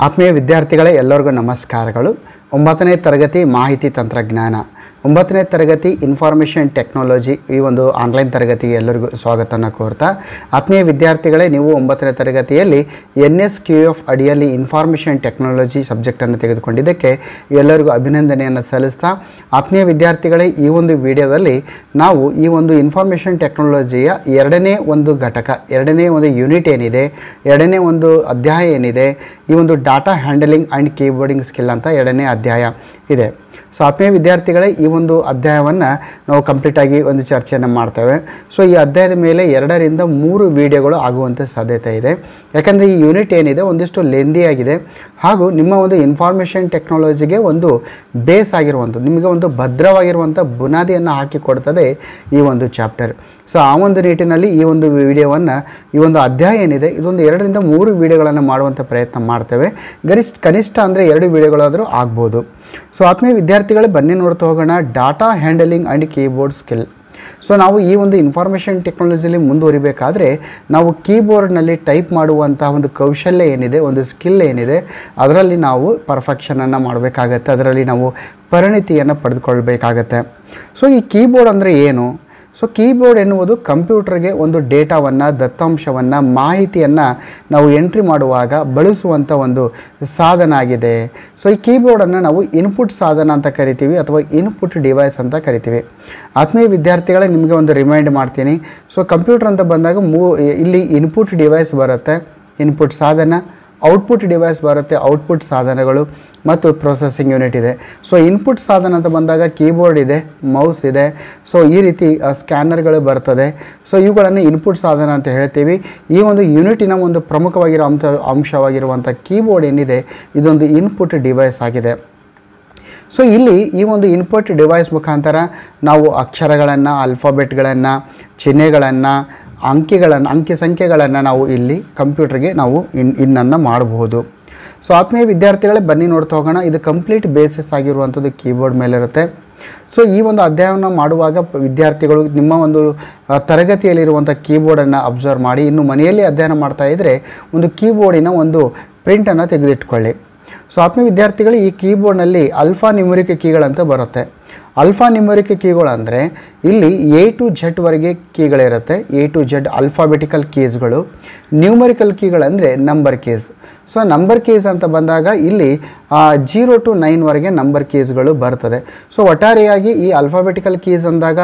ಆತ್ಮೀಯ ವಿದ್ಯಾರ್ಥಿಗಳೇ ಎಲ್ಲರಿಗೂ ನಮಸ್ಕಾರಗಳು. 9ನೇ ತರಗತಿ ಮಾಹಿತಿ ತಂತ್ರಜ್ಞಾನ, 9ನೇ ತರಗತಿ ಇನ್ಫಾರ್ಮೇಷನ್ ಟೆಕ್ನಾಲಜಿ ಈ ಒಂದು ಆನ್ಲೈನ್ ತರಗತಿಗೆ ಎಲ್ಲರಿಗೂ ಸ್ವಾಗತವನ್ನು ಕೋರ್ತಾ, ಆತ್ಮೀಯ ವಿದ್ಯಾರ್ಥಿಗಳೇ ನೀವು 9ನೇ ತರಗತಿಯಲ್ಲಿ NSQF ಅಡಿಯಲ್ಲಿ ಇನ್ಫಾರ್ಮೇಷನ್ ಟೆಕ್ನಾಲಜಿ ಸಬ್ಜೆಕ್ಟನ್ನು ತೆಗೆದುಕೊಂಡಿದ್ದಕ್ಕೆ ಎಲ್ಲರಿಗೂ ಅಭಿನಂದನೆಯನ್ನು ಸಲ್ಲಿಸ್ತಾ, ಆತ್ಮೀಯ ವಿದ್ಯಾರ್ಥಿಗಳೇ ಈ ಒಂದು ವಿಡಿಯೋದಲ್ಲಿ ನಾವು ಈ ಒಂದು ಇನ್ಫಾರ್ಮೇಷನ್ ಟೆಕ್ನಾಲಜಿಯ ಎರಡನೇ ಒಂದು ಘಟಕ, ಎರಡನೇ ಒಂದು ಯೂನಿಟ್ ಏನಿದೆ, ಎರಡನೇ ಒಂದು ಅಧ್ಯಾಯ ಏನಿದೆ, ಈ ಒಂದು ಡಾಟಾ ಹ್ಯಾಂಡಲಿಂಗ್ ಆ್ಯಂಡ್ ಕೀಬೋರ್ಡಿಂಗ್ ಸ್ಕಿಲ್ ಅಂತ ಎರಡನೇ ಅಧ್ಯಾಯ ಇದೆ. ಸೊ ಆತ್ಮೀಯ ವಿದ್ಯಾರ್ಥಿಗಳೇ ಈ ಒಂದು ಅಧ್ಯಾಯವನ್ನು ನಾವು ಕಂಪ್ಲೀಟಾಗಿ ಒಂದು ಚರ್ಚೆಯನ್ನು ಮಾಡ್ತೇವೆ. ಸೊ ಈ ಅಧ್ಯಾಯದ ಮೇಲೆ 2 ರಿಂದ 3 ವಿಡಿಯೋಗಳು ಆಗುವಂಥ ಸಾಧ್ಯತೆ ಇದೆ. ಯಾಕಂದರೆ ಈ ಯೂನಿಟ್ ಏನಿದೆ ಒಂದಿಷ್ಟು ಲೆಂದಿಯಾಗಿದೆ ಹಾಗೂ ನಿಮ್ಮ ಒಂದು ಇನ್ಫಾರ್ಮೇಷನ್ ಟೆಕ್ನಾಲಜಿಗೆ ಒಂದು ಬೇಸ್ ಆಗಿರುವಂಥದ್ದು, ನಿಮಗೆ ಒಂದು ಭದ್ರವಾಗಿರುವಂಥ ಬುನಾದಿಯನ್ನು ಹಾಕಿಕೊಡ್ತದೆ ಈ ಒಂದು ಚಾಪ್ಟರ್. ಸೊ ಆ ಒಂದು ನಿಟ್ಟಿನಲ್ಲಿ ಈ ಒಂದು ವಿಡಿಯೋವನ್ನು, ಈ ಒಂದು ಅಧ್ಯಾಯ ಏನಿದೆ ಇದೊಂದು 2 ರಿಂದ 3 ವಿಡಿಯೋಗಳನ್ನು ಮಾಡುವಂಥ ಪ್ರಯತ್ನ ಮಾಡ್ತೇವೆ. ಕನಿಷ್ಠ ಅಂದರೆ 2 ವಿಡಿಯೋಗಳಾದರೂ ಆಗ್ಬೋದು. ಸೊ ಆತ್ಮೀಯ ವಿದ್ಯಾರ್ಥಿಗಳೇ ಬನ್ನಿ ನೋಡ್ತಾ ಹೋಗೋಣ data handling and keyboard skill. So ನಾವು ಈ ಒಂದು ಇನ್ಫಾರ್ಮೇಷನ್ ಟೆಕ್ನಾಲಜಿಲಿ ಮುಂದುವರಿಬೇಕಾದ್ರೆ ನಾವು ಕೀಬೋರ್ಡ್ನಲ್ಲಿ ಟೈಪ್ ಮಾಡುವಂಥ ಒಂದು ಕೌಶಲ್ಯ ಏನಿದೆ, ಒಂದು ಸ್ಕಿಲ್ ಏನಿದೆ, ಅದರಲ್ಲಿ ನಾವು ಪರ್ಫೆಕ್ಷನನ್ನು ಮಾಡಬೇಕಾಗತ್ತೆ, ಅದರಲ್ಲಿ ನಾವು ಪರಿಣಿತಿಯನ್ನು ಪಡೆದುಕೊಳ್ಬೇಕಾಗತ್ತೆ. ಸೊ ಈ ಕೀಬೋರ್ಡ್ ಅಂದರೆ ಏನು? ಸೊ ಕೀಬೋರ್ಡ್ ಎನ್ನುವುದು ಕಂಪ್ಯೂಟರ್ಗೆ ಒಂದು ಡೇಟಾವನ್ನು, ದತ್ತಾಂಶವನ್ನು, ಮಾಹಿತಿಯನ್ನು ನಾವು ಎಂಟ್ರಿ ಮಾಡುವಾಗ ಬಳಸುವಂಥ ಒಂದು ಸಾಧನ ಆಗಿದೆ. ಸೊ ಈ ಕೀಬೋರ್ಡನ್ನು ನಾವು ಇನ್ಪುಟ್ ಸಾಧನ ಅಂತ ಕರಿತೀವಿ ಅಥವಾ ಇನ್ಪುಟ್ ಡಿವೈಸ್ ಅಂತ ಕರಿತೀವಿ. ಆತ್ಮೀಯ ವಿದ್ಯಾರ್ಥಿಗಳೇ ನಿಮಗೆ ಒಂದು ರಿಮೈಂಡ್ ಮಾಡ್ತೀನಿ. ಸೊ ಕಂಪ್ಯೂಟರ್ ಅಂತ ಬಂದಾಗ ಇಲ್ಲಿ ಇನ್ಪುಟ್ ಡಿವೈಸ್ ಬರುತ್ತೆ, ಇನ್ಪುಟ್ ಸಾಧನ, ಔಟ್ಪುಟ್ ಡಿವೈಸ್ ಬರುತ್ತೆ, ಔಟ್ಪುಟ್ ಸಾಧನಗಳು ಮತ್ತು ಪ್ರೊಸೆಸಿಂಗ್ ಯೂನಿಟ್ ಇದೆ. ಸೊ ಇನ್ಪುಟ್ ಸಾಧನ ಅಂತ ಬಂದಾಗ ಕೀಬೋರ್ಡ್ ಇದೆ, ಮೌಸ್ ಇದೆ, ಸೊ ಈ ರೀತಿ ಸ್ಕ್ಯಾನರ್ಗಳು ಬರ್ತದೆ. ಸೊ ಇವುಗಳನ್ನು ಇನ್ಪುಟ್ ಸಾಧನ ಅಂತ ಹೇಳ್ತೀವಿ. ಈ ಒಂದು ಯೂನಿಟಿನ ಒಂದು ಪ್ರಮುಖವಾಗಿರೋ ಅಂಶವಾಗಿರುವಂಥ ಕೀಬೋರ್ಡ್ ಏನಿದೆ ಇದೊಂದು ಇನ್ಪುಟ್ ಡಿವೈಸ್ ಆಗಿದೆ. ಸೊ ಇಲ್ಲಿ ಈ ಒಂದು ಇನ್ಪುಟ್ ಡಿವೈಸ್ ಮುಖಾಂತರ ನಾವು ಅಕ್ಷರಗಳನ್ನು, ಆಲ್ಫಾಬೆಟ್ಗಳನ್ನು, ಚಿಹ್ನೆಗಳನ್ನು, ಅಂಕಿ ಸಂಖ್ಯೆಗಳನ್ನು ನಾವು ಇಲ್ಲಿ ಕಂಪ್ಯೂಟರ್ಗೆ ನಾವು ಇನ್ನನ್ನು ಮಾಡಬಹುದು. ಸೊ ಆತ್ಮೀಯ ವಿದ್ಯಾರ್ಥಿಗಳೇ ಬನ್ನಿ ನೋಡ್ತಾ ಹೋಗೋಣ. ಇದು ಕಂಪ್ಲೀಟ್ ಬೇಸಿಸ್ ಆಗಿರುವಂಥದ್ದು ಕೀಬೋರ್ಡ್ ಮೇಲಿರುತ್ತೆ. ಸೊ ಈ ಒಂದು ಅಧ್ಯಾಯವನ್ನು ಮಾಡುವಾಗ ವಿದ್ಯಾರ್ಥಿಗಳು ನಿಮ್ಮ ಒಂದು ತರಗತಿಯಲ್ಲಿರುವಂಥ ಕೀಬೋರ್ಡನ್ನು ಅಬ್ಸರ್ವ್ ಮಾಡಿ, ಇನ್ನು ಮನೆಯಲ್ಲಿ ಅಧ್ಯಯನ ಮಾಡ್ತಾ ಇದ್ದರೆ ಒಂದು ಕೀಬೋರ್ಡಿನ ಒಂದು ಪ್ರಿಂಟನ್ನು ತೆಗೆದಿಟ್ಕೊಳ್ಳಿ. ಸೊ ಆತ್ಮೀಯ ವಿದ್ಯಾರ್ಥಿಗಳು ಈ ಕೀಬೋರ್ಡ್ನಲ್ಲಿ ಆಲ್ಫಾ ನ್ಯೂಮರಿಕ್ ಕೀಗಳಂತ ಬರುತ್ತೆ. ಆಲ್ಫಾ ನ್ಯೂಮರಿಕ್ ಕೀಗಳು ಅಂದರೆ ಇಲ್ಲಿ A to Z ವರೆಗೆ ಕೀಗಳಿರುತ್ತೆ, A to Z ಆಲ್ಫಾಬೆಟಿಕಲ್ ಕೀಸ್ಗಳು. ನ್ಯೂಮರಿಕಲ್ ಕೀಗಳಂದರೆ number keys. So number keys ಅಂತ ಬಂದಾಗ ಇಲ್ಲಿ 0 to 9 ವರೆಗೆ ನಂಬರ್ ಕೀಸ್ಗಳು ಬರ್ತದೆ. ಸೊ ಒಟ್ಟಾರೆಯಾಗಿ ಈ ಆಲ್ಫಾಬೆಟಿಕಲ್ ಕೀಸ್ ಅಂದಾಗ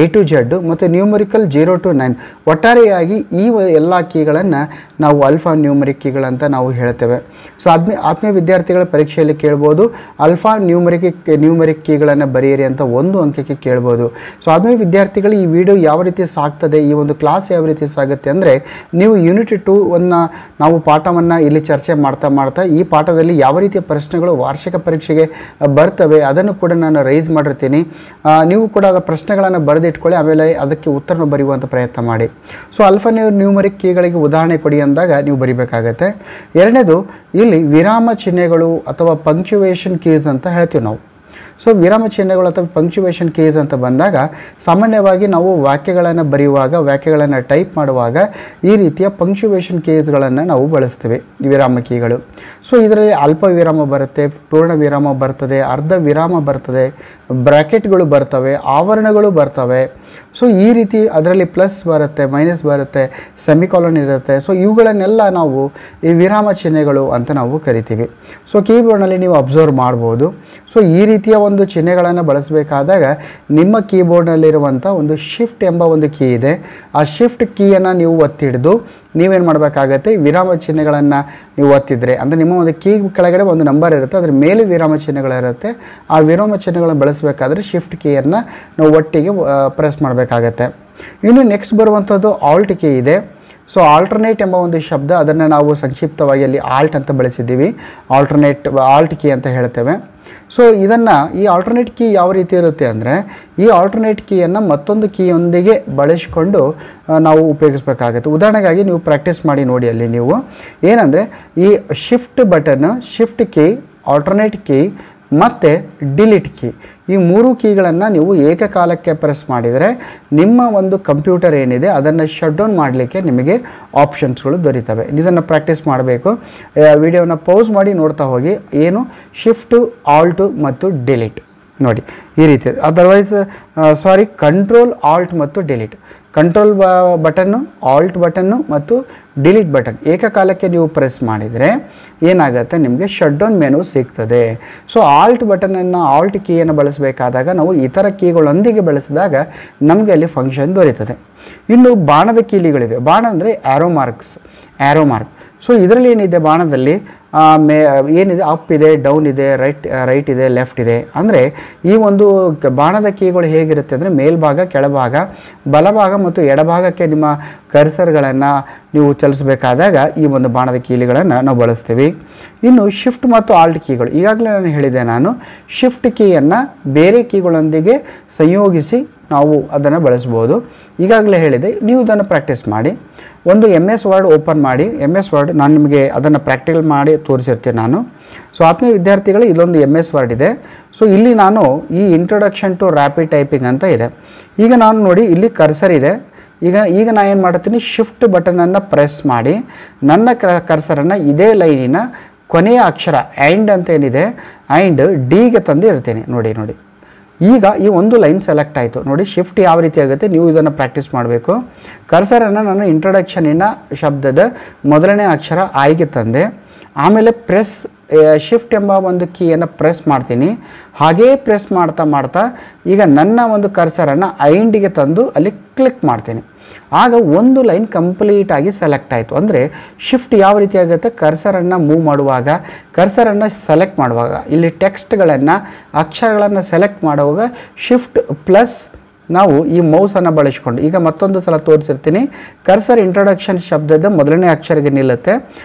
A to Z ಮತ್ತು ನ್ಯೂಮರಿಕಲ್ 0 to 9, ಒಟ್ಟಾರೆಯಾಗಿ ಈ ಎಲ್ಲ ಕೀಗಳನ್ನು ನಾವು ಆಲ್ಫಾ ನ್ಯೂಮರಿಕ್ ಕೀಗಳಂತ ನಾವು ಹೇಳ್ತೇವೆ. ಸೊ ಆತ್ಮೀಯ ವಿದ್ಯಾರ್ಥಿಗಳ ಪರೀಕ್ಷೆಯಲ್ಲಿ ಕೇಳ್ಬೋದು, ಆಲ್ಫಾ ನ್ಯೂಮರಿಕ್ ಕೀಗಳನ್ನು ಬರೆಯಿರಿ ಅಂತ 1 ಅಂಕಕ್ಕೆ ಕೇಳ್ಬೋದು. ಸೊ ಆತ್ಮೀಯ ವಿದ್ಯಾರ್ಥಿಗಳು ಈ ವಿಡಿಯೋ ಯಾವ ರೀತಿ ಸಾಗ್ತದೆ, ಈ ಒಂದು ಕ್ಲಾಸ್ ಯಾವ ರೀತಿ ಸಾಗುತ್ತೆ ಅಂದರೆ, ನೀವು ಯೂನಿಟ್ 2 ನಾವು ಪಾಠವನ್ನು ಇಲ್ಲಿ ಚರ್ಚೆ ಮಾಡ್ತಾ ಈ ಪಾಠದಲ್ಲಿ ಯಾವ ರೀತಿಯ ಪ್ರಶ್ನೆಗಳು ವಾರ್ಷಿಕ ಪರೀಕ್ಷೆಗೆ ಬರ್ತವೆ ಅದನ್ನು ಕೂಡ ನಾನು ರೈಸ್ ಮಾಡಿರ್ತೀನಿ. ನೀವು ಕೂಡ ಅದರ ಪ್ರಶ್ನೆಗಳನ್ನು ಬರೆದಿಟ್ಕೊಳ್ಳಿ, ಆಮೇಲೆ ಅದಕ್ಕೆ ಉತ್ತರನ ಬರೆಯುವಂಥ ಪ್ರಯತ್ನ ಮಾಡಿ. ಸೊ ಆಲ್ಫಾ ನ್ಯೂಮರಿಕ್ ಕೀಗಳಿಗೆ ಉದಾಹರಣೆ ಕೊಡಿ ಅಂದಾಗ ನೀವು ಬರಿಬೇಕಾಗತ್ತೆ. ಎರಡನೇದು ಇಲ್ಲಿ ವಿರಾಮ ಚಿಹ್ನೆಗಳು ಅಥವಾ ಪಂಕ್ಚುವೇಷನ್ ಕೀಸ್ ಅಂತ ಹೇಳ್ತೀವಿ ನಾವು. ಸೊ ವಿರಾಮ ಚಿಹ್ನೆಗಳು ಅಥವಾ ಪಂಕ್ಚುವೇಷನ್ ಕೀಸ್ ಅಂತ ಬಂದಾಗ ಸಾಮಾನ್ಯವಾಗಿ ನಾವು ವಾಕ್ಯಗಳನ್ನು ಬರೆಯುವಾಗ, ವಾಕ್ಯಗಳನ್ನು ಟೈಪ್ ಮಾಡುವಾಗ ಈ ರೀತಿಯ ಪಂಕ್ಚುವೇಷನ್ ಕೀಸ್ಗಳನ್ನು ನಾವು ಬಳಸ್ತೇವೆ, ವಿರಾಮ ಕೀಗಳು. ಸೊ ಇದರಲ್ಲಿ ಅಲ್ಪ ವಿರಾಮ ಬರುತ್ತೆ, ಪೂರ್ಣ ವಿರಾಮ ಬರ್ತದೆ, ಅರ್ಧ ವಿರಾಮ ಬರ್ತದೆ, ಬ್ರ್ಯಾಕೆಟ್ಗಳು ಬರ್ತವೆ, ಆವರಣಗಳು ಬರ್ತವೆ. ಸೊ ಈ ರೀತಿ ಅದರಲ್ಲಿ ಪ್ಲಸ್ ಬರುತ್ತೆ, ಮೈನಸ್ ಬರುತ್ತೆ, ಸೆಮಿಕಾಲನ್ ಇರುತ್ತೆ. ಸೊ ಇವುಗಳನ್ನೆಲ್ಲ ನಾವು ಈ ವಿರಾಮ ಚಿಹ್ನೆಗಳು ಅಂತ ನಾವು ಕರಿತೀವಿ. ಸೊ ಕೀಬೋರ್ಡ್ನಲ್ಲಿ ನೀವು ಅಬ್ಸರ್ವ್ ಮಾಡ್ಬೋದು. ಸೊ ಈ ರೀತಿಯ ಒಂದು ಚಿಹ್ನೆಗಳನ್ನು ಬಳಸಬೇಕಾದಾಗ ನಿಮ್ಮ ಕೀಬೋರ್ಡ್ನಲ್ಲಿರುವಂಥ ಒಂದು ಶಿಫ್ಟ್ ಎಂಬ ಒಂದು ಕೀ ಇದೆ. ಆ ಶಿಫ್ಟ್ ಕೀಯನ್ನು ನೀವು ಒತ್ತಿ ಹಿಡಿದು ನೀವೇನು ಮಾಡಬೇಕಾಗತ್ತೆ, ವಿರಾಮ ಚಿಹ್ನೆಗಳನ್ನು ನೀವು ಒತ್ತಿದ್ರೆ ಅಂದರೆ ನಿಮ್ಮ ಒಂದು ಕೀ ಕೆಳಗಡೆ ಒಂದು ನಂಬರ್ ಇರುತ್ತೆ, ಅದರ ಮೇಲೆ ವಿರಾಮ ಚಿಹ್ನೆಗಳಿರುತ್ತೆ. ಆ ವಿರಾಮ ಚಿಹ್ನೆಗಳನ್ನು ಬಳಸಬೇಕಾದ್ರೆ ಶಿಫ್ಟ್ ಕೀಯನ್ನು ನಾವು ಒಟ್ಟಿಗೆ ಪ್ರೆಸ್ ಮಾಡಬೇಕಾಗತ್ತೆ. ಇನ್ನು ನೆಕ್ಸ್ಟ್ ಬರುವಂಥದ್ದು ಆಲ್ಟ್ ಕೀ ಇದೆ. ಸೊ ಆಲ್ಟರ್ನೇಟ್ ಎಂಬ ಒಂದು ಶಬ್ದ, ಅದನ್ನು ನಾವು ಸಂಕ್ಷಿಪ್ತವಾಗಿ ಅಲ್ಲಿ ಆಲ್ಟ್ ಅಂತ ಬಳಸಿದ್ದೀವಿ, ಆಲ್ಟ್ ಕೀ ಅಂತ ಹೇಳ್ತೇವೆ. ಸೊ ಇದನ್ನು ಈ ಆಲ್ಟರ್ನೇಟ್ ಕೀ ಯಾವ ರೀತಿ ಇರುತ್ತೆ ಅಂದರೆ, ಈ ಆಲ್ಟರ್ನೇಟ್ ಕೀಯನ್ನು ಮತ್ತೊಂದು ಕೀಯೊಂದಿಗೆ ಬಳಸಿಕೊಂಡು ನಾವು ಉಪಯೋಗಿಸಬೇಕಾಗುತ್ತೆ. ಉದಾಹರಣೆಗಾಗಿ ನೀವು ಪ್ರಾಕ್ಟೀಸ್ ಮಾಡಿ ನೋಡಿ. ಅಲ್ಲಿ ನೀವು ಏನಂದರೆ ಈ shift button, shift key, alternate key ಮತ್ತು ಡಿಲೀಟ್ ಕೀ. ಈ 3 ಕೀಗಳನ್ನು ನೀವು ಏಕಕಾಲಕ್ಕೆ ಪ್ರೆಸ್ ಮಾಡಿದರೆ ನಿಮ್ಮ ಒಂದು ಕಂಪ್ಯೂಟರ್ ಏನಿದೆ ಅದನ್ನು ಶಟ್ ಡೌನ್ ಮಾಡಲಿಕ್ಕೆ ನಿಮಗೆ ಆಪ್ಷನ್ಸ್ಗಳು ದೊರೀತವೆ. ಇದನ್ನು ಪ್ರಾಕ್ಟೀಸ್ ಮಾಡಬೇಕು. ವಿಡಿಯೋನ ಪೌಸ್ ಮಾಡಿ ನೋಡ್ತಾ ಹೋಗಿ. ಏನು ಶಿಫ್ಟು, ಆಲ್ಟು ಮತ್ತು ಡಿಲೀಟ್ ನೋಡಿ ಈ ರೀತಿ. ಅದರ್ವೈಸ್ ಕಂಟ್ರೋಲ್, ಆಲ್ಟ್ ಮತ್ತು ಡಿಲೀಟ್. ಕಂಟ್ರೋಲ್ ಬಟನ್ನು, ಆಲ್ಟ್ ಬಟನ್ನು ಮತ್ತು ಡಿಲೀಟ್ ಬಟನ್ ಏಕಕಾಲಕ್ಕೆ ನೀವು ಪ್ರೆಸ್ ಮಾಡಿದರೆ ಏನಾಗುತ್ತೆ, ನಿಮಗೆ ಶಟ್ ಡೌನ್ ಮೆನು ಸಿಗ್ತದೆ. ಸೊ ಆಲ್ಟ್ ಬಟನನ್ನು, ಆಲ್ಟ್ ಕೀಯನ್ನು ಬಳಸಬೇಕಾದಾಗ ನಾವು ಇತರ ಕೀಗಳೊಂದಿಗೆ ಬಳಸಿದಾಗ ನಮಗೆ ಅಲ್ಲಿ ಫಂಕ್ಷನ್ ದೊರೀತದೆ. ಇನ್ನು ಬಾಣದ ಕೀಲಿಗಳಿವೆ. ಬಾಣ ಅಂದರೆ ಆ್ಯರೋ ಮಾರ್ಕ್. ಸೊ ಇದರಲ್ಲಿ ಏನಿದೆ, ಬಾಣದಲ್ಲಿ ಏನಿದೆ, ಅಪ್ ಇದೆ, ಡೌನ್ ಇದೆ, ರೈಟ್ ಇದೆ, ಲೆಫ್ಟ್ ಇದೆ. ಅಂದರೆ ಈ ಒಂದು ಬಾಣದ ಕೀಗಳು ಹೇಗಿರುತ್ತೆ ಅಂದರೆ ಮೇಲ್ಭಾಗ, ಕೆಳಭಾಗ, ಬಲಭಾಗ ಮತ್ತು ಎಡಭಾಗಕ್ಕೆ ನಿಮ್ಮ ಕರ್ಸರ್ಗಳನ್ನು ನೀವು ಚಲಿಸಬೇಕಾದಾಗ ಈ ಒಂದು ಬಾಣದ ಕೀಲಿಗಳನ್ನು ನಾವು ಬಳಸ್ತೀವಿ. ಇನ್ನು ಶಿಫ್ಟ್ ಮತ್ತು ಆಲ್ಟ್ ಕೀಗಳು, ಈಗಾಗಲೇ ನಾನು ಹೇಳಿದೆ, ನಾನು ಶಿಫ್ಟ್ ಕೀಯನ್ನು ಬೇರೆ ಕೀಗಳೊಂದಿಗೆ ಸಂಯೋಗಿಸಿ ನಾವು ಅದನ್ನು ಬಳಸ್ಬೋದು. ಈಗಾಗಲೇ ಹೇಳಿದೆ, ನೀವು ಇದನ್ನು ಪ್ರಾಕ್ಟೀಸ್ ಮಾಡಿ. ಒಂದು MS ವರ್ಡ್ ಓಪನ್ ಮಾಡಿ. MS ವರ್ಡ್ ನಾನು ನಿಮಗೆ ಅದನ್ನು ಪ್ರಾಕ್ಟಿಕಲ್ ಮಾಡಿ ತೋರಿಸಿರ್ತೀನಿ ನಾನು. ಸೊ ಆತ್ಮೀಯ ವಿದ್ಯಾರ್ಥಿಗಳು, ಇದೊಂದು MS ವರ್ಡ್ ಇದೆ. ಸೊ ಇಲ್ಲಿ ನಾನು ಈ ಇಂಟ್ರೊಡಕ್ಷನ್ ಟು ರ್ಯಾಪಿಡ್ ಟೈಪಿಂಗ್ ಅಂತ ಇದೆ. ಈಗ ನಾನು ನೋಡಿ ಇಲ್ಲಿ ಕರ್ಸರ್ ಇದೆ. ಈಗ ನಾನು ಏನು ಮಾಡ್ತೀನಿ, ಶಿಫ್ಟ್ ಬಟನನ್ನು ಪ್ರೆಸ್ ಮಾಡಿ ನನ್ನ ಕರ್ಸರನ್ನು ಇದೇ ಲೈನಿನ ಕೊನೆಯ ಅಕ್ಷರ ಆ್ಯಂಡ್ ಅಂತ ಏನಿದೆ, ಆ್ಯಂಡ್ ಡಿಗೆ ತಂದು ಇರ್ತೀನಿ. ನೋಡಿ ಈಗ ಈ ಒಂದು ಲೈನ್ ಸೆಲೆಕ್ಟ್ ಆಯಿತು. ನೋಡಿ ಶಿಫ್ಟ್ ಯಾವ ರೀತಿ ಆಗುತ್ತೆ, ನೀವು ಇದನ್ನು ಪ್ರಾಕ್ಟೀಸ್ ಮಾಡಬೇಕು. ಕರ್ಸರನ್ನು ನಾನು ಇಂಟ್ರೊಡಕ್ಷನಿನ ಶಬ್ದದ ಮೊದಲನೇ ಅಕ್ಷರ ಆಯ್ಕೆ ತಂದೆ. ಆಮೇಲೆ ಶಿಫ್ಟ್ ಎಂಬ ಒಂದು ಕೀಯನ್ನು ಪ್ರೆಸ್ ಮಾಡ್ತೀನಿ. ಹಾಗೇ ಪ್ರೆಸ್ ಮಾಡ್ತಾ ಈಗ ನನ್ನ ಒಂದು ಕರ್ಸರನ್ನು ಐಂಡಿಗೆ ತಂದು ಅಲ್ಲಿ ಕ್ಲಿಕ್ ಮಾಡ್ತೀನಿ. ಆಗ ಒಂದು ಲೈನ್ ಕಂಪ್ಲೀಟಾಗಿ ಸೆಲೆಕ್ಟ್ ಆಯಿತು. ಅಂದರೆ ಶಿಫ್ಟ್ ಯಾವ ರೀತಿ ಆಗುತ್ತೆ, ಕರ್ಸರನ್ನು ಮೂವ್ ಮಾಡುವಾಗ, ಕರ್ಸರನ್ನು ಸೆಲೆಕ್ಟ್ ಮಾಡುವಾಗ, ಇಲ್ಲಿ ಟೆಕ್ಸ್ಟ್ಗಳನ್ನು, ಅಕ್ಷರಗಳನ್ನು ಸೆಲೆಕ್ಟ್ ಮಾಡುವಾಗ ಶಿಫ್ಟ್ ಪ್ಲಸ್ ನಾವು ಈ ಮೌಸನ್ನು ಬಳಸ್ಕೊಂಡು, ಈಗ ಮತ್ತೊಂದು ಸಲ ತೋರಿಸಿರ್ತೀನಿ. ಕರ್ಸರ್ ಇಂಟ್ರೊಡಕ್ಷನ್ ಶಬ್ದದ ಮೊದಲನೇ ಅಕ್ಷರಕ್ಕೆ ನಿಲ್ಲುತ್ತೆ.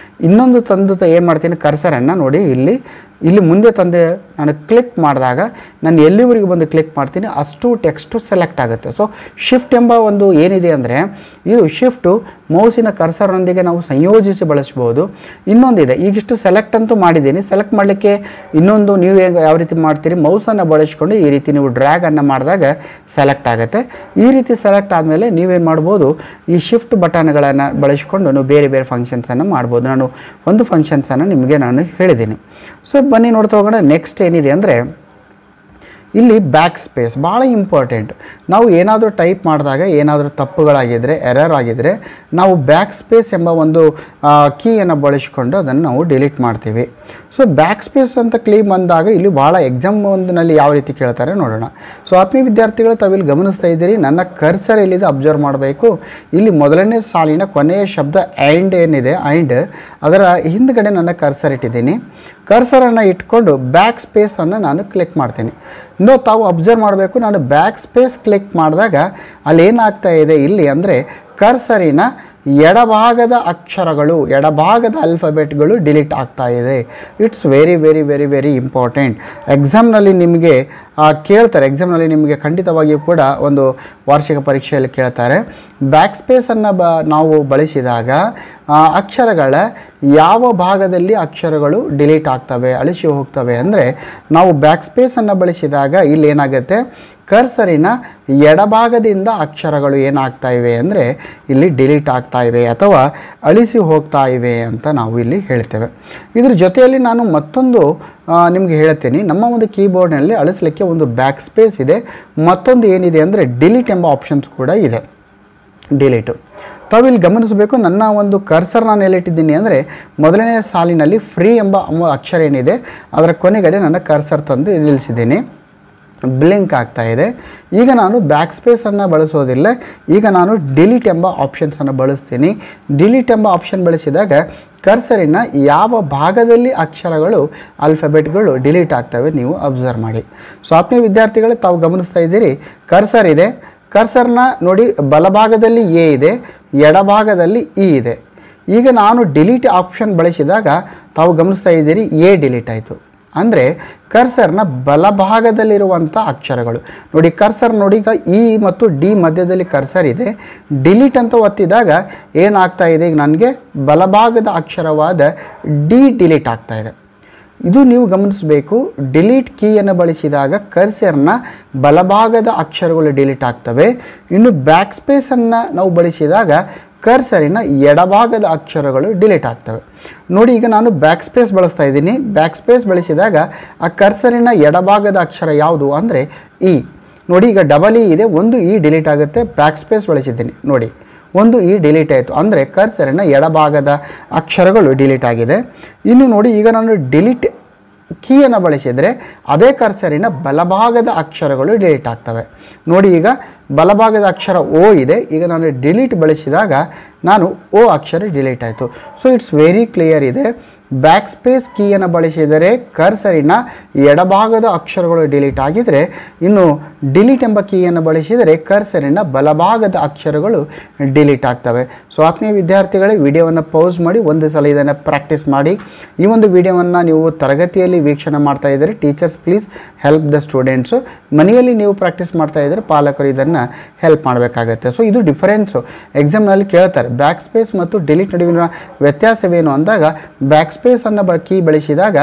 ಇನ್ನೊಂದು ತಂದು ಏನು ಮಾಡ್ತೀನಿ, ಕರ್ಸರನ್ನು ನೋಡಿ ಇಲ್ಲಿ ಮುಂದೆ ತಂದೆ ನಾನು ಕ್ಲಿಕ್ ಮಾಡಿದಾಗ ನಾನು ಎಲ್ಲಿವರೆಗೂ ಬಂದು ಕ್ಲಿಕ್ ಮಾಡ್ತೀನಿ ಅಷ್ಟು ಟೆಕ್ಸ್ಟು ಸೆಲೆಕ್ಟ್ ಆಗುತ್ತೆ. ಸೊ ಶಿಫ್ಟ್ ಎಂಬ ಒಂದು ಏನಿದೆ ಅಂದರೆ ಇದು ಶಿಫ್ಟು ಮೌಸಿನ ಕರ್ಸರ್ನೊಂದಿಗೆ ನಾವು ಸಂಯೋಜಿಸಿ ಬಳಸ್ಬೋದು. ಇನ್ನೊಂದಿದೆ, ಈಗಿಷ್ಟು ಸೆಲೆಕ್ಟ್ ಅಂತೂ ಮಾಡಿದ್ದೀನಿ. ಸೆಲೆಕ್ಟ್ ಮಾಡಲಿಕ್ಕೆ ಇನ್ನೊಂದು ನೀವು ಯಾವ ರೀತಿ ಮಾಡ್ತೀರಿ, ಮೌಸನ್ನು ಬಳಸ್ಕೊಂಡು ಈ ರೀತಿ ನೀವು ಡ್ರ್ಯಾಗನ್ನು ಮಾಡಿದಾಗ ಸೆಲೆಕ್ಟ್ ಆಗುತ್ತೆ. ಈ ರೀತಿ ಸೆಲೆಕ್ಟ್ ಆದಮೇಲೆ ನೀವೇನು ಮಾಡ್ಬೋದು, ಈ ಶಿಫ್ಟ್ ಬಟನ್ಗಳನ್ನು ಬಳಸ್ಕೊಂಡು ನೀವು ಬೇರೆ ಬೇರೆ ಫಂಕ್ಷನ್ಸನ್ನು ಮಾಡ್ಬೋದು. ನಾನು ಒಂದು ಫಂಕ್ಷನ್ಸನ್ನು ನಿಮಗೆ ನಾನು ಹೇಳಿದ್ದೀನಿ. ಸೊ ಬನ್ನಿ ನೋಡ್ತಾ ಹೋಗೋಣ. ನೆಕ್ಸ್ಟ್ ಏನಿದೆ ಅಂದರೆ ಇಲ್ಲಿ ಬ್ಯಾಕ್ ಸ್ಪೇಸ್ ಭಾಳ ಇಂಪಾರ್ಟೆಂಟ್. ನಾವು ಏನಾದರೂ ಟೈಪ್ ಮಾಡಿದಾಗ ಏನಾದರೂ ತಪ್ಪುಗಳಾಗಿದ್ದರೆ, ಎರರ್ ಆಗಿದ್ದರೆ ನಾವು ಬ್ಯಾಕ್ ಸ್ಪೇಸ್ ಎಂಬ ಒಂದು ಕೀಯನ್ನು ಬಳಸಿಕೊಂಡು ಅದನ್ನು ನಾವು ಡಿಲೀಟ್ ಮಾಡ್ತೀವಿ. ಸೊ ಬ್ಯಾಕ್ ಸ್ಪೇಸ್ ಅಂತ ಕ್ಲೀಮ್ ಬಂದಾಗ ಇಲ್ಲಿ ಭಾಳ ಎಕ್ಸಾಮ್ ಒಂದಿನಲ್ಲಿ ಯಾವ ರೀತಿ ಕೇಳ್ತಾರೆ ನೋಡೋಣ. ಸೊ ಆತ್ಮೀಯ ವಿದ್ಯಾರ್ಥಿಗಳು, ತಾವಿಲ್ಲಿ ಗಮನಿಸ್ತಾ ಇದ್ದೀರಿ, ನನ್ನ ಕರ್ಸರ್ ಎಲ್ಲಿದೆ ಅಬ್ಸರ್ವ್ ಮಾಡಬೇಕು. ಇಲ್ಲಿ ಮೊದಲನೇ ಸಾಲಿನ ಕೊನೆಯ ಶಬ್ದ ಆ್ಯಂಡ್ ಏನಿದೆ, ಆ್ಯಂಡ್ ಅದರ ಹಿಂದ್ಗಡೆ ನನ್ನ ಕರ್ಸರ್ ಇಟ್ಟಿದ್ದೀನಿ. ಕರ್ಸರನ್ನು ಇಟ್ಕೊಂಡು ಬ್ಯಾಕ್ ಸ್ಪೇಸನ್ನು ನಾನು ಕ್ಲಿಕ್ ಮಾಡ್ತೀನಿ. ತಾವು ಅಬ್ಸರ್ವ್ ಮಾಡಬೇಕು, ನಾನು ಬ್ಯಾಕ್ ಸ್ಪೇಸ್ ಕ್ಲಿಕ್ ಮಾಡಿದಾಗ ಅಲ್ಲಿ ಏನಾಗ್ತಾ ಇದೆ ಇಲ್ಲಿ ಅಂದರೆ ಕರ್ಸರಿನ ಎಡಭಾಗದ ಅಕ್ಷರಗಳು, ಎಡಭಾಗದ ಆಲ್ಫಾಬೆಟ್ಗಳು ಡಿಲೀಟ್ ಆಗ್ತಾ ಇದೆ. It's very very very very important. ಎಕ್ಸಾಮ್ನಲ್ಲಿ ನಿಮಗೆ ಕೇಳ್ತಾರೆ, ಎಕ್ಸಾಮ್ನಲ್ಲಿ ನಿಮಗೆ ಖಂಡಿತವಾಗಿಯೂ ಕೂಡ ಒಂದು ವಾರ್ಷಿಕ ಪರೀಕ್ಷೆಯಲ್ಲಿ ಕೇಳ್ತಾರೆ. ಬ್ಯಾಕ್ ಸ್ಪೇಸನ್ನು ನಾವು ಬಳಸಿದಾಗ ಅಕ್ಷರಗಳ ಯಾವ ಭಾಗದಲ್ಲಿ ಅಕ್ಷರಗಳು ಡಿಲೀಟ್ ಆಗ್ತವೆ, ಅಳಿಸಿ ಹೋಗ್ತವೆ ಅಂದರೆ ನಾವು ಬ್ಯಾಕ್ ಸ್ಪೇಸನ್ನು ಬಳಸಿದಾಗ ಇಲ್ಲಿ ಏನಾಗುತ್ತೆ, ಕರ್ಸರಿನ ಎಡಭಾಗದಿಂದ ಅಕ್ಷರಗಳು ಏನಾಗ್ತಾ ಇವೆ ಅಂದರೆ ಇಲ್ಲಿ ಡಿಲೀಟ್ ಆಗ್ತಾ ಇವೆ ಅಥವಾ ಅಳಿಸಿ ಹೋಗ್ತಾ ಇವೆ ಅಂತ ನಾವು ಇಲ್ಲಿ ಹೇಳ್ತೇವೆ. ಇದ್ರ ಜೊತೆಯಲ್ಲಿ ನಾನು ಮತ್ತೊಂದು ನಿಮಗೆ ಹೇಳ್ತೀನಿ. ನಮ್ಮ ಒಂದು ಕೀಬೋರ್ಡ್ನಲ್ಲಿ ಅಳಿಸಲಿಕ್ಕೆ ಒಂದು ಬ್ಯಾಕ್ ಸ್ಪೇಸ್ ಇದೆ, ಮತ್ತೊಂದು ಏನಿದೆ ಅಂದರೆ ಡಿಲೀಟ್ ಎಂಬ ಆಪ್ಷನ್ಸ್ ಕೂಡ ಇದೆ. ಡಿಲೀಟು ತಾವಿಲ್ಲಿ ಗಮನಿಸಬೇಕು, ನನ್ನ ಒಂದು ಕರ್ಸರ್ ನಾನು ಎಲ್ಲಿಟ್ಟಿದ್ದೀನಿ ಅಂದರೆ ಮೊದಲನೇ ಸಾಲಿನಲ್ಲಿ ಫ್ರೀ ಎಂಬ ಅಕ್ಷರ ಏನಿದೆ ಅದರ ಕೊನೆಗಡೆ ನನ್ನ ಕರ್ಸರ್ ತಂದು ನಿಲ್ಲಿಸಿದ್ದೀನಿ. ಬ್ಲಿಂಕ್ ಆಗ್ತಾ ಇದೆ. ಈಗ ನಾನು ಬ್ಯಾಕ್ ಸ್ಪೇಸನ್ನು ಬಳಸೋದಿಲ್ಲ, ಈಗ ನಾನು ಡಿಲೀಟ್ ಎಂಬ ಆಪ್ಷನ್ಸನ್ನು ಬಳಸ್ತೀನಿ. ಡಿಲೀಟ್ ಎಂಬ ಆಪ್ಷನ್ ಬಳಸಿದಾಗ ಕರ್ಸರಿನ ಯಾವ ಭಾಗದಲ್ಲಿ ಅಕ್ಷರಗಳು, ಆಲ್ಫಾಬೆಟ್ಗಳು ಡಿಲೀಟ್ ಆಗ್ತವೆ ನೀವು ಅಬ್ಸರ್ವ್ ಮಾಡಿ. ಸೊ ಆತ್ಮೀಯ ವಿದ್ಯಾರ್ಥಿಗಳು, ತಾವು ಗಮನಿಸ್ತಾ ಇದ್ದೀರಿ, ಕರ್ಸರ್ ಇದೆ. ಕರ್ಸರ್ನ ನೋಡಿ, ಬಲಭಾಗದಲ್ಲಿ ಎ ಇದೆ, ಎಡಭಾಗದಲ್ಲಿ ಇ ಇದೆ. ಈಗ ನಾನು ಡಿಲೀಟ್ ಆಪ್ಷನ್ ಬಳಸಿದಾಗ ತಾವು ಗಮನಿಸ್ತಾ ಇದ್ದೀರಿ, ಎ ಡಿಲೀಟ್ ಆಯಿತು. ಅಂದರೆ ಕರ್ಸರ್ನ ಬಲಭಾಗದಲ್ಲಿರುವಂಥ ಅಕ್ಷರಗಳು ನೋಡಿ. ಕರ್ಸರ್ ನೋಡಿ, ಈಗ ಇ ಮತ್ತು ಡಿ ಮಧ್ಯದಲ್ಲಿ ಕರ್ಸರ್ ಇದೆ. ಡಿಲೀಟ್ ಅಂತ ಒತ್ತಿದಾಗ ಏನಾಗ್ತಾ ಇದೆ, ಈಗ ನನಗೆ ಬಲಭಾಗದ ಅಕ್ಷರವಾದ ಡಿ ಡಿಲೀಟ್ ಆಗ್ತಾ ಇದೆ. ಇದು ನೀವು ಗಮನಿಸಬೇಕು, ಡಿಲೀಟ್ ಕೀಯನ್ನು ಬಳಸಿದಾಗ ಕರ್ಸರ್ನ ಬಲಭಾಗದ ಅಕ್ಷರಗಳು ಡಿಲೀಟ್ ಆಗ್ತವೆ. ಇನ್ನು ಬ್ಯಾಕ್ ಸ್ಪೇಸನ್ನು ನಾವು ಬಳಸಿದಾಗ ಕರ್ಸರಿನ ಎಡಭಾಗದ ಅಕ್ಷರಗಳು ಡಿಲೀಟ್ ಆಗ್ತವೆ. ನೋಡಿ, ಈಗ ನಾನು ಬ್ಯಾಕ್ ಸ್ಪೇಸ್ ಬಳಸ್ತಾ ಇದ್ದೀನಿ. ಬ್ಯಾಕ್ ಸ್ಪೇಸ್ ಬಳಸಿದಾಗ ಆ ಕರ್ಸರಿನ ಎಡಭಾಗದ ಅಕ್ಷರ ಯಾವುದು ಅಂದರೆ ಇ. ನೋಡಿ, ಈಗ ಡಬಲ್ ಇ ಇದೆ, ಒಂದು ಇ ಡಿಲೀಟ್ ಆಗುತ್ತೆ. ಬ್ಯಾಕ್ ಸ್ಪೇಸ್ ಬಳಸಿದ್ದೀನಿ, ನೋಡಿ ಒಂದು ಇ ಡಿಲೀಟ್ ಆಯಿತು, ಅಂದರೆ ಕರ್ಸರಿನ ಎಡಭಾಗದ ಅಕ್ಷರಗಳು ಡಿಲೀಟ್ ಆಗಿದೆ. ಇನ್ನು ನೋಡಿ, ಈಗ ನಾನು ಡಿಲೀಟ್ ಕೀಯನ್ನು ಬಳಸಿದರೆ ಅದೇ ಕರ್ಸರಿನ ಬಲಭಾಗದ ಅಕ್ಷರಗಳು ಡಿಲೀಟ್ ಆಗ್ತವೆ. ನೋಡಿ, ಈಗ ಬಲಭಾಗದ ಅಕ್ಷರ ಓ ಇದೆ, ಈಗ ನಾನು ಡಿಲೀಟ್ ಬಳಸಿದಾಗ ನಾನು ಓ ಅಕ್ಷರ ಡಿಲೀಟ್ ಆಯಿತು. ಸೊ ಇಟ್ಸ್ ವೆರಿ ಕ್ಲಿಯರ್ ಇದೆ. ಬ್ಯಾಕ್ ಸ್ಪೇಸ್ ಕೀಯನ್ನು ಬಳಸಿದರೆ ಕರ್ಸರಿನ ಎಡಭಾಗದ ಅಕ್ಷರಗಳು ಡಿಲೀಟ್ ಆಗಿದರೆ, ಇನ್ನು ಡಿಲೀಟ್ ಎಂಬ ಕೀಯನ್ನು ಬಳಸಿದರೆ ಕರ್ಸರಿನ ಬಲಭಾಗದ ಅಕ್ಷರಗಳು ಡಿಲೀಟ್ ಆಗ್ತವೆ. ಸೊ ಆತ್ಮೀಯ ವಿದ್ಯಾರ್ಥಿಗಳೇ, ವಿಡಿಯೋವನ್ನು ಪೌಸ್ ಮಾಡಿ ಒಂದು ಸಲ ಇದನ್ನು ಪ್ರಾಕ್ಟೀಸ್ ಮಾಡಿ. ಈ ಒಂದು ವಿಡಿಯೋವನ್ನು ನೀವು ತರಗತಿಯಲ್ಲಿ ವೀಕ್ಷಣೆ ಮಾಡ್ತಾ ಇದ್ದರೆ teachers please help the students. ಮನೆಯಲ್ಲಿ ನೀವು ಪ್ರಾಕ್ಟೀಸ್ ಮಾಡ್ತಾ ಇದ್ದರೆ ಪಾಲಕರು ಇದನ್ನು ಹೆಲ್ಪ್ ಮಾಡಬೇಕಾಗತ್ತೆ. ಸೊ ಇದು ಡಿಫರೆನ್ಸು, ಎಕ್ಸಾಮ್ನಲ್ಲಿ ಕೇಳ್ತಾರೆ. ಬ್ಯಾಕ್ ಸ್ಪೇಸ್ ಮತ್ತು ಡಿಲೀಟ್ ನಡುವಿನ ವ್ಯತ್ಯಾಸವೇನು ಅಂದಾಗ, ಬ್ಯಾಕ್ ಸ್ಪೇಸನ್ನು ಕೀ ಬಳಸಿದಾಗ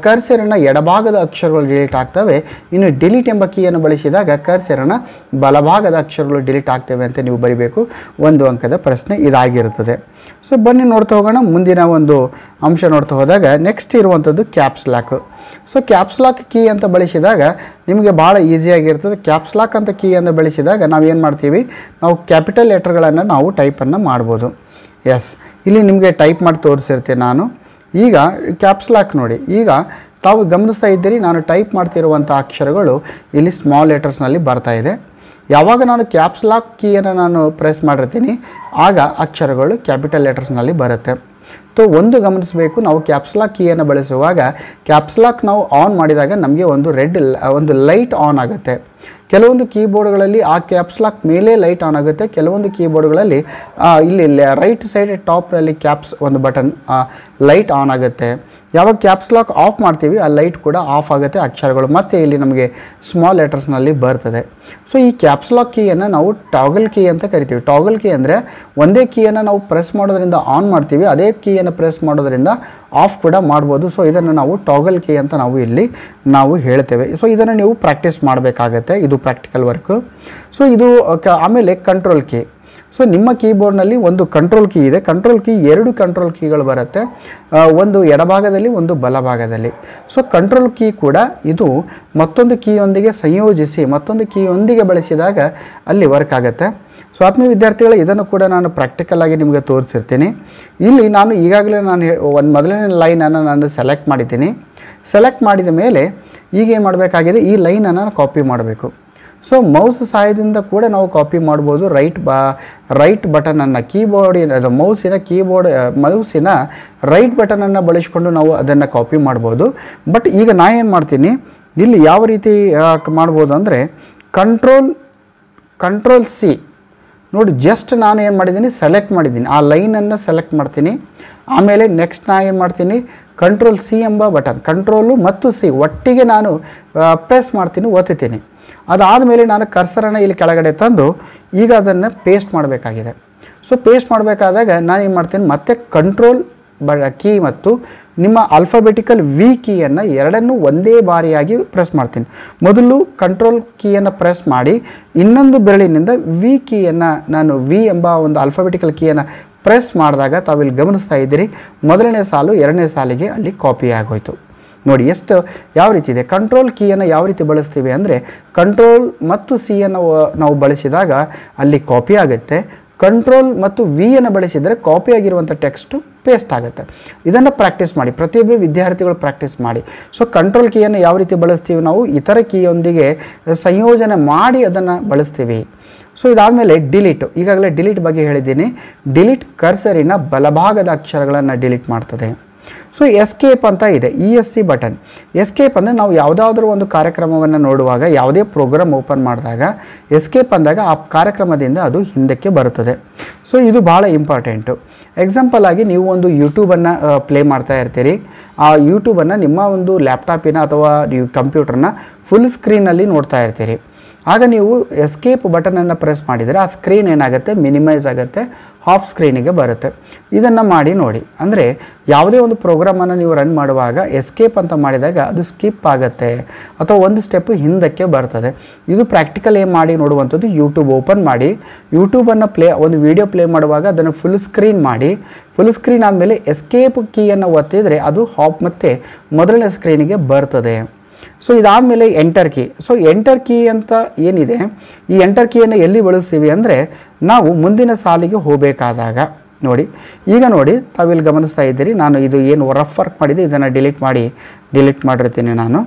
ಕರ್ಸರಿನ ಎಡಭಾಗದ ಅಕ್ಷರಗಳು ಡಿಲೀಟ್ ಆಗ್ತವೆ. ಇನ್ನು ಡಿಲೀಟ್ ಎಂಬ ಕೀಯನ್ನು ಬಳಸಿದಾಗ ಕರ್ಸರಿನ ಬಲಭಾಗದ ಅಕ್ಷರಗಳು ಡಿಲೀಟ್ ಆಗ್ತವೆ ಅಂತ ನೀವು ಬರಿಬೇಕು. 1 ಅಂಕದ ಪ್ರಶ್ನೆ ಇದಾಗಿರುತ್ತದೆ. ಸೊ ಬನ್ನಿ ನೋಡ್ತಾ ಹೋಗೋಣ. ಮುಂದಿನ ಒಂದು ಅಂಶ ನೋಡ್ತಾ ಹೋದಾಗ ನೆಕ್ಸ್ಟ್ ಇರುವಂಥದ್ದು caps lock. So caps lock key ಅಂತ ಬಳಸಿದಾಗ ನಿಮಗೆ ಭಾಳ ಈಸಿಯಾಗಿರ್ತದೆ. ಕ್ಯಾಪ್ಸ್ ಲಾಕ್ ಅಂತ ಕೀಯನ್ನು ಬಳಸಿದಾಗ ನಾವೇನು ಮಾಡ್ತೀವಿ, ನಾವು ಕ್ಯಾಪಿಟಲ್ ಲೆಟರ್ಗಳನ್ನು ನಾವು ಟೈಪನ್ನು ಮಾಡ್ಬೋದು. ಎಸ್, ಇಲ್ಲಿ ನಿಮಗೆ ಟೈಪ್ ಮಾಡಿ ತೋರಿಸಿರ್ತೀನಿ ನಾನು. ಈಗ ಕ್ಯಾಪ್ಸ್ ಲಾಕ್ ನೋಡಿ, ಈಗ ತಾವು ಗಮನಿಸ್ತಾ ಇದ್ದೀರಿ, ನಾನು ಟೈಪ್ ಮಾಡ್ತಿರುವಂಥ ಅಕ್ಷರಗಳು ಇಲ್ಲಿ ಸ್ಮಾಲ್ ಲೆಟರ್ಸ್ನಲ್ಲಿ ಬರ್ತಾ ಇದೆ. ಯಾವಾಗ ನಾನು ಕ್ಯಾಪ್ಸ್ ಲಾಕ್ ಕೀಯನ್ನು ನಾನು ಪ್ರೆಸ್ ಮಾಡಿರ್ತೀನಿ ಆಗ ಅಕ್ಷರಗಳು ಕ್ಯಾಪಿಟಲ್ ಲೆಟರ್ಸ್ನಲ್ಲಿ ಬರುತ್ತೆ. ಸೊ ಒಂದು ಗಮನಿಸಬೇಕು, ನಾವು ಕ್ಯಾಪ್ಸ್ ಲಾಕ್ ಕೀಯನ್ನು ಬಳಸುವಾಗ ಕ್ಯಾಪ್ಸ್ ಲಾಕ್ ನಾವು ಆನ್ ಮಾಡಿದಾಗ ನಮಗೆ ಒಂದು ಲೈಟ್ ಆನ್ ಆಗುತ್ತೆ. ಕೆಲವೊಂದು ಕೀಬೋರ್ಡ್ಗಳಲ್ಲಿ ಆ ಕ್ಯಾಪ್ಸ್ ಲಾಕ್ ಮೇಲೆ ಲೈಟ್ ಆನ್ ಆಗುತ್ತೆ. ಕೆಲವೊಂದು ಕೀಬೋರ್ಡ್ಗಳಲ್ಲಿ ಇಲ್ಲಿ ರೈಟ್ ಸೈಡ್ ಟಾಪ್ನಲ್ಲಿ ಕ್ಯಾಪ್ಸ್ ಒಂದು ಬಟನ್ ಲೈಟ್ ಆನ್ ಆಗುತ್ತೆ. ಯಾವಾಗ ಕ್ಯಾಪ್ಸ್ ಲಾಕ್ ಆಫ್ ಮಾಡ್ತೀವಿ ಆ ಲೈಟ್ ಕೂಡ ಆಫ್ ಆಗುತ್ತೆ, ಅಕ್ಷರಗಳು ಮತ್ತೆ ಇಲ್ಲಿ ನಮಗೆ ಸ್ಮಾಲ್ ಲೆಟರ್ಸ್ನಲ್ಲಿ ಬರ್ತದೆ. ಸೊ ಈ ಕ್ಯಾಪ್ಸ್ ಲಾಕ್ ಕೀಯನ್ನು ನಾವು ಟಾಗಲ್ ಕೀ ಅಂತ ಕರಿತೀವಿ. ಟಾಗಲ್ ಕೀ ಅಂದರೆ ಒಂದೇ ಕೀಯನ್ನು ನಾವು ಪ್ರೆಸ್ ಮಾಡೋದ್ರಿಂದ ಆನ್ ಮಾಡ್ತೀವಿ, ಅದೇ ಕೀಯನ್ನು ಪ್ರೆಸ್ ಮಾಡೋದ್ರಿಂದ ಆಫ್ ಕೂಡ ಮಾಡ್ಬೋದು. ಸೊ ಇದನ್ನು ನಾವು ಟಾಗಲ್ ಕೀ ಅಂತ ನಾವು ಹೇಳ್ತೇವೆ. ಸೊ ಇದನ್ನು ನೀವು ಪ್ರಾಕ್ಟೀಸ್ ಮಾಡಬೇಕಾಗತ್ತೆ, ಇದು ಪ್ರಾಕ್ಟಿಕಲ್ ವರ್ಕು. ಸೊ ಇದು ಆಮೇಲೆ ಕಂಟ್ರೋಲ್ ಕೀ. ಸೊ ನಿಮ್ಮ ಕೀಬೋರ್ಡ್ನಲ್ಲಿ ಒಂದು ಕಂಟ್ರೋಲ್ ಕೀ ಇದೆ. ಕಂಟ್ರೋಲ್ ಕೀ 2 ಕಂಟ್ರೋಲ್ ಕೀಗಳು ಬರುತ್ತೆ, ಒಂದು ಎಡಭಾಗದಲ್ಲಿ ಒಂದು ಬಲಭಾಗದಲ್ಲಿ. ಸೊ ಕಂಟ್ರೋಲ್ ಕೀ ಕೂಡ ಇದು ಮತ್ತೊಂದು ಕೀಯೊಂದಿಗೆ ಸಂಯೋಜಿಸಿ ಮತ್ತೊಂದು ಕೀಯೊಂದಿಗೆ ಬಳಸಿದಾಗ ಅಲ್ಲಿ ವರ್ಕ್ ಆಗುತ್ತೆ. ಸೊ ಆತ್ಮೀಯ ವಿದ್ಯಾರ್ಥಿಗಳು, ಇದನ್ನು ಕೂಡ ನಾನು ಪ್ರಾಕ್ಟಿಕಲ್ ಆಗಿ ನಿಮಗೆ ತೋರಿಸಿರ್ತೀನಿ. ಇಲ್ಲಿ ನಾನು ಈಗಾಗಲೇ ಒಂದು ಮೊದಲನೇ ಲೈನನ್ನು ನಾನು ಸೆಲೆಕ್ಟ್ ಮಾಡಿದ್ದೀನಿ. ಸೆಲೆಕ್ಟ್ ಮಾಡಿದ ಮೇಲೆ ಈಗ ಏನು ಮಾಡಬೇಕಾಗಿದೆ, ಈ ಲೈನನ್ನು ಕಾಪಿ ಮಾಡಬೇಕು. ಸೊ ಮೌಸ್ ಸಹಾಯದಿಂದ ಕೂಡ ನಾವು ಕಾಪಿ ಮಾಡ್ಬೋದು. ರೈಟ್ ಬಟನನ್ನು ಮೌಸಿನ ರೈಟ್ ಬಟನನ್ನು ಬಳಸಿಕೊಂಡು ನಾವು ಅದನ್ನು ಕಾಪಿ ಮಾಡ್ಬೋದು. ಬಟ್ ಈಗ ನಾ ಏನು ಮಾಡ್ತೀನಿ, ಇಲ್ಲಿ ಯಾವ ರೀತಿ ಮಾಡ್ಬೋದು ಅಂದರೆ ಕಂಟ್ರೋಲ್ ಸಿ ನೋಡಿ, ಜಸ್ಟ್ ನಾನು ಏನು ಮಾಡಿದ್ದೀನಿ, ಸೆಲೆಕ್ಟ್ ಮಾಡಿದ್ದೀನಿ, ಆ ಲೈನನ್ನು ಸೆಲೆಕ್ಟ್ ಮಾಡ್ತೀನಿ. ಆಮೇಲೆ ನೆಕ್ಸ್ಟ್ ನಾನು ಏನು ಮಾಡ್ತೀನಿ, ಕಂಟ್ರೋಲ್ ಸಿ ಎಂಬ ಬಟನ್, ಕಂಟ್ರೋಲು ಮತ್ತು ಸಿ ಒಟ್ಟಿಗೆ ನಾನು ಪ್ರೆಸ್ ಮಾಡ್ತೀನಿ, ಒತ್ತುತ್ತೀನಿ. ಅದಾದಮೇಲೆ ನಾನು ಕರ್ಸರನ್ನು ಇಲ್ಲಿ ಕೆಳಗಡೆ ತಂದು ಈಗ ಅದನ್ನು ಪೇಸ್ಟ್ ಮಾಡಬೇಕಾಗಿದೆ. ಸೊ ಪೇಸ್ಟ್ ಮಾಡಬೇಕಾದಾಗ ನಾನು ಏನು ಮಾಡ್ತೀನಿ, ಮತ್ತೆ ಕಂಟ್ರೋಲ್ ಕೀ ಮತ್ತು ನಿಮ್ಮ ಆಲ್ಫಾಬೆಟಿಕಲ್ ವಿ ಕೀಯನ್ನು ಎರಡನ್ನೂ ಒಂದೇ ಬಾರಿಯಾಗಿ ಪ್ರೆಸ್ ಮಾಡ್ತೀನಿ. ಮೊದಲು ಕಂಟ್ರೋಲ್ ಕೀಯನ್ನು ಪ್ರೆಸ್ ಮಾಡಿ ಇನ್ನೊಂದು ಬೆರಳಿನಿಂದ ವಿ ಕೀಯನ್ನು ನಾನು ವಿ ಎಂಬ ಒಂದು ಆಲ್ಫಾಬೆಟಿಕಲ್ ಕೀಯನ್ನು ಪ್ರೆಸ್ ಮಾಡಿದಾಗ ತಾವಿಲ್ಲಿ ಗಮನಿಸ್ತಾ ಇದ್ದೀರಿ, ಮೊದಲನೇ ಸಾಲು 2ನೇ ಸಾಲಿಗೆ ಅಲ್ಲಿ ಕಾಪಿ ಆಗೋಯ್ತು. ನೋಡಿ ಯಾವ ರೀತಿ ಇದೆ. ಕಂಟ್ರೋಲ್ ಕೀಯನ್ನು ಯಾವ ರೀತಿ ಬಳಸ್ತೀವಿ ಅಂದರೆ, ಕಂಟ್ರೋಲ್ ಮತ್ತು ಸಿಯನ್ನು ನಾವು ಬಳಸಿದಾಗ ಅಲ್ಲಿ ಕಾಪಿ ಆಗುತ್ತೆ. ಕಂಟ್ರೋಲ್ ಮತ್ತು ವಿಯನ್ನು ಬಳಸಿದರೆ ಕಾಪಿ ಆಗಿರುವಂಥ ಟೆಕ್ಸ್ಟು ಪೇಸ್ಟ್ ಆಗುತ್ತೆ. ಇದನ್ನು ಪ್ರಾಕ್ಟೀಸ್ ಮಾಡಿ, ಪ್ರತಿಯೊಬ್ಬ ವಿದ್ಯಾರ್ಥಿಗಳು ಪ್ರಾಕ್ಟೀಸ್ ಮಾಡಿ. ಸೊ ಕಂಟ್ರೋಲ್ ಕೀಯನ್ನು ಯಾವ ರೀತಿ ಬಳಸ್ತೀವಿ, ನಾವು ಇತರ ಕೀಯೊಂದಿಗೆ ಸಂಯೋಜನೆ ಮಾಡಿ ಅದನ್ನು ಬಳಸ್ತೀವಿ. ಸೊ ಇದಾದಮೇಲೆ ಡಿಲೀಟ್, ಈಗಾಗಲೇ ಡಿಲೀಟ್ ಬಗ್ಗೆ ಹೇಳಿದ್ದೀನಿ. ಡಿಲೀಟ್ ಕರ್ಸರಿನ ಬಲಭಾಗದ ಅಕ್ಷರಗಳನ್ನು ಡಿಲೀಟ್ ಮಾಡ್ತದೆ. ಸೊ ಎಸ್ಕೇಪ್ ಅಂತ ಇದೆ, ESC ಬಟನ್. ಎಸ್ಕೇಪ್ ಅಂದರೆ ನಾವು ಯಾವುದಾದ್ರೂ ಒಂದು ಕಾರ್ಯಕ್ರಮವನ್ನು ನೋಡುವಾಗ, ಯಾವುದೇ ಪ್ರೋಗ್ರಾಮ್ ಓಪನ್ ಮಾಡಿದಾಗ ಎಸ್ಕೇಪ್ ಅಂದಾಗ ಆ ಕಾರ್ಯಕ್ರಮದಿಂದ ಅದು ಹಿಂದಕ್ಕೆ ಬರುತ್ತದೆ. ಸೊ ಇದು ಭಾಳ ಇಂಪಾರ್ಟೆಂಟು. ಎಕ್ಸಾಂಪಲ್ ಆಗಿ ನೀವು ಒಂದು ಯೂಟ್ಯೂಬನ್ನು ಪ್ಲೇ ಮಾಡ್ತಾ ಇರ್ತೀರಿ. ಆ ಯೂಟ್ಯೂಬನ್ನು ನಿಮ್ಮ ಒಂದು ಲ್ಯಾಪ್ಟಾಪಿನ ಅಥವಾ ನೀವು ಕಂಪ್ಯೂಟರ್ನ ಫುಲ್ ಸ್ಕ್ರೀನಲ್ಲಿ ನೋಡ್ತಾ ಇರ್ತೀರಿ. ಆಗ ನೀವು ಎಸ್ಕೇಪ್ ಬಟನನ್ನು ಪ್ರೆಸ್ ಮಾಡಿದರೆ ಆ ಸ್ಕ್ರೀನ್ ಏನಾಗುತ್ತೆ, ಮಿನಿಮೈಸ್ ಆಗುತ್ತೆ, ಹಾಫ್ ಸ್ಕ್ರೀನಿಗೆ ಬರುತ್ತೆ. ಇದನ್ನು ಮಾಡಿ ನೋಡಿ. ಅಂದರೆ ಯಾವುದೇ ಒಂದು ಪ್ರೋಗ್ರಾಮನ್ನು ನೀವು ರನ್ ಮಾಡುವಾಗ ಎಸ್ಕೇಪ್ ಅಂತ ಮಾಡಿದಾಗ ಅದು ಸ್ಕಿಪ್ ಆಗುತ್ತೆ ಅಥವಾ ಒಂದು ಸ್ಟೆಪ್ಪು ಹಿಂದಕ್ಕೆ ಬರ್ತದೆ. ಇದು ಪ್ರಾಕ್ಟಿಕಲ್ ಮಾಡಿ ನೋಡುವಂಥದ್ದು. ಯೂಟ್ಯೂಬ್ ಓಪನ್ ಮಾಡಿ, ಯೂಟ್ಯೂಬನ್ನು ಒಂದು ವಿಡಿಯೋ ಪ್ಲೇ ಮಾಡುವಾಗ ಅದನ್ನು ಫುಲ್ ಸ್ಕ್ರೀನ್ ಮಾಡಿ, ಫುಲ್ ಸ್ಕ್ರೀನ್ ಆದಮೇಲೆ ಎಸ್ಕೇಪ್ ಕೀಯನ್ನು ಒತ್ತಿದರೆ ಅದು ಹಾಫ್ ಮತ್ತು ಮೊದಲನೇ ಸ್ಕ್ರೀನಿಗೆ ಬರ್ತದೆ. ಸೊ ಇದಾದಮೇಲೆ enter key. So enter key ಅಂತ ಏನಿದೆ, ಈ ಎಂಟರ್ ಕೀಯನ್ನು ಎಲ್ಲಿ ಬಳಸ್ತೀವಿ ಅಂದರೆ ನಾವು ಮುಂದಿನ ಸಾಲಿಗೆ ಹೋಗಬೇಕಾದಾಗ ನೋಡಿ. ಈಗ ನೋಡಿ, ತಾವಿಲ್ಲಿ ಗಮನಿಸ್ತಾ ಇದ್ದೀರಿ, ನಾನು ಇದು ಏನು ರಫ್ ವರ್ಕ್ ಮಾಡಿದೆ ಇದನ್ನು ಡಿಲೀಟ್ ಮಾಡಿರ್ತೀನಿ ನಾನು.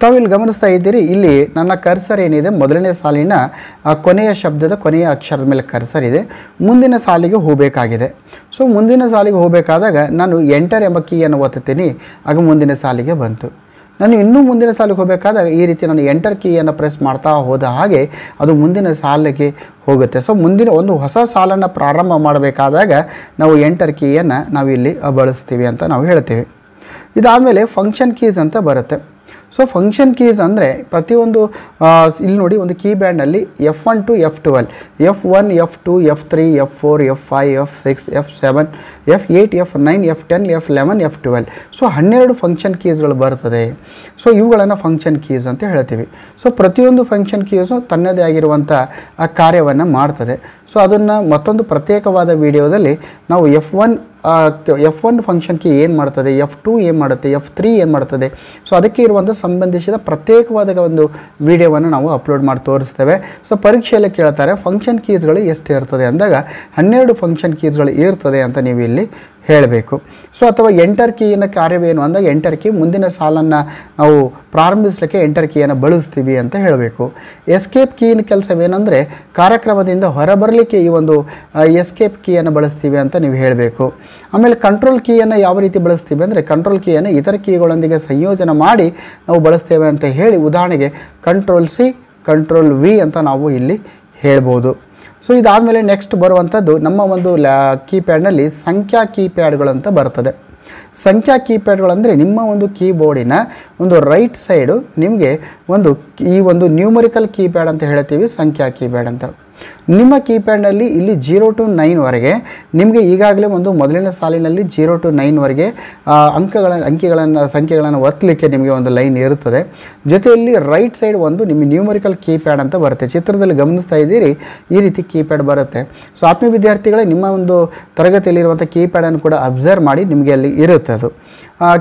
ತಾವಿಲ್ಲಿ ಗಮನಿಸ್ತಾ ಇದ್ದೀರಿ, ಇಲ್ಲಿ ನನ್ನ ಕರ್ಸರ್ ಏನಿದೆ ಮೊದಲನೇ ಸಾಲಿನ ಕೊನೆಯ ಶಬ್ದದ ಕೊನೆಯ ಅಕ್ಷರದ ಮೇಲೆ ಕರ್ಸರ್ ಇದೆ. ಮುಂದಿನ ಸಾಲಿಗೆ ಹೋಗಬೇಕಾಗಿದೆ. ಸೊ ಮುಂದಿನ ಸಾಲಿಗೆ ಹೋಗಬೇಕಾದಾಗ ನಾನು ಎಂಟರ್ ಎಂಬ ಕೀಯನ್ನು ಒತ್ತುತ್ತೀನಿ, ಆಗ ಮುಂದಿನ ಸಾಲಿಗೆ ಬಂತು. ನಾನು ಇನ್ನೂ ಮುಂದಿನ ಸಾಲಿಗೆ ಹೋಗಬೇಕಾದಾಗ ಈ ರೀತಿ ನಾನು ಎಂಟರ್ ಕೀಯನ್ನು ಪ್ರೆಸ್ ಮಾಡ್ತಾ ಹೋದ ಹಾಗೆ ಅದು ಮುಂದಿನ ಸಾಲಿಗೆ ಹೋಗುತ್ತೆ. ಸೊ ಮುಂದಿನ ಒಂದು ಹೊಸ ಸಾಲನ್ನು ಪ್ರಾರಂಭ ಮಾಡಬೇಕಾದಾಗ ನಾವು ಎಂಟರ್ ಕೀಯನ್ನು ನಾವಿಲ್ಲಿ ಬಳಸ್ತೀವಿ ಅಂತ ನಾವು ಹೇಳ್ತೀವಿ. ಇದಾದಮೇಲೆ ಫಂಕ್ಷನ್ ಕೀಸ್ ಅಂತ ಬರುತ್ತೆ. ಸೊ ಫಂಕ್ಷನ್ ಕೀಸ್ ಅಂದರೆ ಪ್ರತಿಯೊಂದು ಇಲ್ಲಿ ನೋಡಿ, ಒಂದು ಕೀಬ್ಯಾಡ್ನಲ್ಲಿ F1 to F12, F1, F2, F3, F4, F5, F6, F7, F8, F9, F10, F11, F12. So 12 function ಕೀಸ್ಗಳು ಬರ್ತದೆ. ಸೊ ಇವುಗಳನ್ನು ಫಂಕ್ಷನ್ ಕೀಸ್ ಅಂತ ಹೇಳ್ತೀವಿ. ಸೊ ಪ್ರತಿಯೊಂದು ಫಂಕ್ಷನ್ ಕೀಸು ತನ್ನದೇ ಆಗಿರುವಂಥ ಕಾರ್ಯವನ್ನು ಮಾಡ್ತದೆ. ಸೊ ಅದನ್ನು ಮತ್ತೊಂದು ಪ್ರತ್ಯೇಕವಾದ ವಿಡಿಯೋದಲ್ಲಿ ನಾವು F1 ಫಂಕ್ಷನ್ ಕೀ ಏನು ಮಾಡ್ತದೆ, F2 ಏನು ಮಾಡುತ್ತೆ, F3 ಏನು ಮಾಡ್ತದೆ, ಸೊ ಅದಕ್ಕೆ ಇರುವಂಥ ಸಂಬಂಧಿಸಿದ ಪ್ರತ್ಯೇಕವಾದ ಒಂದು ವಿಡಿಯೋವನ್ನು ನಾವು ಅಪ್ಲೋಡ್ ಮಾಡಿ ತೋರಿಸ್ತೇವೆ. ಸೊ ಪರೀಕ್ಷೆಯಲ್ಲಿ ಕೇಳ್ತಾರೆ ಫಂಕ್ಷನ್ ಕೀಸ್ಗಳು ಎಷ್ಟು ಇರ್ತದೆ ಅಂದಾಗ 12 ಫಂಕ್ಷನ್ ಕೀಸ್ಗಳು ಇರ್ತದೆ ಅಂತ ನೀವು ಇಲ್ಲಿ ಹೇಳಬೇಕು. ಸೊ ಅಥವಾ ಎಂಟರ್ ಕೀಯಿನ ಕಾರ್ಯವೇನು ಅಂದಾಗ ಎಂಟರ್ ಕೀ ಮುಂದಿನ ಸಾಲನ್ನು ನಾವು ಪ್ರಾರಂಭಿಸಲಿಕ್ಕೆ ಎಂಟರ್ ಕೀಯನ್ನು ಬಳಸ್ತೀವಿ ಅಂತ ಹೇಳಬೇಕು. ಎಸ್ಕೇಪ್ ಕೀಯಿನ ಕೆಲಸವೇನೆಂದರೆ ಕಾರ್ಯಕ್ರಮದಿಂದ ಹೊರಬರಲಿಕ್ಕೆ ಈ ಒಂದು ಎಸ್ಕೇಪ್ ಕೀಯನ್ನು ಬಳಸ್ತೀವಿ ಅಂತ ನೀವು ಹೇಳಬೇಕು. ಆಮೇಲೆ ಕಂಟ್ರೋಲ್ ಕೀಯನ್ನು ಯಾವ ರೀತಿ ಬಳಸ್ತೀವಿ ಅಂದರೆ ಕಂಟ್ರೋಲ್ ಕೀಯನ್ನು ಇತರ ಕೀಗಳೊಂದಿಗೆ ಸಂಯೋಜನೆ ಮಾಡಿ ನಾವು ಬಳಸ್ತೇವೆ ಅಂತ ಹೇಳಿ, ಉದಾಹರಣೆಗೆ ಕಂಟ್ರೋಲ್-C, ಕಂಟ್ರೋಲ್-V ಅಂತ ನಾವು ಇಲ್ಲಿ ಹೇಳ್ಬೋದು. ಸೊ ಇದಾದಮೇಲೆ ನೆಕ್ಸ್ಟ್ ಬರುವಂಥದ್ದು ನಮ್ಮ ಒಂದು ಕೀಪ್ಯಾಡ್ನಲ್ಲಿ ಸಂಖ್ಯಾ ಕೀಪ್ಯಾಡ್ಗಳು ಅಂತ ಬರ್ತದೆ. ಸಂಖ್ಯಾ ಕೀಪ್ಯಾಡ್ಗಳಂದರೆ ನಿಮ್ಮ ಒಂದು ಕೀಬೋರ್ಡಿನ ಒಂದು ರೈಟ್ ಸೈಡು ನಿಮಗೆ ಈ ಒಂದು ನ್ಯೂಮರಿಕಲ್ ಕೀಪ್ಯಾಡ್ ಅಂತ ಹೇಳ್ತೀವಿ, ಸಂಖ್ಯಾ ಕೀಪ್ಯಾಡ್ ಅಂತ. ನಿಮ್ಮ ಕೀಪ್ಯಾಡ್ನಲ್ಲಿ ಇಲ್ಲಿ 0 to 9ವರೆಗೆ ನಿಮಗೆ ಈಗಾಗಲೇ ಒಂದು ಮೊದಲನೇ ಸಾಲಿನಲ್ಲಿ 0 to 9ವರೆಗೆ ಸಂಖ್ಯೆಗಳನ್ನು ಒತ್ತಲಿಕ್ಕೆ ನಿಮಗೆ ಒಂದು ಲೈನ್ ಇರುತ್ತದೆ. ಜೊತೆಯಲ್ಲಿ ರೈಟ್ ಸೈಡ್ ಒಂದು ನಿಮ್ಮ ನ್ಯೂಮರಿಕಲ್ ಕೀಪ್ಯಾಡ್ ಅಂತ ಬರುತ್ತೆ. ಚಿತ್ರದಲ್ಲಿ ಗಮನಿಸ್ತಾ ಇದ್ದೀರಿ, ಈ ರೀತಿ ಕೀಪ್ಯಾಡ್ ಬರುತ್ತೆ. ಸೊ ಆತ್ಮೀಯ ವಿದ್ಯಾರ್ಥಿಗಳೇ, ನಿಮ್ಮ ಒಂದು ತರಗತಿಯಲ್ಲಿರುವಂಥ ಕೀಪ್ಯಾಡನ್ನು ಕೂಡ ಅಬ್ಸರ್ವ್ ಮಾಡಿ, ನಿಮಗೆ ಅಲ್ಲಿ ಇರುತ್ತೆ ಅದು.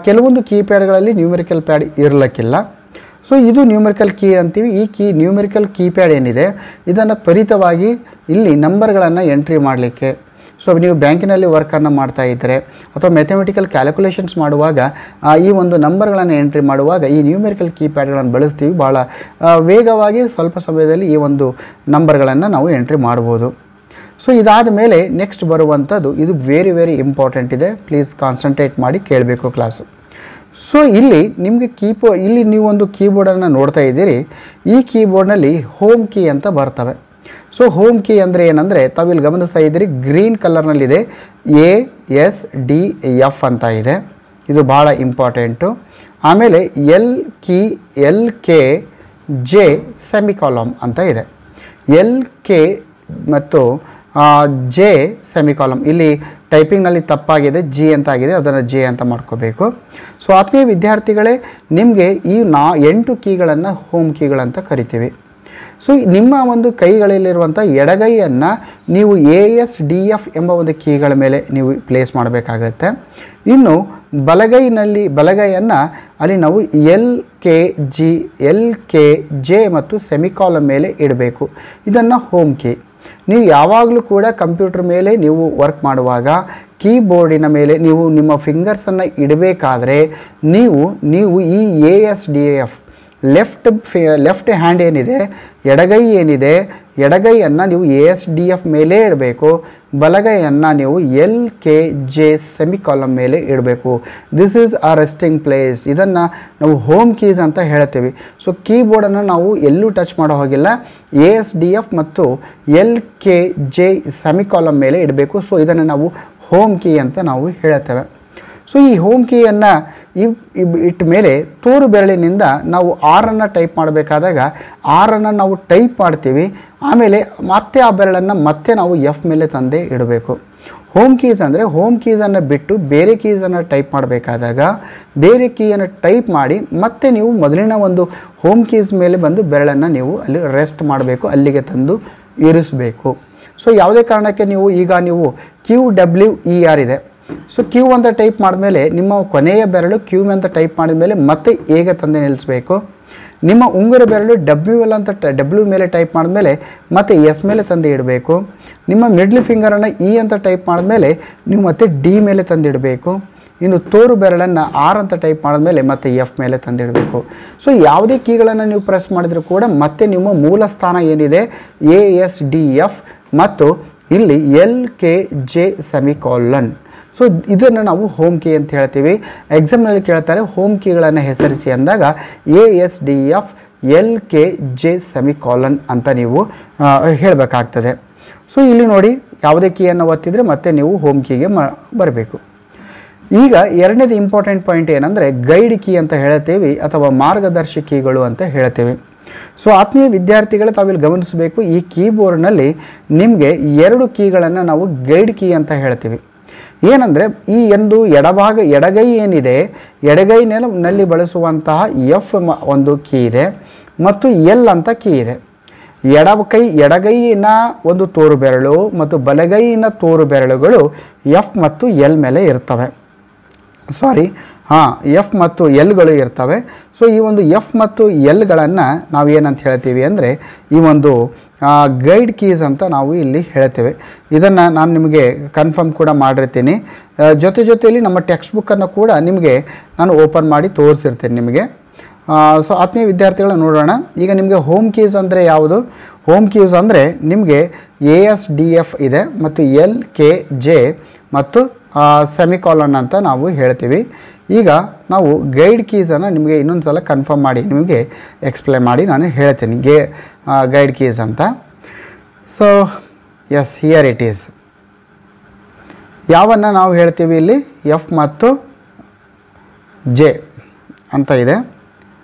ಕೆಲವೊಂದು ಕೀಪ್ಯಾಡ್ಗಳಲ್ಲಿ ನ್ಯೂಮರಿಕಲ್ ಪ್ಯಾಡ್ ಇರಲಿಕ್ಕಿಲ್ಲ. ಸೊ ಇದು ನ್ಯೂಮರಿಕಲ್ ಕೀ ಅಂತೀವಿ. ಈ ನ್ಯೂಮರಿಕಲ್ ಕೀಪ್ಯಾಡ್ ಏನಿದೆ ಇದನ್ನು ತ್ವರಿತವಾಗಿ ಇಲ್ಲಿ ನಂಬರ್ಗಳನ್ನು ಎಂಟ್ರಿ ಮಾಡಲಿಕ್ಕೆ, ಸೊ ನೀವು ಬ್ಯಾಂಕಿನಲ್ಲಿ ವರ್ಕನ್ನು ಮಾಡ್ತಾ ಇದ್ದರೆ ಅಥವಾ ಮ್ಯಾಥಮೆಟಿಕಲ್ ಕ್ಯಾಲ್ಕುಲೇಷನ್ಸ್ ಮಾಡುವಾಗ ಈ ಒಂದು ನಂಬರ್ಗಳನ್ನು ಎಂಟ್ರಿ ಮಾಡುವಾಗ ಈ ನ್ಯೂಮರಿಕಲ್ ಕೀಪ್ಯಾಡ್ಗಳನ್ನು ಬಳಸ್ತೀವಿ. ಭಾಳ ವೇಗವಾಗಿ ಸ್ವಲ್ಪ ಸಮಯದಲ್ಲಿ ಈ ಒಂದು ನಂಬರ್ಗಳನ್ನು ನಾವು ಎಂಟ್ರಿ ಮಾಡ್ಬೋದು. ಸೊ ಇದಾದ ಮೇಲೆ ನೆಕ್ಸ್ಟ್ ಬರುವಂಥದ್ದು ಇದು ವೆರಿ ಇಂಪಾರ್ಟೆಂಟ್ ಇದೆ. ಪ್ಲೀಸ್ ಕಾನ್ಸಂಟ್ರೇಟ್ ಮಾಡಿ ಕೇಳಬೇಕು ಕ್ಲಾಸು. ಸೊ ಇಲ್ಲಿ ನಿಮಗೆ ಇಲ್ಲಿ ನೀವೊಂದು ಕೀಬೋರ್ಡನ್ನು ನೋಡ್ತಾ ಇದ್ದೀರಿ. ಈ ಕೀಬೋರ್ಡ್ನಲ್ಲಿ ಹೋಮ್ ಕೀ ಅಂತ ಬರ್ತವೆ. ಸೊ ಹೋಮ್ ಕೀ ಅಂದರೆ ಏನಂದರೆ ತಾವಿಲ್ಲಿ ಗಮನಿಸ್ತಾ ಇದ್ದೀರಿ, ಗ್ರೀನ್ ಕಲರ್ನಲ್ಲಿದೆ, ASDF ಅಂತ ಇದೆ. ಇದು ಭಾಳ ಇಂಪಾರ್ಟೆಂಟು. ಆಮೇಲೆ LKJ ಸೆಮಿಕಾಲಮ್ ಅಂತ ಇದೆ. LK ಮತ್ತು J ಸೆಮಿಕಾಲಮ್, ಇಲ್ಲಿ ಟೈಪಿಂಗ್ನಲ್ಲಿ ತಪ್ಪಾಗಿದೆ, G ಅಂತ ಆಗಿದೆ, ಅದನ್ನು J ಅಂತ ಮಾಡ್ಕೋಬೇಕು. ಸೊ ಆತ್ಮೀಯ ವಿದ್ಯಾರ್ಥಿಗಳೇ, ನಿಮಗೆ ಈ 8 ಕೀಗಳನ್ನು ಹೋಮ್ ಕೀಗಳಂತ ಕರಿತೀವಿ. ಸೊ ನಿಮ್ಮ ಒಂದು ಕೈಗಳಲ್ಲಿರುವಂಥ ಎಡಗೈಯನ್ನು ನೀವು ASDF ಎಂಬ ಒಂದು ಕೀಗಳ ಮೇಲೆ ನೀವು ಪ್ಲೇಸ್ ಮಾಡಬೇಕಾಗತ್ತೆ. ಇನ್ನು ಬಲಗೈಯನ್ನು ಅಲ್ಲಿ ನಾವು LKJ ಮತ್ತು ಸೆಮಿಕಾಲಮ್ ಮೇಲೆ ಇಡಬೇಕು. ಇದನ್ನು ಹೋಮ್ ಕೀ. ನೀವು ಯಾವಾಗಲೂ ಕೂಡ ಕಂಪ್ಯೂಟರ್ ಮೇಲೆ ನೀವು ವರ್ಕ್ ಮಾಡುವಾಗ ಕೀಬೋರ್ಡಿನ ಮೇಲೆ ನೀವು ನಿಮ್ಮ ಫಿಂಗರ್ಸನ್ನು ಇಡಬೇಕಾದ್ರೆ ನೀವು ಈ ASDF ಲೆಫ್ಟ್ ಹ್ಯಾಂಡ್ ಏನಿದೆ, ಎಡಗೈ ಏನಿದೆ, ಎಡಗೈಯನ್ನು ನೀವು ASDF ಮೇಲೆ ಇಡಬೇಕು, ಬಲಗೈಯನ್ನು ನೀವು LKJ ಸೆಮಿಕಾಲಮ್ ಮೇಲೆ ಇಡಬೇಕು. This is a resting place. ಇದನ್ನು ನಾವು ಹೋಮ್ ಕೀಸ್ ಅಂತ ಹೇಳ್ತೀವಿ. ಸೊ ಕೀಬೋರ್ಡನ್ನು ನಾವು ಎಲ್ಲೂ ಟಚ್ ಮಾಡೋ ಹೋಗಿಲ್ಲ, ASDF ಮತ್ತು LKJ ಸೆಮಿಕಾಲಮ್ ಮೇಲೆ ಇಡಬೇಕು. ಸೊ ಇದನ್ನು ನಾವು ಹೋಮ್ ಕೀ ಅಂತ ನಾವು ಹೇಳ್ತೇವೆ. ಸೊ ಈ ಹೋಮ್ ಕೀಯನ್ನು ಇಟ್ಟ ಮೇಲೆ ತೋರು ಬೆರಳಿನಿಂದ ನಾವು ಆರನ್ನು ಟೈಪ್ ಮಾಡಬೇಕಾದಾಗ ಆರನ್ನು ನಾವು ಟೈಪ್ ಮಾಡ್ತೀವಿ. ಆಮೇಲೆ ಮತ್ತೆ ಆ ಬೆರಳನ್ನು ಮತ್ತೆ ನಾವು ಎಫ್ ಮೇಲೆ ತಂದೆ ಇಡಬೇಕು. ಹೋಮ್ ಕೀಸ್ ಅಂದರೆ ಹೋಮ್ ಕೀಸನ್ನು ಬಿಟ್ಟು ಬೇರೆ ಕೀಸನ್ನು ಟೈಪ್ ಮಾಡಬೇಕಾದಾಗ ಬೇರೆ ಕೀಯನ್ನು ಟೈಪ್ ಮಾಡಿ ಮತ್ತೆ ನೀವು ಮೊದಲಿನ ಒಂದು ಹೋಮ್ ಕೀಸ್ ಮೇಲೆ ಬಂದು ಬೆರಳನ್ನು ನೀವು ಅಲ್ಲಿ ರೆಸ್ಟ್ ಮಾಡಬೇಕು, ಅಲ್ಲಿಗೆ ತಂದು ಇರಿಸಬೇಕು. ಸೊ ಯಾವುದೇ ಕಾರಣಕ್ಕೆ ನೀವು QWER ಇದೆ. ಸೊ ಕ್ಯೂ ಅಂತ ಟೈಪ್ ಮಾಡಿದ್ಮೇಲೆ ನಿಮ್ಮ ಕೊನೆಯ ಬೆರಳು ಕ್ಯೂ ಅಂತ ಟೈಪ್ ಮಾಡಿದ್ಮೇಲೆ ಮತ್ತೆ ಎಗೆ ತಂದೆ ನಿಲ್ಲಿಸಬೇಕು. ನಿಮ್ಮ ಉಂಗುರ ಬೆರಳು ಡಬ್ಲ್ಯೂ ಮೇಲೆ ಟೈಪ್ ಮಾಡಿದ್ಮೇಲೆ ಮತ್ತೆ ಎಸ್ ಮೇಲೆ ತಂದು ಇಡಬೇಕು. ನಿಮ್ಮ ಮಿಡ್ಲ್ ಫಿಂಗರನ್ನು ಇ ಅಂತ ಟೈಪ್ ಮಾಡಿದ್ಮೇಲೆ ನೀವು ಮತ್ತೆ ಡಿ ಮೇಲೆ ತಂದಿಡಬೇಕು. ಇನ್ನು ತೋರು ಬೆರಳನ್ನು ಆರ್ ಅಂತ ಟೈಪ್ ಮಾಡಿದ್ಮೇಲೆ ಮತ್ತೆ ಎಫ್ ಮೇಲೆ ತಂದಿಡಬೇಕು. ಸೊ ಯಾವುದೇ ಕೀಗಳನ್ನು ನೀವು ಪ್ರೆಸ್ ಮಾಡಿದರೂ ಕೂಡ ಮತ್ತೆ ನಿಮ್ಮ ಮೂಲ ಸ್ಥಾನ ಏನಿದೆ ASDF ಮತ್ತು ಇಲ್ಲಿ LKJ ಸೆಮಿಕೋಲನ್. ಸೊ ಇದನ್ನು ನಾವು ಹೋಮ್ ಕೀ ಅಂತ ಹೇಳ್ತೀವಿ. ಎಕ್ಸಾಮ್ನಲ್ಲಿ ಕೇಳ್ತಾರೆ ಹೋಮ್ ಕೀಗಳನ್ನು ಹೆಸರಿಸಿ ಅಂದಾಗ ASDF LKJ ಸೆಮಿಕೋಲನ್ ಅಂತ ನೀವು ಹೇಳಬೇಕಾಗ್ತದೆ. ಸೊ ಇಲ್ಲಿ ನೋಡಿ ಯಾವುದೇ ಕೀಯನ್ನು ಒತ್ತಿದರೆ ಮತ್ತೆ ನೀವು ಹೋಮ್ ಕೀಗೆ ಬರಬೇಕು. ಈಗ ಎರಡನೇದು ಇಂಪಾರ್ಟೆಂಟ್ ಪಾಯಿಂಟ್ ಏನಂದರೆ ಗೈಡ್ ಕೀ ಅಂತ ಹೇಳ್ತೀವಿ ಅಥವಾ ಮಾರ್ಗದರ್ಶಿ ಕೀಗಳು ಅಂತ ಹೇಳ್ತೀವಿ. ಸೊ ಆತ್ಮೀಯ ವಿದ್ಯಾರ್ಥಿಗಳು ತಾವಿಲ್ಲಿ ಗಮನಿಸಬೇಕು, ಈ ಕೀಬೋರ್ಡ್ನಲ್ಲಿ ನಿಮಗೆ 2 ಕೀಗಳನ್ನು ನಾವು ಗೈಡ್ ಕೀ ಅಂತ ಹೇಳ್ತೀವಿ. ಏನಂದರೆ ಈ ಎಡಗೈ ಏನಿದೆ, ಎಡಗೈನಲ್ಲಿ ಬಳಸುವಂತಹ ಎಫ್ ಒಂದು ಕೀ ಇದೆ ಮತ್ತು ಎಲ್ ಅಂತ ಕೀ ಇದೆ. ಎಡಗೈಯಿನ ಒಂದು ತೋರು ಬೆರಳು ಮತ್ತು ಬಲಗೈಯಿನ ತೋರು ಬೆರಳುಗಳು ಎಫ್ ಮತ್ತು ಎಲ್ ಮೇಲೆ ಇರ್ತವೆ. ಎಫ್ ಮತ್ತು ಎಲ್ಗಳು ಇರ್ತವೆ. ಸೊ ಈ ಒಂದು ಎಫ್ ಮತ್ತು ಎಲ್ಗಳನ್ನು ನಾವು ಏನಂತ ಹೇಳ್ತೀವಿ ಅಂದರೆ ಈ ಒಂದು ಗೈಡ್ ಕೀಸ್ ಅಂತ ನಾವು ಇಲ್ಲಿ ಹೇಳ್ತೇವೆ. ಇದನ್ನು ನಾನು ನಿಮಗೆ ಕನ್ಫರ್ಮ್ ಕೂಡ ಮಾಡಿರ್ತೀನಿ. ಜೊತೆಯಲ್ಲಿ ನಮ್ಮ ಟೆಕ್ಸ್ಟ್ ಬುಕ್ಕನ್ನು ಕೂಡ ನಿಮಗೆ ನಾನು ಓಪನ್ ಮಾಡಿ ತೋರಿಸಿರ್ತೀನಿ ನಿಮಗೆ. ಸೊ ಆತ್ಮೀಯ ವಿದ್ಯಾರ್ಥಿಗಳ ನೋಡೋಣ. ಈಗ ನಿಮಗೆ ಹೋಮ್ ಕೀಸ್ ಅಂದರೆ ಯಾವುದು? ಹೋಮ್ ಕೀಸ್ ಅಂದರೆ ನಿಮಗೆ ASDF ಇದೆ ಮತ್ತು LKJ ಮತ್ತು ಸೆಮಿಕಾಲನ್ ಅಂತ ನಾವು ಹೇಳ್ತೀವಿ. ಈಗ ನಾವು ಗೈಡ್ ಕೀಸನ್ನು ನಿಮಗೆ ಇನ್ನೊಂದು ಸಲ ಕನ್ಫರ್ಮ್ ಮಾಡಿ ನಿಮಗೆ ಎಕ್ಸ್ಪ್ಲೇನ್ ಮಾಡಿ ನಾನು ಹೇಳ್ತೀನಿ ಗೈಡ್ ಕೀಸ್ ಅಂತ. So yes, here it is. ಯಾವನ್ನು ನಾವು ಹೇಳ್ತೀವಿ ಇಲ್ಲಿ ಎಫ್ ಮತ್ತು ಜೆ ಅಂತ ಇದೆ.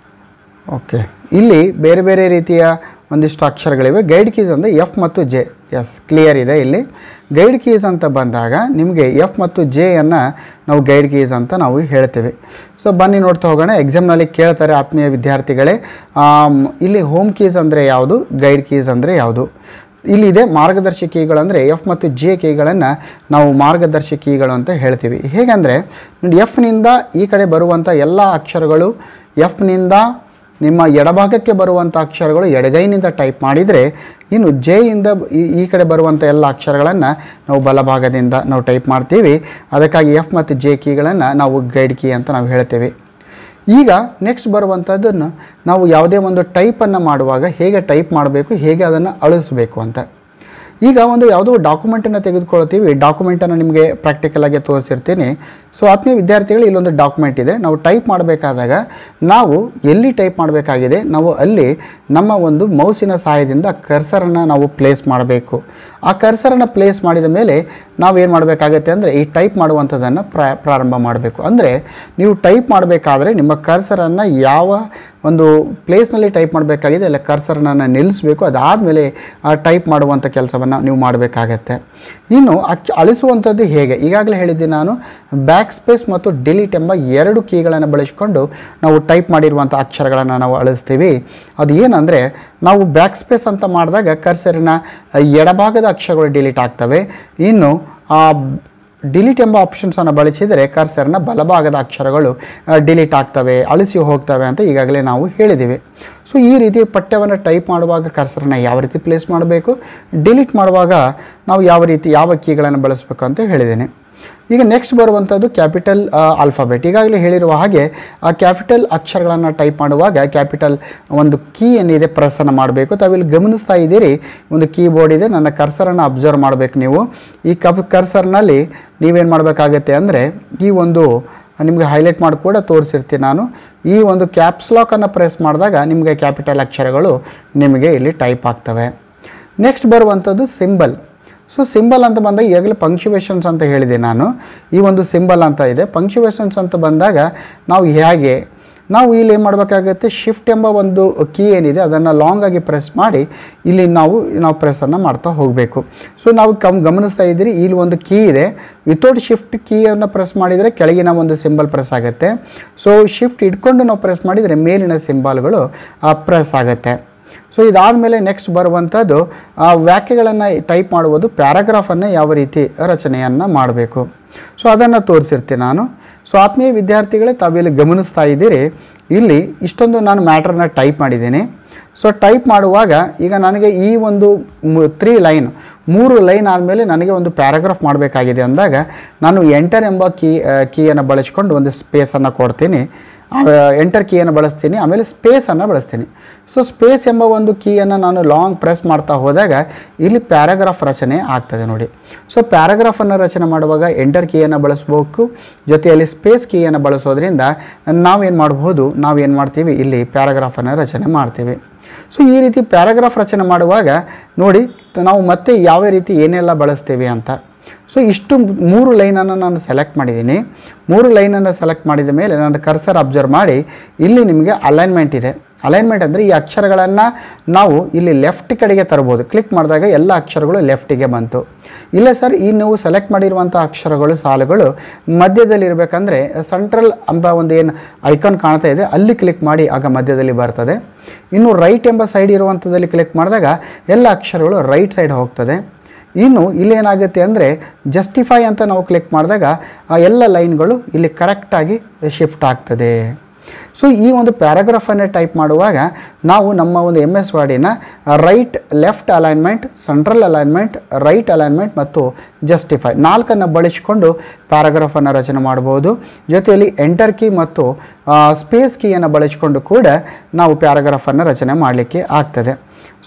ಓಕೆ, ಇಲ್ಲಿ ಬೇರೆ ಬೇರೆ ರೀತಿಯ ಒಂದಿಷ್ಟು ಅಕ್ಷರಗಳಿವೆ. ಗೈಡ್ ಕೀಸ್ ಅಂದರೆ ಎಫ್ ಮತ್ತು ಜೆ. ಎಸ್, ಕ್ಲಿಯರ್ ಇದೆ. ಇಲ್ಲಿ ಗೈಡ್ ಕೀಸ್ ಅಂತ ಬಂದಾಗ ನಿಮಗೆ ಎಫ್ ಮತ್ತು ಜೆಯನ್ನು ನಾವು ಗೈಡ್ ಕೀಸ್ ಅಂತ ನಾವು ಹೇಳ್ತೇವೆ. ಸೊ ಬನ್ನಿ ನೋಡ್ತಾ ಹೋಗೋಣ. ಎಕ್ಸಾಮ್ನಲ್ಲಿ ಕೇಳ್ತಾರೆ ಆತ್ಮೀಯ ವಿದ್ಯಾರ್ಥಿಗಳೇ, ಇಲ್ಲಿ ಹೋಮ್ ಕೀಸ್ ಅಂದರೆ ಯಾವುದು, ಗೈಡ್ ಕೀಸ್ ಅಂದರೆ ಯಾವುದು? ಇಲ್ಲಿದೆ ಮಾರ್ಗದರ್ಶಿ ಕೀಗಳು ಅಂದರೆ ಎಫ್ ಮತ್ತು ಜೆ ಕೀಗಳನ್ನು ನಾವು ಮಾರ್ಗದರ್ಶಿ ಕೀಗಳು ಅಂತ ಹೇಳ್ತೀವಿ. ಹೇಗೆಂದರೆ ನೋಡಿ, ಎಫ್ನಿಂದ ಈ ಕಡೆ ಬರುವಂಥ ಎಲ್ಲ ಅಕ್ಷರಗಳು, ಎಫ್ನಿಂದ ನಿಮ್ಮ ಎಡಭಾಗಕ್ಕೆ ಬರುವಂಥ ಅಕ್ಷರಗಳು ಎಡಗೈನಿಂದ ಟೈಪ್ ಮಾಡಿದರೆ, ಇನ್ನು ಜೆಯಿಂದ ಈ ಕಡೆ ಬರುವಂಥ ಎಲ್ಲ ಅಕ್ಷರಗಳನ್ನು ನಾವು ಬಲಭಾಗದಿಂದ ನಾವು ಟೈಪ್ ಮಾಡ್ತೀವಿ. ಅದಕ್ಕಾಗಿ ಎಫ್ ಮತ್ತು ಜೆ ಕೀಗಳನ್ನು ನಾವು ಗೈಡ್ ಕೀ ಅಂತ ನಾವು ಹೇಳ್ತೇವೆ. ಈಗ ನೆಕ್ಸ್ಟ್ ಬರುವಂಥದ್ದನ್ನು ನಾವು ಯಾವುದೇ ಒಂದು ಟೈಪನ್ನು ಮಾಡುವಾಗ ಹೇಗೆ ಟೈಪ್ ಮಾಡಬೇಕು, ಹೇಗೆ ಅದನ್ನು ಅಳಿಸಬೇಕು ಅಂತ. ಈಗ ಒಂದು ಯಾವುದೋ ಡಾಕ್ಯುಮೆಂಟನ್ನು ತೆಗೆದುಕೊಳ್ತೀವಿ. ಡಾಕ್ಯುಮೆಂಟನ್ನು ನಿಮಗೆ ಪ್ರಾಕ್ಟಿಕಲಾಗಿ ತೋರಿಸಿರ್ತೀನಿ. ಸೊ ಆತ್ಮೀಯ ವಿದ್ಯಾರ್ಥಿಗಳು, ಇಲ್ಲೊಂದು ಡಾಕ್ಯುಮೆಂಟ್ ಇದೆ. ನಾವು ಟೈಪ್ ಮಾಡಬೇಕಾದಾಗ ನಾವು ಎಲ್ಲಿ ಟೈಪ್ ಮಾಡಬೇಕಾಗಿದೆ, ನಾವು ಅಲ್ಲಿ ನಮ್ಮ ಒಂದು ಮೌಸಿನ ಸಹಾಯದಿಂದ ಕರ್ಸರನ್ನು ನಾವು ಪ್ಲೇಸ್ ಮಾಡಬೇಕು. ಆ ಕರ್ಸರನ್ನು ಪ್ಲೇಸ್ ಮಾಡಿದ ಮೇಲೆ ನಾವೇನು ಮಾಡಬೇಕಾಗತ್ತೆ ಅಂದರೆ ಈ ಟೈಪ್ ಮಾಡುವಂಥದ್ದನ್ನು ಪ್ರಾರಂಭ ಮಾಡಬೇಕು. ಅಂದರೆ ನೀವು ಟೈಪ್ ಮಾಡಬೇಕಾದ್ರೆ ನಿಮ್ಮ ಕರ್ಸರನ್ನು ಯಾವ ಒಂದು ಪ್ಲೇಸ್ನಲ್ಲಿ ಟೈಪ್ ಮಾಡಬೇಕಾಗಿದೆ ಅಲ್ಲ ಕರ್ಸರನ್ನು ನಿಲ್ಲಿಸಬೇಕು. ಅದಾದಮೇಲೆ ಆ ಟೈಪ್ ಮಾಡುವಂಥ ಕೆಲಸವನ್ನು ನೀವು ಮಾಡಬೇಕಾಗತ್ತೆ. ಇನ್ನು ಅಳಿಸುವಂಥದ್ದು ಹೇಗೆ, ಈಗಾಗಲೇ ಹೇಳಿದ್ದೀನಿ ನಾನು, ಬ್ಯಾಕ್ ಸ್ಪೇಸ್ ಮತ್ತು ಡಿಲೀಟ್ ಎಂಬ 2 ಕೀಗಳನ್ನು ಬಳಸಿಕೊಂಡು ನಾವು ಟೈಪ್ ಮಾಡಿರುವಂಥ ಅಕ್ಷರಗಳನ್ನು ನಾವು ಅಳಿಸ್ತೀವಿ. ಅದು ಏನಂದರೆ, ನಾವು ಬ್ಯಾಕ್ ಸ್ಪೇಸ್ ಅಂತ ಮಾಡಿದಾಗ ಕರ್ಸರಿನ ಎಡಭಾಗದ ಅಕ್ಷರಗಳು ಡಿಲೀಟ್ ಆಗ್ತವೆ. ಇನ್ನು ಡಿಲೀಟ್ ಎಂಬ ಆಪ್ಷನ್ಸನ್ನು ಬಳಸಿದರೆ ಕರ್ಸರ್ನ ಬಲಭಾಗದ ಅಕ್ಷರಗಳು ಡಿಲೀಟ್ ಆಗ್ತವೆ, ಅಳಿಸಿ ಹೋಗ್ತವೆ ಅಂತ ಈಗಾಗಲೇ ನಾವು ಹೇಳಿದ್ದೀವಿ. ಸೊ ಈ ರೀತಿ ಪಠ್ಯವನ್ನು ಟೈಪ್ ಮಾಡುವಾಗ ಕರ್ಸರನ್ನು ಯಾವ ರೀತಿ ಪ್ಲೇಸ್ ಮಾಡಬೇಕು, ಡಿಲೀಟ್ ಮಾಡುವಾಗ ನಾವು ಯಾವ ಕೀಗಳನ್ನು ಬಳಸಬೇಕು ಅಂತ ಹೇಳಿದ್ದೇನೆ. ಈಗ ನೆಕ್ಸ್ಟ್ ಬರುವಂಥದ್ದು ಕ್ಯಾಪಿಟಲ್ ಆಲ್ಫಾಬೆಟ್. ಈಗಾಗಲೇ ಹೇಳಿರುವ ಹಾಗೆ ಆ ಕ್ಯಾಪಿಟಲ್ ಅಕ್ಷರಗಳನ್ನು ಟೈಪ್ ಮಾಡುವಾಗ ಕ್ಯಾಪಿಟಲ್ ಒಂದು ಕೀ ಏನಿದೆ ಪ್ರೆಸ್ಸನ್ನು ಮಾಡಬೇಕು. ತಾವಿಲ್ಲಿ ಗಮನಿಸ್ತಾ ಇದ್ದೀರಿ, ಒಂದು ಕೀಬೋರ್ಡ್ ಇದೆ. ನನ್ನ ಕರ್ಸರನ್ನು ಅಬ್ಸರ್ವ್ ಮಾಡಬೇಕು ನೀವು. ಈ ಕರ್ಸರ್ನಲ್ಲಿ ನೀವೇನು ಮಾಡಬೇಕಾಗತ್ತೆ ಅಂದರೆ, ಈ ಒಂದು ನಿಮಗೆ ಹೈಲೈಟ್ ಮಾಡಿ ಕೂಡ ತೋರಿಸಿರ್ತೀನಿ ನಾನು. ಈ ಒಂದು ಕ್ಯಾಪ್ಸ್ ಲಾಕನ್ನು ಪ್ರೆಸ್ ಮಾಡಿದಾಗ ನಿಮಗೆ ಕ್ಯಾಪಿಟಲ್ ಅಕ್ಷರಗಳು ನಿಮಗೆ ಇಲ್ಲಿ ಟೈಪ್ ಆಗ್ತವೆ. ನೆಕ್ಸ್ಟ್ ಬರುವಂಥದ್ದು ಸಿಂಬಲ್. ಸೊ ಸಿಂಬಲ್ ಅಂತ ಬಂದಾಗ ಈಗಾಗಲೇ ಪಂಕ್ಚುವೇಷನ್ಸ್ ಅಂತ ಹೇಳಿದೆ ನಾನು. ಈ ಒಂದು ಸಿಂಬಲ್ ಅಂತ ಇದೆ. ಪಂಕ್ಚುವೇಷನ್ಸ್ ಅಂತ ಬಂದಾಗ ನಾವು ಇಲ್ಲಿ ಏನು ಮಾಡಬೇಕಾಗುತ್ತೆ, ಶಿಫ್ಟ್ ಎಂಬ ಒಂದು ಕೀ ಏನಿದೆ ಅದನ್ನು ಲಾಂಗಾಗಿ ಪ್ರೆಸ್ ಮಾಡಿ ಇಲ್ಲಿ ನಾವು ಪ್ರೆಸ್ಸನ್ನು ಮಾಡ್ತಾ ಹೋಗಬೇಕು. ಸೊ ನಾವು ಗಮನಿಸ್ತಾ ಇದ್ದೀರಿ, ಇಲ್ಲಿ ಒಂದು ಕೀ ಇದೆ. ವಿತೌಟ್ ಶಿಫ್ಟ್ ಕೀಯನ್ನು ಪ್ರೆಸ್ ಮಾಡಿದರೆ ಕೆಳಗಿನ ಒಂದು ಸಿಂಬಲ್ ಪ್ರೆಸ್ ಆಗುತ್ತೆ. ಸೊ ಶಿಫ್ಟ್ ಇಟ್ಕೊಂಡು ನಾವು ಪ್ರೆಸ್ ಮಾಡಿದರೆ ಮೇಲಿನ ಸಿಂಬಲ್ಗಳು ಪ್ರೆಸ್ ಆಗುತ್ತೆ. ಸೊ ಇದಾದಮೇಲೆ ನೆಕ್ಸ್ಟ್ ಬರುವಂಥದ್ದು ವಾಕ್ಯಗಳನ್ನು ಟೈಪ್ ಮಾಡುವುದು, ಪ್ಯಾರಾಗ್ರಾಫನ್ನು ಯಾವ ರೀತಿ ರಚನೆಯನ್ನು ಮಾಡಬೇಕು. ಸೊ ಅದನ್ನು ತೋರಿಸಿರ್ತೀನಿ ನಾನು. ಸೊ ಆತ್ಮೀಯ ವಿದ್ಯಾರ್ಥಿಗಳೇ, ತಾವಿಲ್ಲಿ ಗಮನಿಸ್ತಾ ಇದ್ದೀರಿ, ಇಲ್ಲಿ ಇಷ್ಟೊಂದು ನಾನು ಮ್ಯಾಟ್ರನ್ನ ಟೈಪ್ ಮಾಡಿದ್ದೀನಿ. ಸೊ ಟೈಪ್ ಮಾಡುವಾಗ ಈಗ ನನಗೆ ಈ ಒಂದು 3 ಲೈನ್ ಆದಮೇಲೆ ನನಗೆ ಒಂದು ಪ್ಯಾರಾಗ್ರಾಫ್ ಮಾಡಬೇಕಾಗಿದೆ ಅಂದಾಗ ನಾನು ಎಂಟರ್ ಎಂಬ ಕೀಯನ್ನು ಬಳಸ್ಕೊಂಡು ಒಂದು ಸ್ಪೇಸನ್ನು ಕೊಡ್ತೀನಿ. ಎಂಟರ್ ಕೀಯನ್ನು ಬಳಸ್ತೀನಿ, ಆಮೇಲೆ ಸ್ಪೇಸನ್ನು ಬಳಸ್ತೀನಿ. ಸೊ ಸ್ಪೇಸ್ ಎಂಬ ಒಂದು ಕೀಯನ್ನು ನಾನು ಲಾಂಗ್ ಪ್ರೆಸ್ ಮಾಡ್ತಾ ಹೋದಾಗ ಇಲ್ಲಿ ಪ್ಯಾರಾಗ್ರಾಫ್ ರಚನೆ ಆಗ್ತದೆ ನೋಡಿ. ಸೊ ಪ್ಯಾರಾಗ್ರಾಫನ್ನು ರಚನೆ ಮಾಡುವಾಗ ಎಂಟರ್ ಕೀಯನ್ನು ಬಳಸ್ಬೇಕು, ಜೊತೆಯಲ್ಲಿ ಸ್ಪೇಸ್ ಕೀಯನ್ನು ಬಳಸೋದ್ರಿಂದ ನಾವೇನು ಮಾಡ್ತೀವಿ, ಇಲ್ಲಿ ಪ್ಯಾರಾಗ್ರಾಫನ್ನು ರಚನೆ ಮಾಡ್ತೀವಿ. ಸೊ ಈ ರೀತಿ ಪ್ಯಾರಾಗ್ರಾಫ್ ರಚನೆ ಮಾಡುವಾಗ ನೋಡಿ ನಾವು ಮತ್ತೆ ಯಾವ ರೀತಿ ಏನೆಲ್ಲ ಬಳಸ್ತೀವಿ ಅಂತ. ಸೊ ಇಷ್ಟು 3 ಲೈನನ್ನು ನಾನು ಸೆಲೆಕ್ಟ್ ಮಾಡಿದ್ದೀನಿ. 3 ಲೈನನ್ನು ಸೆಲೆಕ್ಟ್ ಮಾಡಿದ ಮೇಲೆ ನಾನು ಕರ್ಸರ್ ಅಬ್ಸರ್ವ್ ಮಾಡಿ ಇಲ್ಲಿ ನಿಮಗೆ ಅಲೈನ್ಮೆಂಟ್ ಇದೆ. ಅಲೈನ್ಮೆಂಟ್ ಅಂದರೆ ಈ ಅಕ್ಷರಗಳನ್ನು ನಾವು ಇಲ್ಲಿ ಲೆಫ್ಟ್ ಕಡೆಗೆ ತರ್ಬೋದು. ಕ್ಲಿಕ್ ಮಾಡಿದಾಗ ಎಲ್ಲ ಅಕ್ಷರಗಳು ಲೆಫ್ಟಿಗೆ ಬಂತು. ಇಲ್ಲ ಸರ್, ಈ ನೀವು ಸೆಲೆಕ್ಟ್ ಮಾಡಿರುವಂಥ ಅಕ್ಷರಗಳು ಸಾಲುಗಳು ಮಧ್ಯದಲ್ಲಿ ಇರಬೇಕಂದ್ರೆ ಸೆಂಟ್ರಲ್ ಎಂಬ ಒಂದು ಏನು ಐಕಾನ್ ಕಾಣ್ತಾ ಇದೆ ಅಲ್ಲಿ ಕ್ಲಿಕ್ ಮಾಡಿ, ಆಗ ಮಧ್ಯದಲ್ಲಿ ಬರ್ತದೆ. ಇನ್ನು ರೈಟ್ ಎಂಬ ಸೈಡ್ ಇರುವಂಥದ್ದಲ್ಲಿ ಕ್ಲಿಕ್ ಮಾಡಿದಾಗ ಎಲ್ಲ ಅಕ್ಷರಗಳು ರೈಟ್ ಸೈಡ್ ಹೋಗ್ತದೆ. ಇನ್ನು ಇಲ್ಲೇನಾಗುತ್ತೆ ಅಂದರೆ ಜಸ್ಟಿಫೈ ಅಂತ ನಾವು ಕ್ಲಿಕ್ ಮಾಡಿದಾಗ ಎಲ್ಲ ಲೈನ್ಗಳು ಇಲ್ಲಿ ಕರೆಕ್ಟಾಗಿ ಶಿಫ್ಟ್ ಆಗ್ತದೆ. ಸೊ ಈ ಒಂದು ಪ್ಯಾರಾಗ್ರಾಫನ್ನು ಟೈಪ್ ಮಾಡುವಾಗ ನಾವು ನಮ್ಮ ಒಂದು MS ವರ್ಡಿನ right, left alignment, central alignment, right alignment ಮತ್ತು ಜಸ್ಟಿಫೈ 4 ಬಳಸಿಕೊಂಡು ಪ್ಯಾರಾಗ್ರಾಫನ್ನು ರಚನೆ ಮಾಡ್ಬೋದು. ಜೊತೆಯಲ್ಲಿ ಎಂಟರ್ ಕೀ ಮತ್ತು ಸ್ಪೇಸ್ ಕೀಯನ್ನು ಬಳಸಿಕೊಂಡು ಕೂಡ ನಾವು ಪ್ಯಾರಾಗ್ರಾಫನ್ನು ರಚನೆ ಮಾಡಲಿಕ್ಕೆ ಆಗ್ತದೆ.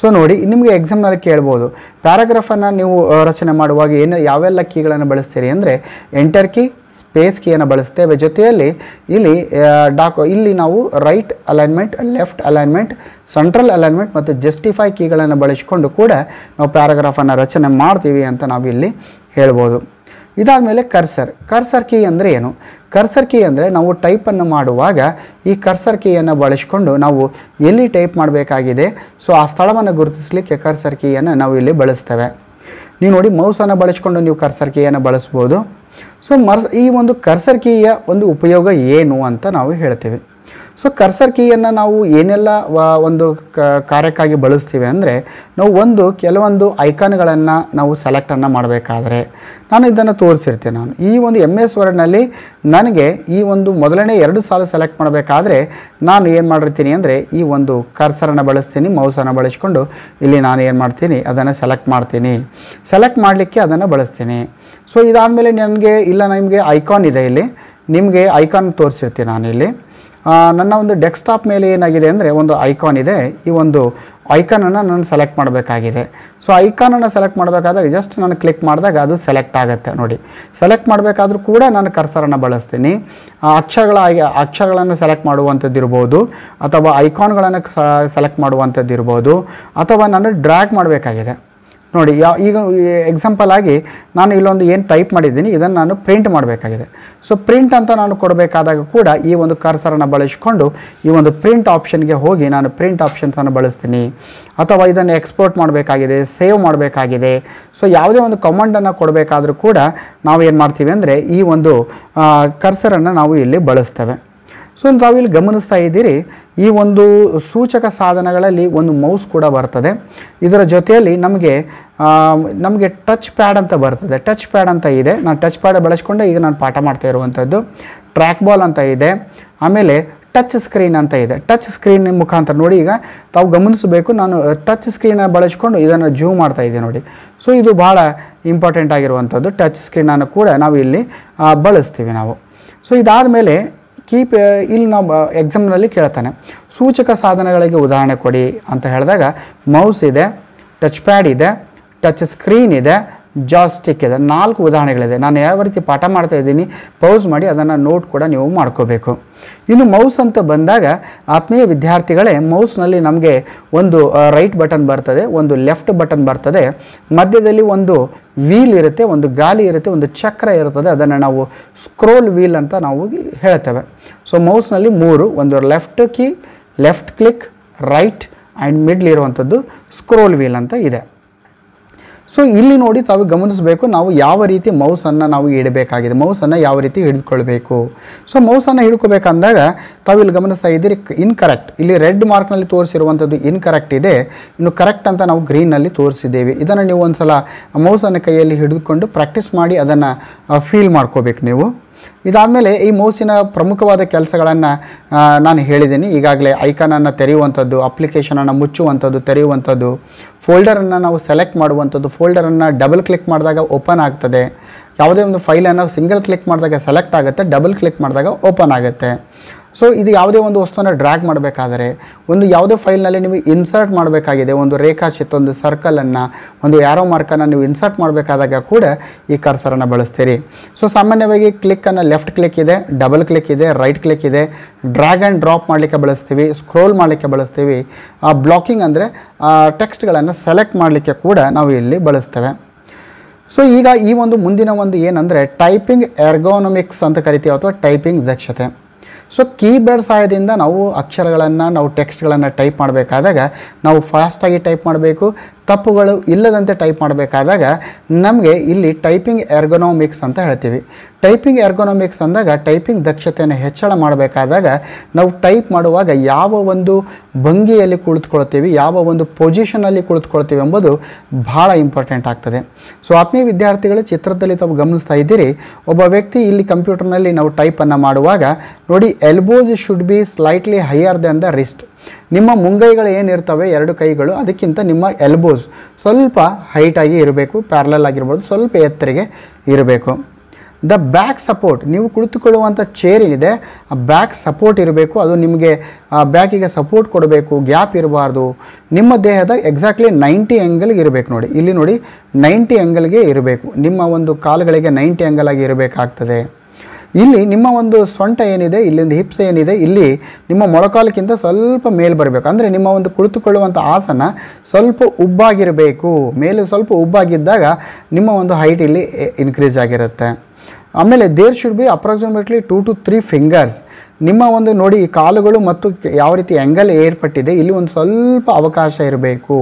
ಸೊ ನೋಡಿ, ನಿಮಗೆ ಎಕ್ಸಾಮ್ನಲ್ಲಿ ಕೇಳ್ಬೋದು, ಪ್ಯಾರಾಗ್ರಾಫನ್ನು ನೀವು ರಚನೆ ಮಾಡುವಾಗ ಯಾವೆಲ್ಲ ಕೀಗಳನ್ನು ಬಳಸ್ತೀರಿ ಅಂದರೆ ಎಂಟರ್ ಕೀ, ಸ್ಪೇಸ್ ಕೀಯನ್ನು ಬಳಸ್ತೇವೆ. ಜೊತೆಯಲ್ಲಿ ಇಲ್ಲಿ ನಾವು right alignment, left alignment, central alignment ಮತ್ತು ಜಸ್ಟಿಫೈ ಕೀಗಳನ್ನು ಬಳಸಿಕೊಂಡು ಕೂಡ ನಾವು ಪ್ಯಾರಾಗ್ರಾಫನ್ನು ರಚನೆ ಮಾಡ್ತೀವಿ ಅಂತ ನಾವು ಇಲ್ಲಿ ಹೇಳ್ಬೋದು. ಇದಾದಮೇಲೆ ಕರ್ಸರ್ ಕೀ ಅಂದರೆ ಏನು? ಕರ್ಸರ್ ಕೀ ಅಂದರೆ ನಾವು ಟೈಪನ್ನು ಮಾಡುವಾಗ ಈ ಕರ್ಸರ್ ಕೀಯನ್ನು ಬಳಸಿಕೊಂಡು ನಾವು ಎಲ್ಲಿ ಟೈಪ್ ಮಾಡಬೇಕಾಗಿದೆ ಸೊ ಆ ಸ್ಥಳವನ್ನು ಗುರುತಿಸಲಿಕ್ಕೆ ಕರ್ಸರ್ ಕೀಯನ್ನು ನಾವು ಇಲ್ಲಿ ಬಳಸ್ತೇವೆ. ನೀವು ನೋಡಿ, ಮೌಸನ್ನು ಬಳಸಿಕೊಂಡು ನೀವು ಕರ್ಸರ್ ಕೀಯನ್ನು ಬಳಸ್ಬೋದು. ಸೊ ಈ ಒಂದು ಕರ್ಸರ್ ಕೀಯ ಒಂದು ಉಪಯೋಗ ಏನು ಅಂತ ನಾವು ಹೇಳ್ತೀವಿ. ಸೊ ಕರ್ಸರ್ ಕೀಯನ್ನು ನಾವು ಏನೆಲ್ಲ ಒಂದು ಕಾರ್ಯಕ್ಕಾಗಿ ಬಳಸ್ತೀವಿ ಅಂದರೆ, ನಾವು ಕೆಲವೊಂದು ಐಕಾನ್ಗಳನ್ನು ನಾವು ಸೆಲೆಕ್ಟನ್ನು ಮಾಡಬೇಕಾದ್ರೆ ನಾನು ಇದನ್ನು ತೋರಿಸಿರ್ತೀನಿ. ಈ ಒಂದು MS ವರ್ಡ್ನಲ್ಲಿ ನನಗೆ ಈ ಒಂದು ಮೊದಲನೇ 2 ಸಾಲು ಸೆಲೆಕ್ಟ್ ಮಾಡಬೇಕಾದ್ರೆ ನಾನು ಏನು ಮಾಡಿರ್ತೀನಿ ಅಂದರೆ ಈ ಒಂದು ಕರ್ಸರನ್ನು ಬಳಸ್ತೀನಿ. ಮೌಸನ್ನು ಬಳಸ್ಕೊಂಡು ಇಲ್ಲಿ ನಾನು ಏನು ಮಾಡ್ತೀನಿ, ಅದನ್ನು ಸೆಲೆಕ್ಟ್ ಮಾಡ್ತೀನಿ. ಸೆಲೆಕ್ಟ್ ಮಾಡಲಿಕ್ಕೆ ಅದನ್ನು ಬಳಸ್ತೀನಿ. ಸೊ ಇದಾದಮೇಲೆ ನಿಮಗೆ ಐಕಾನ್ ಇದೆ. ಇಲ್ಲಿ ನಿಮಗೆ ಐಕಾನ್ ತೋರಿಸಿರ್ತೀನಿ. ನಾನಿಲ್ಲಿ ನನ್ನ ಒಂದು ಡೆಸ್ಕ್ಟಾಪ್ ಮೇಲೆ ಏನಾಗಿದೆ ಅಂದರೆ ಒಂದು ಐಕಾನ್ ಇದೆ. ಈ ಒಂದು ಐಕಾನನ್ನು ನಾನು ಸೆಲೆಕ್ಟ್ ಮಾಡಬೇಕಾಗಿದೆ. ಸೊ ಐಕಾನನ್ನು ಸೆಲೆಕ್ಟ್ ಮಾಡಬೇಕಾದಾಗ ಜಸ್ಟ್ ನಾನು ಕ್ಲಿಕ್ ಮಾಡಿದಾಗ ಅದು ಸೆಲೆಕ್ಟ್ ಆಗುತ್ತೆ ನೋಡಿ. ಸೆಲೆಕ್ಟ್ ಮಾಡಬೇಕಾದ್ರೂ ಕೂಡ ನಾನು ಕರ್ಸರನ್ನು ಬಳಸ್ತೀನಿ. ಅಕ್ಷರಗಳನ್ನು ಸೆಲೆಕ್ಟ್ ಮಾಡುವಂಥದ್ದು ಇರ್ಬೋದು, ಅಥವಾ ಐಕಾನ್ಗಳನ್ನು ಸೆಲೆಕ್ಟ್ ಮಾಡುವಂಥದ್ದು ಇರ್ಬೋದು, ಅಥವಾ ನಾನು ಡ್ರ್ಯಾಗ್ ಮಾಡಬೇಕಾಗಿದೆ ನೋಡಿ. ಈಗ ಎಕ್ಸಾಂಪಲ್ ಆಗಿ ನಾನು ಇಲ್ಲೊಂದು ಏನು ಟೈಪ್ ಮಾಡಿದ್ದೀನಿ ಇದನ್ನು ನಾನು ಪ್ರಿಂಟ್ ಮಾಡಬೇಕಾಗಿದೆ. ಸೊ ಪ್ರಿಂಟ್ ಅಂತ ನಾನು ಕೊಡಬೇಕಾದಾಗ ಕೂಡ ಈ ಒಂದು ಕರ್ಸರನ್ನು ಬಳಸಿಕೊಂಡು ಈ ಒಂದು ಪ್ರಿಂಟ್ ಆಪ್ಷನ್ಗೆ ಹೋಗಿ ನಾನು ಪ್ರಿಂಟ್ ಆಪ್ಷನ್ಸನ್ನು ಬಳಸ್ತೀನಿ. ಅಥವಾ ಇದನ್ನು ಎಕ್ಸ್ಪೋರ್ಟ್ ಮಾಡಬೇಕಾಗಿದೆ, ಸೇವ್ ಮಾಡಬೇಕಾಗಿದೆ. ಸೊ ಯಾವುದೇ ಒಂದು ಕಮಾಂಡನ್ನು ಕೊಡಬೇಕಾದ್ರೂ ಕೂಡ ನಾವು ಏನು ಮಾಡ್ತೀವಿ ಅಂದರೆ ಈ ಒಂದು ಕರ್ಸರನ್ನು ನಾವು ಇಲ್ಲಿ ಬಳಸ್ತೇವೆ. ಸೊ ತಾವಿಲ್ಲಿ ಗಮನಿಸ್ತಾ ಇದ್ದೀರಿ, ಈ ಒಂದು ಸೂಚಕ ಸಾಧನಗಳಲ್ಲಿ ಒಂದು ಮೌಸ್ ಕೂಡ ಬರ್ತದೆ. ಇದರ ಜೊತೆಯಲ್ಲಿ ನಮಗೆ ಟಚ್ ಪ್ಯಾಡ್ ಅಂತ ಬರ್ತದೆ. ಟಚ್ ಪ್ಯಾಡ್ ಅಂತ ಇದೆ. ನಾನು ಟಚ್ ಪ್ಯಾಡ್ ಬಳಸ್ಕೊಂಡೆ ಈಗ ನಾನು ಪಾಠ ಮಾಡ್ತಾ ಇರುವಂಥದ್ದು. ಟ್ರ್ಯಾಕ್ ಬಾಲ್ ಅಂತ ಇದೆ. ಆಮೇಲೆ ಟಚ್ ಸ್ಕ್ರೀನ್ ಅಂತ ಇದೆ. ಟಚ್ ಸ್ಕ್ರೀನ್ ಮುಖಾಂತರ ನೋಡಿ, ಈಗ ತಾವು ಗಮನಿಸಬೇಕು, ನಾನು ಟಚ್ ಸ್ಕ್ರೀನನ್ನು ಬಳಸ್ಕೊಂಡು ಇದನ್ನು ಜೂಮ್ ಮಾಡ್ತಾ ಇದ್ದೆ ನೋಡಿ. ಸೊ ಇದು ಭಾಳ ಇಂಪಾರ್ಟೆಂಟ್ ಆಗಿರುವಂಥದ್ದು. ಟಚ್ ಸ್ಕ್ರೀನನ್ನು ಕೂಡ ನಾವು ಇಲ್ಲಿ ಬಳಸ್ತೀವಿ ನಾವು. ಸೊ ಇದಾದ ಮೇಲೆ ಇಲ್ಲಿ ನಾವು ಎಕ್ಸಾಮ್ನಲ್ಲಿ ಕೇಳ್ತಾನೆ, ಸೂಚಕ ಸಾಧನಗಳಿಗೆ ಉದಾಹರಣೆ ಕೊಡಿ ಅಂತ ಹೇಳಿದಾಗ ಮೌಸ್ ಇದೆ, ಟಚ್ ಪ್ಯಾಡ್ ಇದೆ, ಟಚ್ ಸ್ಕ್ರೀನ್ ಇದೆ ಜಾಸ್ಟಿಕ್ ಇದೆ. 4 ಉದಾಹರಣೆಗಳಿದೆ. ನಾನು ಯಾವ ರೀತಿ ಪಾಠ ಮಾಡ್ತಾ ಇದ್ದೀನಿ ಪೌಸ್ ಮಾಡಿ ಅದನ್ನು ನೋಟ್ ಕೂಡ ನೀವು ಮಾಡ್ಕೋಬೇಕು. ಇನ್ನು ಮೌಸ್ ಅಂತ ಬಂದಾಗ ಆತ್ಮೀಯ ವಿದ್ಯಾರ್ಥಿಗಳೇ, ಮೌಸ್ನಲ್ಲಿ ನಮಗೆ ಒಂದು ರೈಟ್ ಬಟನ್ ಬರ್ತದೆ, ಒಂದು ಲೆಫ್ಟ್ ಬಟನ್ ಬರ್ತದೆ, ಮಧ್ಯದಲ್ಲಿ ಒಂದು ವೀಲ್ ಇರುತ್ತೆ, ಒಂದು ಗಾಲಿ ಇರುತ್ತೆ, ಒಂದು ಚಕ್ರ ಇರ್ತದೆ. ಅದನ್ನು ನಾವು ಸ್ಕ್ರೋಲ್ ವೀಲ್ ಅಂತ ನಾವು ಹೇಳ್ತೇವೆ. ಸೊ ಮೌಸ್ನಲ್ಲಿ 3, ಒಂದು left click, right and middle ಇರುವಂಥದ್ದು ಸ್ಕ್ರೋಲ್ ವೀಲ್ ಅಂತ ಇದೆ. ಸೊ ಇಲ್ಲಿ ನೋಡಿ ತಾವು ಗಮನಿಸಬೇಕು, ನಾವು ಯಾವ ರೀತಿ ಮೌಸನ್ನು ನಾವು ಇಡಬೇಕಾಗಿದೆ, ಮೌಸನ್ನು ಯಾವ ರೀತಿ ಹಿಡಿದುಕೊಳ್ಬೇಕು. ಸೊ ಮೌಸನ್ನು ಹಿಡ್ಕೋಬೇಕಂದಾಗ ತಾವು ಇಲ್ಲಿ ಗಮನಿಸ್ತಾ ಇದ್ದೀರಿ ಇನ್ಕರೆಕ್ಟ್, ಇಲ್ಲಿ ರೆಡ್ ಮಾರ್ಕ್ನಲ್ಲಿ ತೋರಿಸಿರುವಂಥದ್ದು ಇನ್ಕರೆಕ್ಟ್ ಇದೆ. ಇನ್ನು ಕರೆಕ್ಟ್ ಅಂತ ನಾವು ಗ್ರೀನಲ್ಲಿ ತೋರಿಸಿದ್ದೇವೆ. ಇದನ್ನು ನೀವು ಒಂದು ಸಲ ಮೌಸನ್ನು ಕೈಯಲ್ಲಿ ಹಿಡಿದುಕೊಂಡು ಪ್ರಾಕ್ಟೀಸ್ ಮಾಡಿ ಅದನ್ನು ಫೀಲ್ ಮಾಡ್ಕೋಬೇಕು ನೀವು. ಇದಾದಮೇಲೆ ಈ ಮೌಸಿನ ಪ್ರಮುಖವಾದ ಕೆಲಸಗಳನ್ನು ನಾನು ಹೇಳಿದ್ದೀನಿ ಈಗಾಗಲೇ. ಐಕಾನನ್ನು ತೆರೆಯುವಂಥದ್ದು, ಅಪ್ಲಿಕೇಶನನ್ನು ಮುಚ್ಚುವಂಥದ್ದು, ತೆರೆಯುವಂಥದ್ದು, ಫೋಲ್ಡರನ್ನು ನಾವು ಸೆಲೆಕ್ಟ್ ಮಾಡುವಂಥದ್ದು, ಫೋಲ್ಡರನ್ನು ಡಬಲ್ ಕ್ಲಿಕ್ ಮಾಡಿದಾಗ ಓಪನ್ ಆಗ್ತದೆ. ಯಾವುದೇ ಒಂದು ಫೈಲನ್ನು ಸಿಂಗಲ್ ಕ್ಲಿಕ್ ಮಾಡಿದಾಗ ಸೆಲೆಕ್ಟ್ ಆಗುತ್ತೆ, ಡಬಲ್ ಕ್ಲಿಕ್ ಮಾಡಿದಾಗ ಓಪನ್ ಆಗುತ್ತೆ. ಸೊ ಇದು ಯಾವುದೇ ಒಂದು ವಸ್ತುವನ್ನು ಡ್ರ್ಯಾಗ್ ಮಾಡಬೇಕಾದರೆ, ಒಂದು ಯಾವುದೇ ಫೈಲ್ನಲ್ಲಿ ನೀವು ಇನ್ಸರ್ಟ್ ಮಾಡಬೇಕಾಗಿದೆ, ಒಂದು ರೇಖಾಚಿತ್ರ, ಒಂದು ಸರ್ಕಲನ್ನು, ಒಂದು ಯಾರೋ ಮಾರ್ಕನ್ನು ನೀವು ಇನ್ಸರ್ಟ್ ಮಾಡಬೇಕಾದಾಗ ಕೂಡ ಈ ಕರ್ಸರನ್ನು ಬಳಸ್ತೀರಿ. ಸೊ ಸಾಮಾನ್ಯವಾಗಿ ಕ್ಲಿಕ್ಕನ್ನು ಲೆಫ್ಟ್ ಕ್ಲಿಕ್ ಇದೆ, ಡಬಲ್ ಕ್ಲಿಕ್ ಇದೆ, ರೈಟ್ ಕ್ಲಿಕ್ ಇದೆ, ಡ್ರ್ಯಾಗ್ ಆ್ಯಂಡ್ ಡ್ರಾಪ್ ಮಾಡಲಿಕ್ಕೆ ಬಳಸ್ತೀವಿ, ಸ್ಕ್ರೋಲ್ ಮಾಡಲಿಕ್ಕೆ ಬಳಸ್ತೀವಿ, ಬ್ಲಾಕಿಂಗ್ ಅಂದರೆ ಟೆಕ್ಸ್ಟ್ಗಳನ್ನು ಸೆಲೆಕ್ಟ್ ಮಾಡಲಿಕ್ಕೆ ಕೂಡ ನಾವು ಇಲ್ಲಿ ಬಳಸ್ತೇವೆ. ಸೊ ಈಗ ಈ ಒಂದು ಮುಂದಿನ ಒಂದು ಏನಂದರೆ ಟೈಪಿಂಗ್ ಎರ್ಗೋನಮಿಕ್ಸ್ ಅಂತ ಕರಿತೀವಿ, ಅಥವಾ ಟೈಪಿಂಗ್ ದಕ್ಷತೆ. ಸೊ ಕೀಬೋರ್ಡ್ ಸಹಾಯದಿಂದ ನಾವು ಅಕ್ಷರಗಳನ್ನು, ನಾವು ಟೆಕ್ಸ್ಟ್ಗಳನ್ನು ಟೈಪ್ ಮಾಡಬೇಕಾದಾಗ ನಾವು ಫಾಸ್ಟಾಗಿ ಟೈಪ್ ಮಾಡಬೇಕು. ತಪ್ಪುಗಳು ಇಲ್ಲದಂತೆ ಟೈಪ್ ಮಾಡಬೇಕಾದಾಗ ನಮಗೆ ಇಲ್ಲಿ ಟೈಪಿಂಗ್ ಎರ್ಗೊನೋಮಿಕ್ಸ್ ಅಂತ ಹೇಳ್ತೀವಿ. ಟೈಪಿಂಗ್ ಎರ್ಗೊನೋಮಿಕ್ಸ್ ಅಂದಾಗ ಟೈಪಿಂಗ್ ದಕ್ಷತೆಯನ್ನು ಹೆಚ್ಚಳ ಮಾಡಬೇಕಾದಾಗ ನಾವು ಟೈಪ್ ಮಾಡುವಾಗ ಯಾವ ಒಂದು ಭಂಗಿಯಲ್ಲಿ ಕುಳಿತುಕೊಳ್ತೀವಿ, ಯಾವ ಒಂದು ಪೊಸಿಷನಲ್ಲಿ ಕುಳಿತುಕೊಳ್ತೀವಿ ಎಂಬುದು ಭಾಳ ಇಂಪಾರ್ಟೆಂಟ್ ಆಗ್ತದೆ. ಸೊ ಆತ್ಮೀಯ ವಿದ್ಯಾರ್ಥಿಗಳು, ಚಿತ್ರದಲ್ಲಿ ತಾವು ಗಮನಿಸ್ತಾ ಇದ್ದೀರಿ, ಒಬ್ಬ ವ್ಯಕ್ತಿ ಇಲ್ಲಿ ಕಂಪ್ಯೂಟರ್ನಲ್ಲಿ ನಾವು ಟೈಪನ್ನು ಮಾಡುವಾಗ ನೋಡಿ, elbows should be slightly higher then the wrist. ನಿಮ್ಮ ಮುಂಗೈಗಳು ಏನಿರ್ತವೆ, 2 ಕೈಗಳು, ಅದಕ್ಕಿಂತ ನಿಮ್ಮ ಎಲ್ಬೋಸ್ ಸ್ವಲ್ಪ ಹೈಟಾಗಿ ಇರಬೇಕು, ಪ್ಯಾರಲಲ್ ಆಗಿರ್ಬೋದು, ಸ್ವಲ್ಪ ಎತ್ತರಿಗೆ ಇರಬೇಕು. ದ ಬ್ಯಾಕ್ ಸಪೋರ್ಟ್, ನೀವು ಕುಳಿತುಕೊಳ್ಳುವಂಥ ಚೇರ್ ಏನಿದೆ ಆ ಬ್ಯಾಕ್ ಸಪೋರ್ಟ್ ಇರಬೇಕು, ಅದು ನಿಮಗೆ ಬ್ಯಾಕಿಗೆ ಸಪೋರ್ಟ್ ಕೊಡಬೇಕು, ಗ್ಯಾಪ್ ಇರಬಾರ್ದು. ನಿಮ್ಮ ದೇಹದ ಎಕ್ಸಾಕ್ಟ್ಲಿ 90 ಆ್ಯಂಗಲ್ಗೆ ಇರಬೇಕು. ನೋಡಿ ಇಲ್ಲಿ ನೋಡಿ, 90 ಆ್ಯಂಗಲ್ಗೆ ಇರಬೇಕು, ನಿಮ್ಮ ಒಂದು ಕಾಲುಗಳಿಗೆ 90 ಆ್ಯಂಗಲ್ ಆಗಿ ಇರಬೇಕಾಗ್ತದೆ. ಇಲ್ಲಿ ನಿಮ್ಮ ಒಂದು ಸೊಂಟ ಏನಿದೆ, ಇಲ್ಲಿಂದ ಹಿಪ್ಸ್ ಏನಿದೆ, ಇಲ್ಲಿ ನಿಮ್ಮ ಮೊಳಕಾಲಕ್ಕಿಂತ ಸ್ವಲ್ಪ ಮೇಲೆ ಬರಬೇಕು. ಅಂದರೆ ನಿಮ್ಮ ಒಂದು ಕುಳಿತುಕೊಳ್ಳುವಂಥ ಆಸನ ಸ್ವಲ್ಪ ಉಬ್ಬಾಗಿರಬೇಕು. ಮೇಲೆ ಸ್ವಲ್ಪ ಉಬ್ಬಾಗಿದ್ದಾಗ ನಿಮ್ಮ ಒಂದು ಹೈಟ್ ಇಲ್ಲಿ ಇನ್ಕ್ರೀಸ್ ಆಗಿರುತ್ತೆ. ಆಮೇಲೆ there should be approximately 2 to 3 fingers. ನಿಮ್ಮ ಒಂದು ನೋಡಿ, ಈ ಕಾಲುಗಳು ಮತ್ತು ಯಾವ ರೀತಿ ಆ್ಯಂಗಲ್ ಏರ್ಪಟ್ಟಿದೆ, ಇಲ್ಲಿ ಒಂದು ಸ್ವಲ್ಪ ಅವಕಾಶ ಇರಬೇಕು.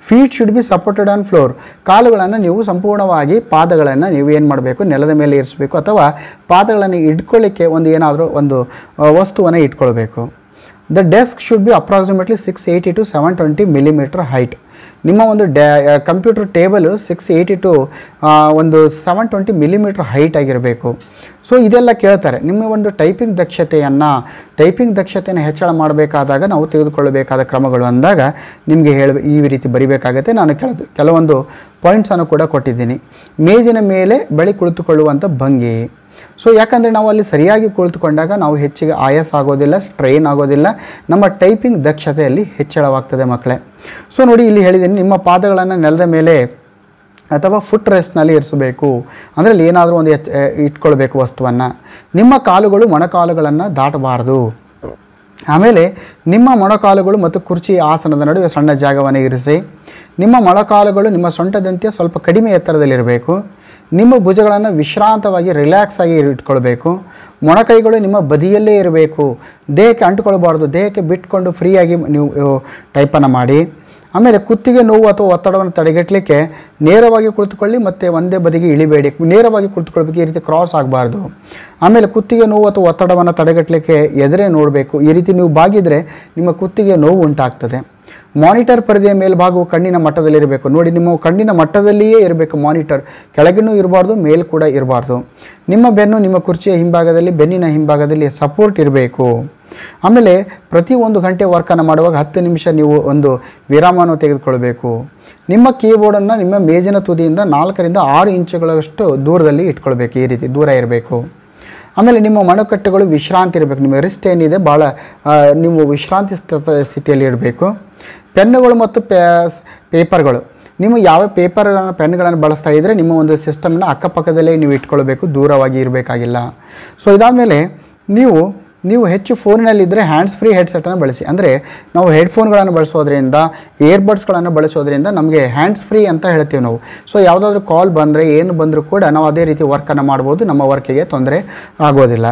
Feet should be supported on floor. ಕಾಲುಗಳನ್ನು ನೀವು ಸಂಪೂರ್ಣವಾಗಿ, ಪಾದಗಳನ್ನು ನೀವು ಏನು ಮಾಡಬೇಕು, ನೆಲದ ಮೇಲೆ ಇರಿಸಬೇಕು, ಅಥವಾ ಪಾದಗಳನ್ನು ಇಟ್ಕೊಳ್ಳಿಕ್ಕೆ ಒಂದು ಏನಾದರೂ ಒಂದು ವಸ್ತುವನ್ನು ಇಟ್ಕೊಳ್ಬೇಕು. The desk should be approximately 680 to 720 millimeter height. ನಿಮ್ಮ ಒಂದು ಕಂಪ್ಯೂಟರ್ ಟೇಬಲು 680 to ಒಂದು 720 millimeter ಹೈಟ್ ಆಗಿರಬೇಕು. ಸೊ ಇದೆಲ್ಲ ಕೇಳ್ತಾರೆ. ನಿಮ್ಮ ಒಂದು ಟೈಪಿಂಗ್ ದಕ್ಷತೆಯನ್ನು ಹೆಚ್ಚಳ ಮಾಡಬೇಕಾದಾಗ ನಾವು ತೆಗೆದುಕೊಳ್ಳಬೇಕಾದ ಕ್ರಮಗಳು ಅಂದಾಗ ನಿಮಗೆ ಈ ರೀತಿ ಬರಿಬೇಕಾಗತ್ತೆ. ನಾನು ಕೆಲವೊಂದು ಪಾಯಿಂಟ್ಸನ್ನು ಕೂಡ ಕೊಟ್ಟಿದ್ದೀನಿ. ಮೇಜಿನ ಮೇಲೆ ಬಳಿ ಕುಳಿತುಕೊಳ್ಳುವಂಥ ಭಂಗಿ. ಸೊ ಯಾಕಂದರೆ ನಾವು ಅಲ್ಲಿ ಸರಿಯಾಗಿ ಕುಳಿತುಕೊಂಡಾಗ ನಾವು ಹೆಚ್ಚಿಗೆ ಆಯಾಸ ಆಗೋದಿಲ್ಲ, ಸ್ಟ್ರೈನ್ ಆಗೋದಿಲ್ಲ, ನಮ್ಮ ಟೈಪಿಂಗ್ ದಕ್ಷತೆಯಲ್ಲಿ ಹೆಚ್ಚಳವಾಗ್ತದೆ ಮಕ್ಕಳೇ. ಸೊ ನೋಡಿ, ಇಲ್ಲಿ ಹೇಳಿದ್ದೀನಿ, ನಿಮ್ಮ ಪಾದಗಳನ್ನು ನೆಲದ ಮೇಲೆ ಅಥವಾ ಫುಟ್ ರೆಸ್ಟ್ನಲ್ಲಿ ಇರಿಸಬೇಕು. ಅಂದರೆ ಅಲ್ಲಿ ಏನಾದರೂ ಒಂದು ಇಟ್ಕೊಳ್ಬೇಕು ವಸ್ತುವನ್ನು. ನಿಮ್ಮ ಕಾಲುಗಳು ಮೊಣಕಾಲುಗಳನ್ನು ದಾಟಬಾರದು. ಆಮೇಲೆ ನಿಮ್ಮ ಮೊಣಕಾಲುಗಳು ಮತ್ತು ಕುರ್ಚಿ ಆಸನದ ನಡುವೆ ಸಣ್ಣ ಜಾಗವನ್ನು ಇರಿಸಿ. ನಿಮ್ಮ ಮೊಣಕಾಲುಗಳು ನಿಮ್ಮ ಸೊಂಟದಂತೆ ಸ್ವಲ್ಪ ಕಡಿಮೆ ಎತ್ತರದಲ್ಲಿರಬೇಕು. ನಿಮ್ಮ ಭುಜಗಳನ್ನು ವಿಶ್ರಾಂತವಾಗಿ ರಿಲ್ಯಾಕ್ಸ್ ಆಗಿ ಇಟ್ಕೊಳ್ಬೇಕು. ಮೊಣಕೈಗಳು ನಿಮ್ಮ ಬದಿಯಲ್ಲೇ ಇರಬೇಕು, ದೇಹಕ್ಕೆ ಅಂಟುಕೊಳ್ಬಾರ್ದು. ದೇಹಕ್ಕೆ ಬಿಟ್ಕೊಂಡು ಫ್ರೀಯಾಗಿ ನೀವು ಟೈಪನ್ನು ಮಾಡಿ. ಆಮೇಲೆ ಕುತ್ತಿಗೆ ನೋವು ಅಥವಾ ಒತ್ತಡವನ್ನು ತಡೆಗಟ್ಟಲಿಕ್ಕೆ ನೇರವಾಗಿ ಕುಳಿತುಕೊಳ್ಳಿ, ಮತ್ತು ಒಂದೇ ಬದಿಗೆ ಇಳಿಬೇಡಿ. ನೇರವಾಗಿ ಕುಳಿತುಕೊಳ್ಬೇಕು, ಈ ರೀತಿ ಕ್ರಾಸ್ ಆಗಬಾರ್ದು. ಆಮೇಲೆ ಕುತ್ತಿಗೆ ನೋವು ಅಥವಾ ಒತ್ತಡವನ್ನು ತಡೆಗಟ್ಟಲಿಕ್ಕೆ ಎದುರೇ ನೋಡಬೇಕು. ಈ ರೀತಿ ನೀವು ಬಾಗಿದರೆ ನಿಮ್ಮ ಕುತ್ತಿಗೆ ನೋವು ಉಂಟಾಗ್ತದೆ. ಮಾನಿಟರ್ ಪರದೆಯ ಮೇಲ್ಭಾಗವು ಕಣ್ಣಿನ ಮಟ್ಟದಲ್ಲಿರಬೇಕು. ನೋಡಿ, ನಿಮ್ಮ ಕಣ್ಣಿನ ಮಟ್ಟದಲ್ಲಿಯೇ ಇರಬೇಕು ಮಾನಿಟರ್, ಕೆಳಗಿನೂ ಇರಬಾರ್ದು, ಮೇಲ್ ಕೂಡ ಇರಬಾರ್ದು. ನಿಮ್ಮ ಬೆನ್ನು ನಿಮ್ಮ ಕುರ್ಚಿಯ ಹಿಂಭಾಗದಲ್ಲಿ, ಬೆನ್ನಿನ ಹಿಂಭಾಗದಲ್ಲಿ ಸಪೋರ್ಟ್ ಇರಬೇಕು. ಆಮೇಲೆ ಪ್ರತಿ 1 ಗಂಟೆ ವರ್ಕನ್ನು ಮಾಡುವಾಗ 10 ನಿಮಿಷ ನೀವು ಒಂದು ವಿರಾಮವನ್ನು ತೆಗೆದುಕೊಳ್ಬೇಕು. ನಿಮ್ಮ ಕೀಬೋರ್ಡನ್ನು ನಿಮ್ಮ ಮೇಜಿನ ತುದಿಯಿಂದ 4 ರಿಂದ 6 ಇಂಚುಗಳಷ್ಟು ದೂರದಲ್ಲಿ ಇಟ್ಕೊಳ್ಬೇಕು. ಈ ರೀತಿ ದೂರ ಇರಬೇಕು. ಆಮೇಲೆ ನಿಮ್ಮ ಮೊಣಕಟ್ಟುಗಳು ವಿಶ್ರಾಂತಿ ಇರಬೇಕು. ನಿಮ್ಮ ರಿಸ್ಟ್ ಏನಿದೆ ಭಾಳ ನೀವು ವಿಶ್ರಾಂತಿ ಸ್ಥಿತಿಯಲ್ಲಿ ಇರಬೇಕು. ಪೆನ್ನುಗಳು ಮತ್ತು ಪೇಪರ್ಗಳು ನೀವು ಯಾವ ಪೇಪರ್ ಪೆನ್ಗಳನ್ನು ಬಳಸ್ತಾ ಇದ್ದರೆ ನಿಮ್ಮ ಒಂದು ಸಿಸ್ಟಮ್ನ ಅಕ್ಕಪಕ್ಕದಲ್ಲೇ ನೀವು ಇಟ್ಕೊಳ್ಬೇಕು, ದೂರವಾಗಿ ಇರಬೇಕಾಗಿಲ್ಲ. ಸೊ ಇದಾದಮೇಲೆ ನೀವು ಹೆಚ್ಚು ಫೋನಿನಲ್ಲಿದ್ದರೆ ಹ್ಯಾಂಡ್ಸ್ ಫ್ರೀ ಹೆಡ್ಸೆಟನ್ನು ಬಳಸಿ. ಅಂದರೆ ನಾವು ಹೆಡ್ಫೋನ್ಗಳನ್ನು ಬಳಸೋದ್ರಿಂದ, ಇಯರ್ಬಡ್ಸ್ಗಳನ್ನು ಬಳಸೋದ್ರಿಂದ ನಮಗೆ ಹ್ಯಾಂಡ್ಸ್ ಫ್ರೀ ಅಂತ ಹೇಳ್ತೀವಿ ನಾವು. ಸೊ ಯಾವುದಾದ್ರೂ ಕಾಲ್ ಬಂದರೆ ಏನು ಬಂದರೂ ಕೂಡ ನಾವು ಅದೇ ರೀತಿ ವರ್ಕನ್ನು ಮಾಡ್ಬೋದು, ನಮ್ಮ ವರ್ಕಿಗೆ ತೊಂದರೆ ಆಗೋದಿಲ್ಲ.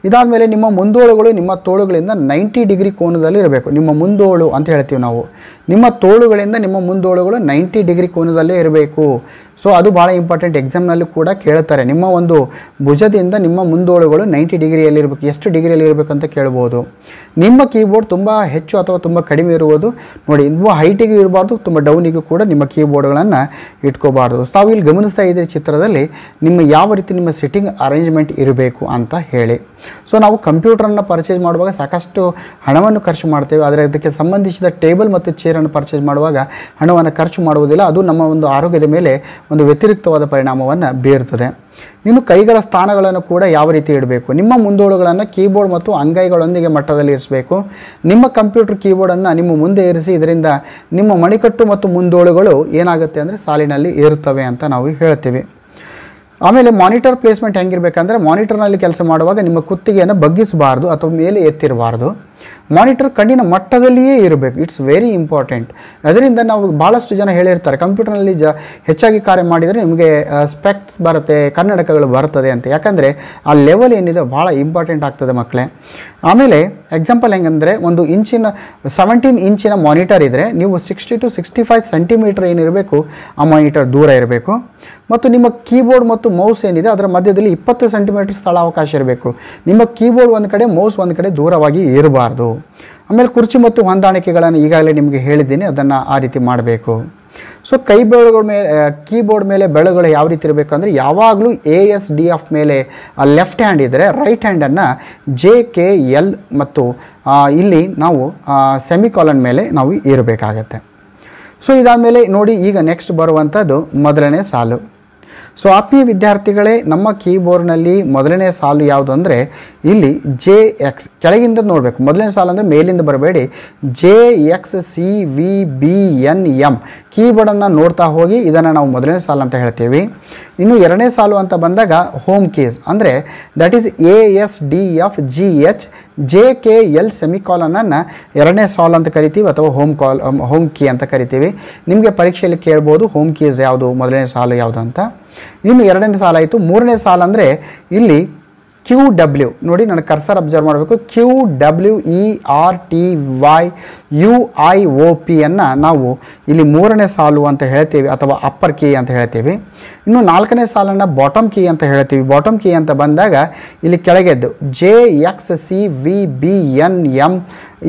ಇದಾದಮೇಲೆ ನಿಮ್ಮ ಮುಂದೋಳುಗಳು ನಿಮ್ಮ ತೋಳುಗಳಿಂದ 90 ಡಿಗ್ರಿ ಕೋನದಲ್ಲಿ ಇರಬೇಕು. ನಿಮ್ಮ ಮುಂದೋಳು ಅಂತ ಹೇಳ್ತೀವಿ ನಾವು. ನಿಮ್ಮ ತೋಳುಗಳಿಂದ ನಿಮ್ಮ ಮುಂದೋಳುಗಳು 90 ಡಿಗ್ರಿ ಕೋನದಲ್ಲೇ ಇರಬೇಕು. ಸೊ ಅದು ಭಾಳ ಇಂಪಾರ್ಟೆಂಟ್, ಎಕ್ಸಾಮ್ನಲ್ಲಿ ಕೂಡ ಕೇಳ್ತಾರೆ. ನಿಮ್ಮ ಒಂದು ಭುಜದಿಂದ ನಿಮ್ಮ ಮುಂದೋಳುಗಳು 90 ಡಿಗ್ರಿಯಲ್ಲಿ ಇರಬೇಕು. ಎಷ್ಟು ಡಿಗ್ರಿಯಲ್ಲಿ ಇರಬೇಕು ಅಂತ ಕೇಳ್ಬೋದು. ನಿಮ್ಮ ಕೀಬೋರ್ಡ್ ತುಂಬ ಹೆಚ್ಚು ಅಥವಾ ತುಂಬ ಕಡಿಮೆ ಇರುವುದು ನೋಡಿ. ತುಂಬ ಹೈಟಿಗೂ ಇರಬಾರ್ದು, ತುಂಬ ಡೌನಿಗೂ ಕೂಡ ನಿಮ್ಮ ಕೀಬೋರ್ಡ್ಗಳನ್ನು ಇಟ್ಕೋಬಾರ್ದು. ತಾವು ಇಲ್ಲಿ ಗಮನಿಸ್ತಾ ಇದ್ದೀರಿ ಚಿತ್ರದಲ್ಲಿ ನಿಮ್ಮ ಯಾವ ರೀತಿ ನಿಮ್ಮ ಸಿಟ್ಟಿಂಗ್ ಅರೇಂಜ್ಮೆಂಟ್ ಇರಬೇಕು ಅಂತ ಹೇಳಿ. ಸೊ ನಾವು ಕಂಪ್ಯೂಟರನ್ನು ಪರ್ಚೇಸ್ ಮಾಡುವಾಗ ಸಾಕಷ್ಟು ಹಣವನ್ನು ಖರ್ಚು ಮಾಡ್ತೇವೆ, ಆದರೆ ಅದಕ್ಕೆ ಸಂಬಂಧಿಸಿದ ಟೇಬಲ್ ಮತ್ತು ಚೇರನ್ನು ಪರ್ಚೇಸ್ ಮಾಡುವಾಗ ಹಣವನ್ನು ಖರ್ಚು ಮಾಡುವುದಿಲ್ಲ. ಅದು ನಮ್ಮ ಒಂದು ಆರೋಗ್ಯದ ಮೇಲೆ ಒಂದು ವ್ಯತಿರಿಕ್ತವಾದ ಪರಿಣಾಮವನ್ನು ಬೀರುತ್ತದೆ. ಇನ್ನು ಕೈಗಳ ಸ್ಥಾನಗಳನ್ನು ಕೂಡ ಯಾವ ರೀತಿ ಇಡಬೇಕು. ನಿಮ್ಮ ಮುಂದೋಳುಗಳನ್ನು ಕೀಬೋರ್ಡ್ ಮತ್ತು ಅಂಗೈಗಳೊಂದಿಗೆ ಮಟ್ಟದಲ್ಲಿ ಇರಿಸಬೇಕು. ನಿಮ್ಮ ಕಂಪ್ಯೂಟರ್ ಕೀಬೋರ್ಡನ್ನು ನಿಮ್ಮ ಮುಂದೆ ಇರಿಸಿ, ಇದರಿಂದ ನಿಮ್ಮ ಮಣಿಕಟ್ಟು ಮತ್ತು ಮುಂದೋಳುಗಳು ಏನಾಗುತ್ತೆ ಅಂದರೆ ಸಾಲಿನಲ್ಲಿ ಏರುತ್ತವೆ ಅಂತ ನಾವು ಹೇಳ್ತೀವಿ. ಆಮೇಲೆ ಮಾನಿಟರ್ ಪ್ಲೇಸ್ಮೆಂಟ್ ಹೆಂಗಿರಬೇಕಂದ್ರೆ, ಮಾನಿಟರ್ನಲ್ಲಿ ಕೆಲಸ ಮಾಡುವಾಗ ನಿಮ್ಮ ಕುತ್ತಿಗೆಯನ್ನು ಬಗ್ಗಿಸಬಾರ್ದು ಅಥವಾ ಮೇಲೆ ಎತ್ತಿರಬಾರ್ದು. ಮಾನಿಟರ್ ಕಣ್ಣಿನ ಮಟ್ಟದಲ್ಲಿಯೇ ಇರಬೇಕು. It's very important. ಅದರಿಂದ ನಾವು ಭಾಳಷ್ಟು ಜನ ಹೇಳಿರ್ತಾರೆ ಕಂಪ್ಯೂಟರ್ನಲ್ಲಿ ಹೆಚ್ಚಾಗಿ ಕಾರ್ಯ ಮಾಡಿದರೆ ನಿಮಗೆ ಸ್ಪೆಕ್ಟ್ಸ್ ಬರುತ್ತೆ, ಕನ್ನಡಕಗಳು ಬರ್ತದೆ ಅಂತ. ಯಾಕಂದರೆ ಆ ಲೆವೆಲ್ ಏನಿದೆ ಭಾಳ ಇಂಪಾರ್ಟೆಂಟ್ ಆಗ್ತದೆ ಮಕ್ಕಳೇ. ಆಮೇಲೆ ಎಕ್ಸಾಂಪಲ್ ಹೆಂಗಂದರೆ, ಒಂದು 17 ಇಂಚಿನ ಮಾನಿಟರ್ ಇದ್ದರೆ ನೀವು 60 to 65 ಸೆಂಟಿಮೀಟರ್ ಏನಿರಬೇಕು ಆ ಮಾನಿಟರ್ ದೂರ ಇರಬೇಕು. ಮತ್ತು ನಿಮ್ಮ ಕೀಬೋರ್ಡ್ ಮತ್ತು ಮೌಸ್ ಏನಿದೆ ಅದರ ಮಧ್ಯದಲ್ಲಿ 20 ಸೆಂಟಿಮೀಟರ್ ಸ್ಥಳಾವಕಾಶ ಇರಬೇಕು. ನಿಮ್ಮ ಕೀಬೋರ್ಡ್ ಒಂದು ಕಡೆ, ಮೌಸ್ ಒಂದು ಕಡೆ ದೂರವಾಗಿ ಇರಬಾರ್ದು. ಆಮೇಲೆ ಕುರ್ಚಿ ಮತ್ತು ಹೊಂದಾಣಿಕೆಗಳನ್ನು ಈಗಾಗಲೇ ನಿಮಗೆ ಹೇಳಿದ್ದೀನಿ, ಅದನ್ನು ಆ ರೀತಿ ಮಾಡಬೇಕು. ಸೊ ಕೈ ಬೆರಳುಗಳ ಮೇಲೆ, ಕೀಬೋರ್ಡ್ ಮೇಲೆ ಬೆರಳುಗಳು ಯಾವ ರೀತಿ ಇರಬೇಕು ಅಂದರೆ, ಯಾವಾಗಲೂ ASDF ಮೇಲೆ ಲೆಫ್ಟ್ ಹ್ಯಾಂಡ್ ಇದ್ದರೆ ರೈಟ್ ಹ್ಯಾಂಡನ್ನು JKL ಮತ್ತು ಇಲ್ಲಿ ನಾವು ಸೆಮಿಕಾಲನ್ ಮೇಲೆ ನಾವು ಇರಬೇಕಾಗತ್ತೆ. ಸೊ ಇದಾದಮೇಲೆ ನೋಡಿ, ಈಗ ನೆಕ್ಸ್ಟ್ ಬರುವಂಥದ್ದು ಮೊದಲನೇ ಸಾಲು. ಸೊ ಆತ್ಮೀಯ ವಿದ್ಯಾರ್ಥಿಗಳೇ, ನಮ್ಮ ಕೀಬೋರ್ಡ್ನಲ್ಲಿ ಮೊದಲನೇ ಸಾಲು ಯಾವುದು ಅಂದರೆ ಇಲ್ಲಿ JX ಕೆಳಗಿಂದ ನೋಡಬೇಕು. ಮೊದಲನೇ ಸಾಲು ಅಂದರೆ ಮೇಲಿಂದ ಬರಬೇಡಿ. JXCVBNM ಕೀಬೋರ್ಡನ್ನು ನೋಡ್ತಾ ಹೋಗಿ, ಇದನ್ನು ನಾವು ಮೊದಲನೇ ಸಾಲು ಅಂತ ಹೇಳ್ತೀವಿ. ಇನ್ನು ಎರಡನೇ ಸಾಲು ಅಂತ ಬಂದಾಗ ಹೋಮ್ ಕೀಸ್ ಅಂದರೆ ದಟ್ ಈಸ್ ASDFGH JKL ಸೆಮಿಕಾಲನನ್ನು ಎರಡನೇ ಸಾಲು ಅಂತ ಕರಿತೀವಿ ಅಥವಾ ಹೋಮ್ ಕೀ ಅಂತ ಕರಿತೀವಿ. ನಿಮಗೆ ಪರೀಕ್ಷೆಯಲ್ಲಿ ಕೇಳ್ಬೋದು ಹೋಮ್ ಕೀಸ್ ಯಾವುದು, ಮೊದಲನೇ ಸಾಲು ಯಾವುದು ಅಂತ. ಇನ್ನು ಎರಡನೇ ಸಾಲು ಆಯಿತು. ಮೂರನೇ ಸಾಲು ಅಂದರೆ ಇಲ್ಲಿ QW ನೋಡಿ, ನಾನು ಕರ್ಸರ್ ಅಬ್ಸರ್ವ್ ಮಾಡಬೇಕು. QWERTYUIOP ಅನ್ನು ನಾವು ಇಲ್ಲಿ ಮೂರನೇ ಸಾಲು ಅಂತ ಹೇಳ್ತೀವಿ ಅಥವಾ ಅಪ್ಪರ್ ಕೀ ಅಂತ ಹೇಳ್ತೀವಿ. ಇನ್ನು ನಾಲ್ಕನೇ ಸಾಲನ್ನು ಬಾಟಮ್ ಕೀ ಅಂತ ಹೇಳ್ತೀವಿ. ಬಾಟಮ್ ಕೀ ಅಂತ ಬಂದಾಗ ಇಲ್ಲಿ ಕೆಳಗೆದ್ದು JXCVBNM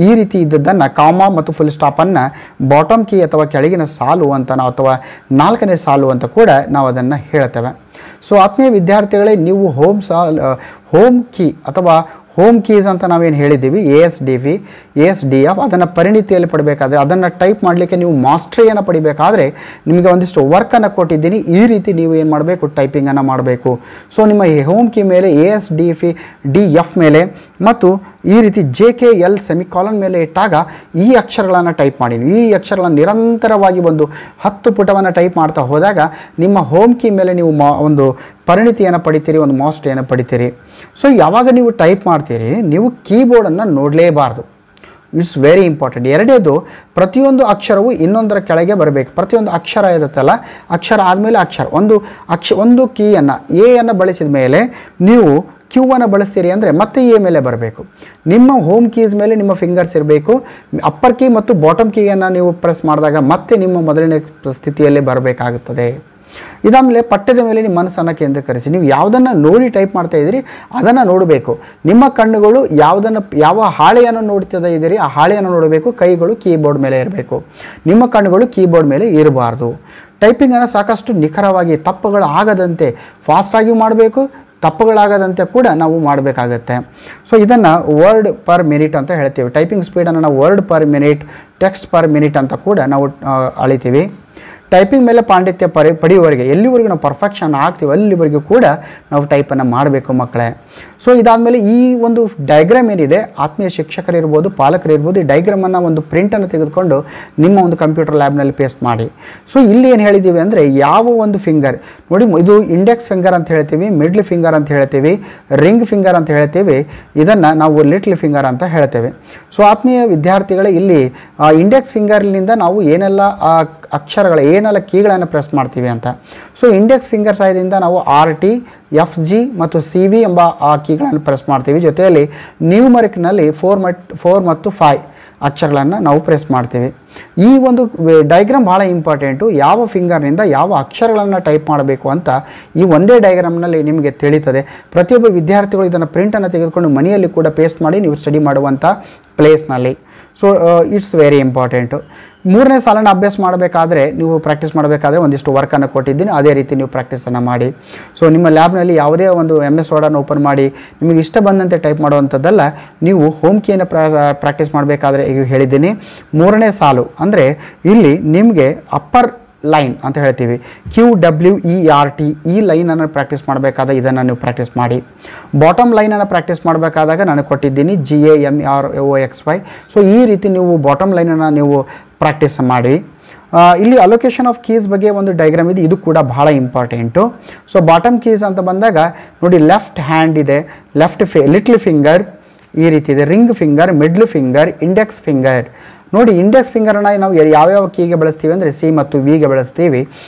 ಈ ರೀತಿ ಇದ್ದದ್ದನ್ನು ಕಾಮ ಮತ್ತು ಫುಲ್ ಸ್ಟಾಪನ್ನು ಬಾಟಮ್ ಕೀ ಅಥವಾ ಕೆಳಗಿನ ಸಾಲು ಅಂತ ನಾವು, ಅಥವಾ ನಾಲ್ಕನೇ ಸಾಲು ಅಂತ ಕೂಡ ನಾವು ಅದನ್ನು ಹೇಳ್ತೇವೆ. ಸೊ ಆತ್ಮೀಯ ವಿದ್ಯಾರ್ಥಿಗಳೇ, ನೀವು ಹೋಮ್ ಕೀ ಅಥವಾ ಹೋಮ್ ಕೀಸ್ ಅಂತ ನಾವೇನು ಹೇಳಿದ್ದೀವಿ ASDF ಅದನ್ನು ಪರಿಣಿತಿಯಲ್ಲಿ ಪಡಬೇಕಾದ್ರೆ, ಅದನ್ನು ಟೈಪ್ ಮಾಡಲಿಕ್ಕೆ ನೀವು ಮಾಸ್ಟ್ರಿಯನ್ನು ಪಡಿಬೇಕಾದ್ರೆ ನಿಮಗೆ ಒಂದಿಷ್ಟು ವರ್ಕನ್ನು ಕೊಟ್ಟಿದ್ದೀನಿ. ಈ ರೀತಿ ನೀವು ಏನು ಮಾಡಬೇಕು, ಟೈಪಿಂಗನ್ನು ಮಾಡಬೇಕು. ಸೊ ನಿಮ್ಮ ಹೋಮ್ ಕೀ ಮೇಲೆ ASDF ಮೇಲೆ ಮತ್ತು ಈ ರೀತಿ JKL ಸೆಮಿಕಾಲನ್ ಮೇಲೆ ಇಟ್ಟಾಗ ಈ ಅಕ್ಷರಗಳನ್ನು ಟೈಪ್ ಮಾಡಿ. ಈ ಅಕ್ಷರಗಳನ್ನು ನಿರಂತರವಾಗಿ ಒಂದು 10 ಪುಟವನ್ನು ಟೈಪ್ ಮಾಡ್ತಾ ಹೋದಾಗ ನಿಮ್ಮ ಹೋಮ್ ಕೀ ಮೇಲೆ ನೀವು ಒಂದು ಪರಿಣಿತಿಯನ್ನು ಪಡಿತೀರಿ, ಒಂದು ಮಾಸ್ಟ್ರಿಯನ್ನು ಪಡಿತೀರಿ. ಸೊ ಯಾವಾಗ ನೀವು ಟೈಪ್ ಮಾಡ್ತೀರಿ, ನೀವು ಕೀಬೋರ್ಡನ್ನು ನೋಡಲೇಬಾರ್ದು. It's very important. ಎರಡನೇದು, ಪ್ರತಿಯೊಂದು ಅಕ್ಷರವು ಇನ್ನೊಂದರ ಕೆಳಗೆ ಬರಬೇಕು. ಪ್ರತಿಯೊಂದು ಅಕ್ಷರ ಇರುತ್ತಲ್ಲ, ಅಕ್ಷರ ಆದಮೇಲೆ ಅಕ್ಷರ, ಒಂದು ಕೀಯನ್ನು ಎಯನ್ನು ಬಳಸಿದ ಮೇಲೆ ನೀವು ಕ್ಯೂವನ್ನು ಬಳಸ್ತೀರಿ ಅಂದರೆ ಮತ್ತೆ ಎ ಮೇಲೆ ಬರಬೇಕು. ನಿಮ್ಮ ಹೋಮ್ ಕೀಸ್ ಮೇಲೆ ನಿಮ್ಮ ಫಿಂಗರ್ಸ್ ಇರಬೇಕು. ಅಪ್ಪರ್ ಕೀ ಮತ್ತು ಬಾಟಮ್ ಕೀಯನ್ನು ನೀವು ಪ್ರೆಸ್ ಮಾಡಿದಾಗ ಮತ್ತೆ ನಿಮ್ಮ ಮೊದಲನೇ ಸ್ಥಿತಿಯಲ್ಲೇ ಬರಬೇಕಾಗುತ್ತದೆ. ಇದಾದಮೇಲೆ ಪಠ್ಯದ ಮೇಲೆ ನಿಮ್ಮ ಮನಸ್ಸನ್ನು ಕೇಂದ್ರೀಕರಿಸಿ. ನೀವು ಯಾವುದನ್ನು ನೋಡಿ ಟೈಪ್ ಮಾಡ್ತಾ ಇದ್ದೀರಿ ಅದನ್ನು ನೋಡಬೇಕು. ನಿಮ್ಮ ಕಣ್ಣುಗಳು ಯಾವ ಹಾಳೆಯನ್ನು ನೋಡ್ತಾ ಇದ್ದೀರಿ ಆ ಹಾಳೆಯನ್ನು ನೋಡಬೇಕು. ಕೈಗಳು ಕೀಬೋರ್ಡ್ ಮೇಲೆ ಇರಬೇಕು. ನಿಮ್ಮ ಕಣ್ಣುಗಳು ಕೀಬೋರ್ಡ್ ಮೇಲೆ ಇರಬಾರ್ದು. ಟೈಪಿಂಗನ್ನು ಸಾಕಷ್ಟು ನಿಖರವಾಗಿ, ತಪ್ಪುಗಳು ಆಗದಂತೆ ಫಾಸ್ಟಾಗಿ ಮಾಡಬೇಕು. ತಪ್ಪುಗಳಾಗದಂತೆ ಕೂಡ ನಾವು ಮಾಡಬೇಕಾಗತ್ತೆ. ಸೊ ಇದನ್ನು ವರ್ಡ್ ಪರ್ ಮಿನಿಟ್ ಅಂತ ಹೇಳ್ತೀವಿ. ಟೈಪಿಂಗ್ ಸ್ಪೀಡನ್ನು ನಾವು word per minute, text per minute ಅಂತ ಕೂಡ ನಾವು ಅಳಿತೀವಿ. ಟೈಪಿಂಗ್ ಮೇಲೆ ಪಾಂಡಿತ್ಯ ಪಡೆಯುವವರೆಗೆ ಎಲ್ಲಿವರೆಗೂ ನಾವು ಪರ್ಫೆಕ್ಷನ್ ಆಗ್ತೀವಿ ಅಲ್ಲಿವರೆಗೂ ಕೂಡ ನಾವು ಟೈಪನ್ನು ಮಾಡಬೇಕು ಮಕ್ಕಳೇ. ಸೊ ಇದಾದಮೇಲೆ ಈ ಒಂದು ಡಯಾಗ್ರಾಮ್ ಏನಿದೆ, ಆತ್ಮೀಯ ಶಿಕ್ಷಕರಿರ್ಬೋದು, ಪಾಲಕರಿರ್ಬೋದು, ಈ ಡಯಾಗ್ರಾಮನ್ನು ಒಂದು ಪ್ರಿಂಟನ್ನು ತೆಗೆದುಕೊಂಡು ನಿಮ್ಮ ಒಂದು ಕಂಪ್ಯೂಟರ್ ಲ್ಯಾಬ್ನಲ್ಲಿ ಪೇಸ್ಟ್ ಮಾಡಿ. ಸೊ ಇಲ್ಲಿ ಏನು ಹೇಳಿದ್ದೀವಿ ಅಂದರೆ, ಯಾವ ಒಂದು ಫಿಂಗರ್ ನೋಡಿ, ಇದು ಇಂಡೆಕ್ಸ್ ಫಿಂಗರ್ ಅಂತ ಹೇಳ್ತೀವಿ, ಮಿಡ್ಲ್ ಫಿಂಗರ್ ಅಂತ ಹೇಳ್ತೀವಿ, ರಿಂಗ್ ಫಿಂಗರ್ ಅಂತ ಹೇಳ್ತೀವಿ, ಇದನ್ನು ನಾವು ಲಿಟ್ಲ್ ಫಿಂಗರ್ ಅಂತ ಹೇಳ್ತೇವೆ. ಸೊ ಆತ್ಮೀಯ ವಿದ್ಯಾರ್ಥಿಗಳೇ, ಇಲ್ಲಿ ಇಂಡೆಕ್ಸ್ ಫಿಂಗರ್ನಿಂದ ನಾವು ಏನೆಲ್ಲ ಏನೆಲ್ಲ ಕೀಗಳನ್ನು ಪ್ರೆಸ್ ಮಾಡ್ತೀವಿ ಅಂತ. ಸೊ ಇಂಡೆಕ್ಸ್ ಫಿಂಗರ್ ಸಹಾಯದಿಂದ ನಾವು RT, FG ಮತ್ತು CV ಎಂಬ ಆ ಕೀಗಳನ್ನು ಪ್ರೆಸ್ ಮಾಡ್ತೀವಿ. ಜೊತೆಯಲ್ಲಿ ನ್ಯೂಮರಿಕ್ನಲ್ಲಿ 4 ಮತ್ತು 5 ಅಕ್ಷರಗಳನ್ನು ನಾವು ಪ್ರೆಸ್ ಮಾಡ್ತೀವಿ. ಈ ಒಂದು ಡಯಾಗ್ರಾಮ್ ಭಾಳ ಇಂಪಾರ್ಟೆಂಟು. ಯಾವ ಫಿಂಗರ್ನಿಂದ ಯಾವ ಅಕ್ಷರಗಳನ್ನು ಟೈಪ್ ಮಾಡಬೇಕು ಅಂತ ಈ ಒಂದೇ ಡಯಾಗ್ರಾಮ್ನಲ್ಲಿ ನಿಮಗೆ ತಿಳಿತದೆ. ಪ್ರತಿಯೊಬ್ಬ ವಿದ್ಯಾರ್ಥಿಗಳು ಇದನ್ನು ಪ್ರಿಂಟನ್ನು ತೆಗೆದುಕೊಂಡು ಮನೆಯಲ್ಲಿ ಕೂಡ ಪೇಸ್ಟ್ ಮಾಡಿ ನೀವು ಸ್ಟಡಿ ಮಾಡುವಂಥ ಪ್ಲೇಸ್ನಲ್ಲಿ. So it's very important. 3ನೇ ಸಾಲನ್ನು ಅಭ್ಯಾಸ ಮಾಡಬೇಕಾದ್ರೆ, ನೀವು ಪ್ರಾಕ್ಟೀಸ್ ಮಾಡಬೇಕಾದ್ರೆ ಒಂದಿಷ್ಟು ವರ್ಕನ್ನು ಕೊಟ್ಟಿದ್ದೀನಿ, ಅದೇ ರೀತಿ ನೀವು ಪ್ರಾಕ್ಟೀಸನ್ನು ಮಾಡಿ. ಸೊ ನಿಮ್ಮ ಲ್ಯಾಬ್ನಲ್ಲಿ ಯಾವುದೇ ಒಂದು MS ವರ್ಡನ್ನು ಓಪನ್ ಮಾಡಿ ನಿಮಗೆ ಇಷ್ಟ ಬಂದಂತೆ ಟೈಪ್ ಮಾಡುವಂಥದ್ದಲ್ಲ, ನೀವು ಹೋಮ್ ಕೀಯನ್ನು ಪ್ರಾಕ್ಟೀಸ್ ಮಾಡಬೇಕಾದ್ರೆ ಈಗ ಹೇಳಿದ್ದೀನಿ. 3ನೇ ಸಾಲು ಅಂದರೆ ಇಲ್ಲಿ ನಿಮಗೆ ಅಪ್ಪರ್ ಲೈನ್ ಅಂತ ಹೇಳ್ತೀವಿ, QWERT, ಈ ಲೈನನ್ನು ಪ್ರಾಕ್ಟೀಸ್ ಮಾಡಬೇಕಾದ ಇದನ್ನು ನೀವು ಪ್ರಾಕ್ಟೀಸ್ ಮಾಡಿ. ಬಾಟಮ್ ಲೈನನ್ನು ಪ್ರಾಕ್ಟೀಸ್ ಮಾಡಬೇಕಾದಾಗ ನಾನು ಕೊಟ್ಟಿದ್ದೀನಿ GAMROXY. ಸೊ ಈ ರೀತಿ ನೀವು ಬಾಟಮ್ ಲೈನನ್ನು ನೀವು ಪ್ರಾಕ್ಟೀಸ್ ಮಾಡಿ. ಇಲ್ಲಿ ಅಲೋಕೇಶನ್ ಆಫ್ ಕೀಸ್ ಬಗ್ಗೆ ಒಂದು ಡಯಾಗ್ರಾಮ್ ಇದೆ, ಇದು ಕೂಡ ಬಹಳ ಇಂಪಾರ್ಟೆಂಟು. ಸೊ ಬಾಟಮ್ ಕೀಸ್ ಅಂತ ಬಂದಾಗ ನೋಡಿ, ಲೆಫ್ಟ್ ಹ್ಯಾಂಡ್ ಇದೆ, ಲಿಟ್ಲ್ ಫಿಂಗರ್ ಈ ರೀತಿ ಇದೆ, ring finger, middle finger, index finger. ನೋಡಿ, ಇಂಡೆಕ್ಸ್ ಫಿಂಗರನ್ನು ನಾವು ಯಾವ್ಯಾವ ಕೀಗೆ ಬಳಸ್ತೀವಿ ಅಂದರೆ C ಮತ್ತು Vಗೆ ಬಳಸ್ತೀವಿ.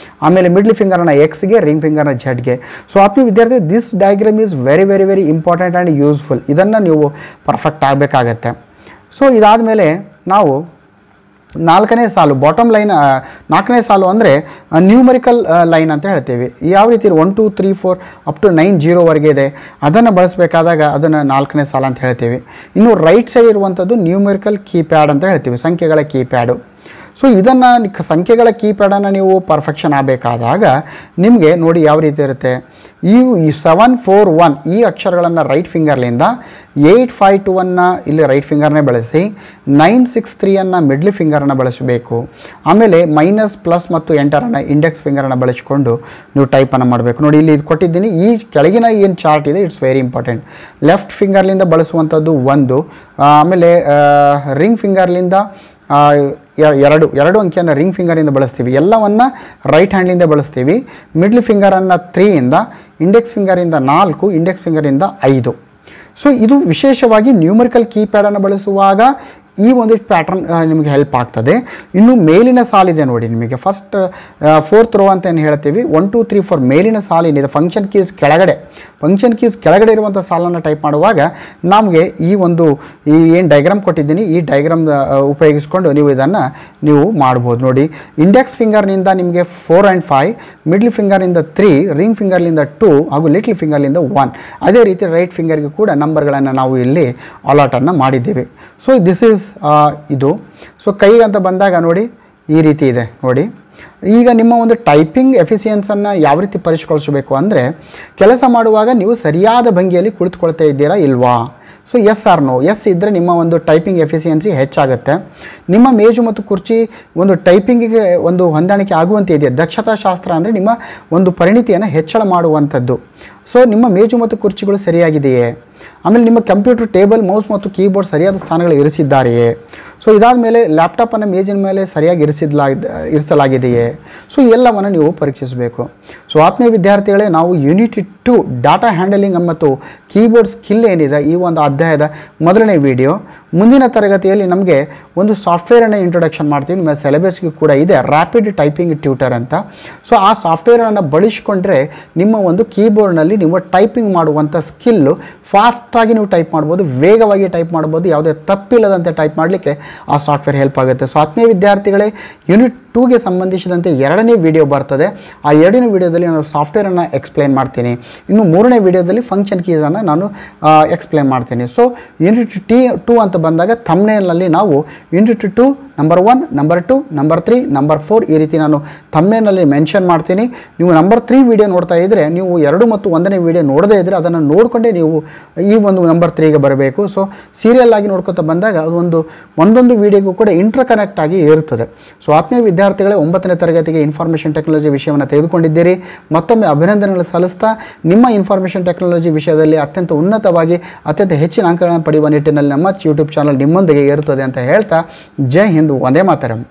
ಆಮೇಲೆ ಮಿಡ್ಲ್ ಫಿಂಗರನ್ನು Xಗೆ, ರಿಂಗ್ ಫಿಂಗರ್ನ Zಗೆ. ಸೊ ಆತ್ಮೀಯ ವಿದ್ಯಾರ್ಥಿ, this diagram is very very very important and useful. ಇದನ್ನು ನೀವು ಪರ್ಫೆಕ್ಟ್ ಆಗಬೇಕಾಗತ್ತೆ. ಸೊ ಇದಾದಮೇಲೆ ನಾವು 4ನೇ ಸಾಲು ಬಾಟಮ್ ಲೈನ್, 4ನೇ ಸಾಲು ಅಂದರೆ ನ್ಯೂಮರಿಕಲ್ ಲೈನ್ ಅಂತ ಹೇಳ್ತೀವಿ. ಯಾವ ರೀತಿ 1 2 3 4 ಅಪ್ ಟು 9 0ವರೆಗೆ ಇದೆ, ಅದನ್ನು ಬಳಸಬೇಕಾದಾಗ ಅದನ್ನು 4ನೇ ಸಾಲು ಅಂತ ಹೇಳ್ತೀವಿ. ಇನ್ನು ರೈಟ್ ಸೈಡ್ ಇರುವಂಥದ್ದು ನ್ಯೂಮರಿಕಲ್ ಕೀಪ್ಯಾಡ್ ಅಂತ ಹೇಳ್ತೀವಿ, ಸಂಖ್ಯೆಗಳ ಕೀಪ್ಯಾಡು. ಸೊ ಇದನ್ನು ಸಂಖ್ಯೆಗಳ ಕೀಪ್ಯಾಡನ್ನು ನೀವು ಪರ್ಫೆಕ್ಷನ್ ಆಗಬೇಕಾದಾಗ ನಿಮಗೆ ನೋಡಿ ಯಾವ ರೀತಿ ಇರುತ್ತೆ. ಈ 7 4 1 ಈ ಅಕ್ಷರಗಳನ್ನು ರೈಟ್ ಫಿಂಗರ್ಲಿಂದ, 8 5 2 ಇಲ್ಲಿ ರೈಟ್ ಫಿಂಗರ್ನೇ ಬಳಸಿ, 9 6 3 ಮಿಡ್ಲ್ ಫಿಂಗರನ್ನು ಬಳಸಬೇಕು. ಆಮೇಲೆ ಮೈನಸ್, ಪ್ಲಸ್ ಮತ್ತು ಎಂಟರನ್ನು ಇಂಡೆಕ್ಸ್ ಫಿಂಗರನ್ನು ಬಳಸಿಕೊಂಡು ನೀವು ಟೈಪನ್ನು ಮಾಡಬೇಕು. ನೋಡಿ, ಇಲ್ಲಿ ಇದು ಕೊಟ್ಟಿದ್ದೀನಿ. ಈ ಕೆಳಗಿನ ಏನು ಚಾರ್ಟ್ ಇದೆ, ಇಟ್ಸ್ ವೆರಿ ಇಂಪಾರ್ಟೆಂಟ್. ಲೆಫ್ಟ್ ಫಿಂಗರ್ಲಿಂದ ಬಳಸುವಂಥದ್ದು 1, ಆಮೇಲೆ ರಿಂಗ್ ಫಿಂಗರ್ಲಿಂದ 2 ಅಂಕಿಯನ್ನು ರಿಂಗ್ ಫಿಂಗರಿಂದ ಬಳಸ್ತೀವಿ. ಎಲ್ಲವನ್ನು ರೈಟ್ ಹ್ಯಾಂಡ್ಲಿಂದ ಬಳಸ್ತೀವಿ. ಮಿಡ್ಲ್ ಫಿಂಗರನ್ನು 3ಇಂದ, ಇಂಡೆಕ್ಸ್ ಫಿಂಗರಿಂದ 4, ಇಂಡೆಕ್ಸ್ ಫಿಂಗರಿಂದ 5. ಸೊ ಇದು ವಿಶೇಷವಾಗಿ ನ್ಯೂಮರಿಕಲ್ ಕೀಪ್ಯಾಡನ್ನು ಬಳಸುವಾಗ ಈ ಒಂದು ಪ್ಯಾಟ್ರನ್ ನಿಮಗೆ ಹೆಲ್ಪ್ ಆಗ್ತದೆ. ಇನ್ನು ಮೇಲಿನ ಸಾಲಿದೆ ನೋಡಿ, ನಿಮಗೆ ಫಸ್ಟ್ 4th ರೋ ಅಂತ ಏನು ಹೇಳ್ತೀವಿ, 1 2 3 4 ಮೇಲಿನ ಸಾಲಿನಿದೆ. ಫಂಕ್ಷನ್ ಕೀಸ್ ಕೆಳಗಡೆ ಇರುವಂಥ ಸಾಲನ್ನು ಟೈಪ್ ಮಾಡುವಾಗ ನಮಗೆ ಈ ಏನು ಡಯಾಗ್ರಾಮ್ ಕೊಟ್ಟಿದ್ದೀನಿ, ಈ ಡಯಾಗ್ರಾಮ್ ಉಪಯೋಗಿಸ್ಕೊಂಡು ನೀವು ಇದನ್ನು ಮಾಡ್ಬೋದು. ನೋಡಿ, ಇಂಡೆಕ್ಸ್ ಫಿಂಗರ್ನಿಂದ ನಿಮಗೆ 4 and 5, ಮಿಡ್ಲ್ ಫಿಂಗರ್ನಿಂದ 3, ರಿಂಗ್ ಫಿಂಗರ್ನಿಂದ 2 ಹಾಗೂ ಲಿಟ್ಲ್ ಫಿಂಗರ್ನಿಂದ 1. ಅದೇ ರೀತಿ ರೈಟ್ ಫಿಂಗರ್ಗೆ ಕೂಡ ನಂಬರ್ಗಳನ್ನು ನಾವು ಇಲ್ಲಿ ಅಲಾಟನ್ನು ಮಾಡಿದ್ದೇವೆ. ಸೊ ದಿಸ್ ಈಸ್ ಇದು. ಸೊ ಕೈಗೆ ಅಂತ ಬಂದಾಗ ನೋಡಿ ಈ ರೀತಿ ಇದೆ ನೋಡಿ. ಈಗ ನಿಮ್ಮ ಒಂದು ಟೈಪಿಂಗ್ ಎಫಿಷಿಯನ್ಸನ್ನು ಯಾವ ರೀತಿ ಪರಿಷ್ಕರಿಸಬೇಕು ಅಂದರೆ, ಕೆಲಸ ಮಾಡುವಾಗ ನೀವು ಸರಿಯಾದ ಭಂಗಿಯಲ್ಲಿ ಕುಳಿತುಕೊಳ್ತಾ ಇದ್ದೀರಾ ಇಲ್ವಾ? So yes or no, yes ಇದ್ದರೆ ನಿಮ್ಮ ಒಂದು ಟೈಪಿಂಗ್ ಎಫಿಷಿಯನ್ಸಿ ಹೆಚ್ಚಾಗುತ್ತೆ. ನಿಮ್ಮ ಮೇಜು ಮತ್ತು ಕುರ್ಚಿ ಒಂದು ಟೈಪಿಂಗಿಗೆ ಒಂದು ಹೊಂದಾಣಿಕೆ ಆಗುವಂತೆ ಇದೆಯಾ? ದಕ್ಷತಾ ಶಾಸ್ತ್ರ ಅಂದರೆ ನಿಮ್ಮ ಒಂದು ಪರಿಣಿತಿಯನ್ನು ಹೆಚ್ಚಳ ಮಾಡುವಂಥದ್ದು. ಸೊ ನಿಮ್ಮ ಮೇಜು ಮತ್ತು ಕುರ್ಚಿಗಳು ಸರಿಯಾಗಿದೆಯೇ? ಆಮೇಲೆ ನಿಮ್ಮ ಕಂಪ್ಯೂಟರ್ ಟೇಬಲ್, ಮೌಸ್ ಮತ್ತು ಕೀಬೋರ್ಡ್ ಸರಿಯಾದ ಸ್ಥಾನಗಳು ಇರಿಸಿದ್ದಾರೆಯೇ? ಸೊ ಇದಾದ ಮೇಲೆ ಲ್ಯಾಪ್ಟಾಪನ್ನು ಮೇಜಿನ ಮೇಲೆ ಸರಿಯಾಗಿ ಇರಿಸಲಾಗಿದೆಯೇ? ಸೊ ಎಲ್ಲವನ್ನು ನೀವು ಪರೀಕ್ಷಿಸಬೇಕು. ಸೊ ಆತ್ಮೀಯ ವಿದ್ಯಾರ್ಥಿಗಳೇ, ನಾವು ಯೂನಿಟ್ 2 ಡಾಟಾ ಹ್ಯಾಂಡಲಿಂಗ್ ಮತ್ತು ಕೀಬೋರ್ಡ್ ಸ್ಕಿಲ್ ಏನಿದೆ, ಈ ಒಂದು ಅಧ್ಯಾಯದ ಮೊದಲನೇ ವಿಡಿಯೋ. ಮುಂದಿನ ತರಗತಿಯಲ್ಲಿ ನಮಗೆ ಒಂದು ಸಾಫ್ಟ್ವೇರನ್ನು ಇಂಟ್ರೊಡಕ್ಷನ್ ಮಾಡ್ತೀವಿ. ನಿಮ್ಮ ಸಿಲೆಬಸ್ಗೂ ಕೂಡ ಇದೆ, ರ್ಯಾಪಿಡ್ ಟೈಪಿಂಗ್ ಟ್ಯೂಟರ್ ಅಂತ. ಸೊ ಆ ಸಾಫ್ಟ್ವೇರನ್ನು ಬಳಸಿಕೊಂಡ್ರೆ ನಿಮ್ಮ ಒಂದು ಕೀಬೋರ್ಡ್ನಲ್ಲಿ ನೀವು ಟೈಪಿಂಗ್ ಮಾಡುವಂಥ ಸ್ಕಿಲ್ಲು ಫಾಸ್ಟಾಗಿ ನೀವು ಟೈಪ್ ಮಾಡ್ಬೋದು, ವೇಗವಾಗಿ ಟೈಪ್ ಮಾಡ್ಬೋದು, ಯಾವುದೇ ತಪ್ಪಿಲ್ಲದಂತೆ ಟೈಪ್ ಮಾಡಲಿಕ್ಕೆ ಆ ಸಾಫ್ಟ್ವೇರ್ ಹೆಲ್ಪ್ ಆಗುತ್ತೆ. ಸೊ ಆತ್ಮೀಯ ವಿದ್ಯಾರ್ಥಿಗಳೇ, ಯೂನಿಟ್ 2ಗೆ ಸಂಬಂಧಿಸಿದಂತೆ 2ನೇ ವಿಡಿಯೋ ಬರ್ತದೆ. ಆ 2ನೇ ವಿಡಿಯೋದಲ್ಲಿ ನಾನು ಸಾಫ್ಟ್ವೇರನ್ನು ಎಕ್ಸ್ಪ್ಲೇನ್ ಮಾಡ್ತೀನಿ. ಇನ್ನು 3ನೇ ವಿಡಿಯೋದಲ್ಲಿ ಫಂಕ್ಷನ್ ಕೀಸನ್ನು ನಾನು ಎಕ್ಸ್ಪ್ಲೇನ್ ಮಾಡ್ತೀನಿ. ಸೊ ಯೂನಿಟ್ 2 ಅಂತ ಬಂದಾಗ ಥಂಬ್ನೇಲ್ನಲ್ಲಿ ನಾವು unit 2 number 1, number 2, number 3, number 4 ಈ ರೀತಿ ನಾನು ಥಂಬ್ನೇಲ್ನಲ್ಲಿ ಮೆನ್ಷನ್ ಮಾಡ್ತೀನಿ. ನೀವು ನಂಬರ್ 3 ವಿಡಿಯೋ ನೋಡ್ತಾ ಇದ್ದರೆ ನೀವು 2 ಮತ್ತು 1ನೇ ವಿಡಿಯೋ ನೋಡದೇ ಇದ್ದರೆ ಅದನ್ನು ನೋಡಿಕೊಂಡೇ ನೀವು ಈ ಒಂದು ನಂಬರ್ 3ಗೆ ಬರಬೇಕು. ಸೊ ಸೀರಿಯಲ್ ಆಗಿ ನೋಡ್ಕೊತಾ ಬಂದಾಗ ಅದು ಒಂದೊಂದು ವಿಡಿಯೋಗೂ ಕೂಡ ಇಂಟರ್ ಕನೆಕ್ಟ್ ಆಗಿ ಇರುತ್ತದೆ. ಸೊ ಆತ್ಮೀಯ ವಿದ್ಯಾರ್ಥಿಗಳೇ, 9ನೇ ತರಗತಿಗೆ ಇನ್ಫಾರ್ಮೇಷನ್ ಟೆಕ್ನಾಲಜಿ ವಿಷಯವನ್ನು ತೆಗೆದುಕೊಂಡಿದ್ದೀರಿ. ಮತ್ತೊಮ್ಮೆ ಅಭಿನಂದನೆಗಳು ಸಲ್ಲಿಸ್ತಾ ನಿಮ್ಮ ಇನ್ಫಾರ್ಮೇಷನ್ ಟೆಕ್ನಾಲಜಿ ವಿಷಯದಲ್ಲಿ ಅತ್ಯಂತ ಉನ್ನತವಾಗಿ ಅತ್ಯಂತ ಹೆಚ್ಚಿನ ಅಂಕಗಳನ್ನು ಪಡೆಯುವ ನಿಟ್ಟಿನಲ್ಲಿ ನಮ್ಮ ಯೂಟ್ಯೂಬ್ ಚಾನಲ್ ನಿಮ್ಮೊಂದಿಗೆ ಇರುತ್ತದೆ ಅಂತ ಹೇಳ್ತಾ, ಜೈ ಹಿಂದ್, ವಂದೇ ಮಾತರಂ.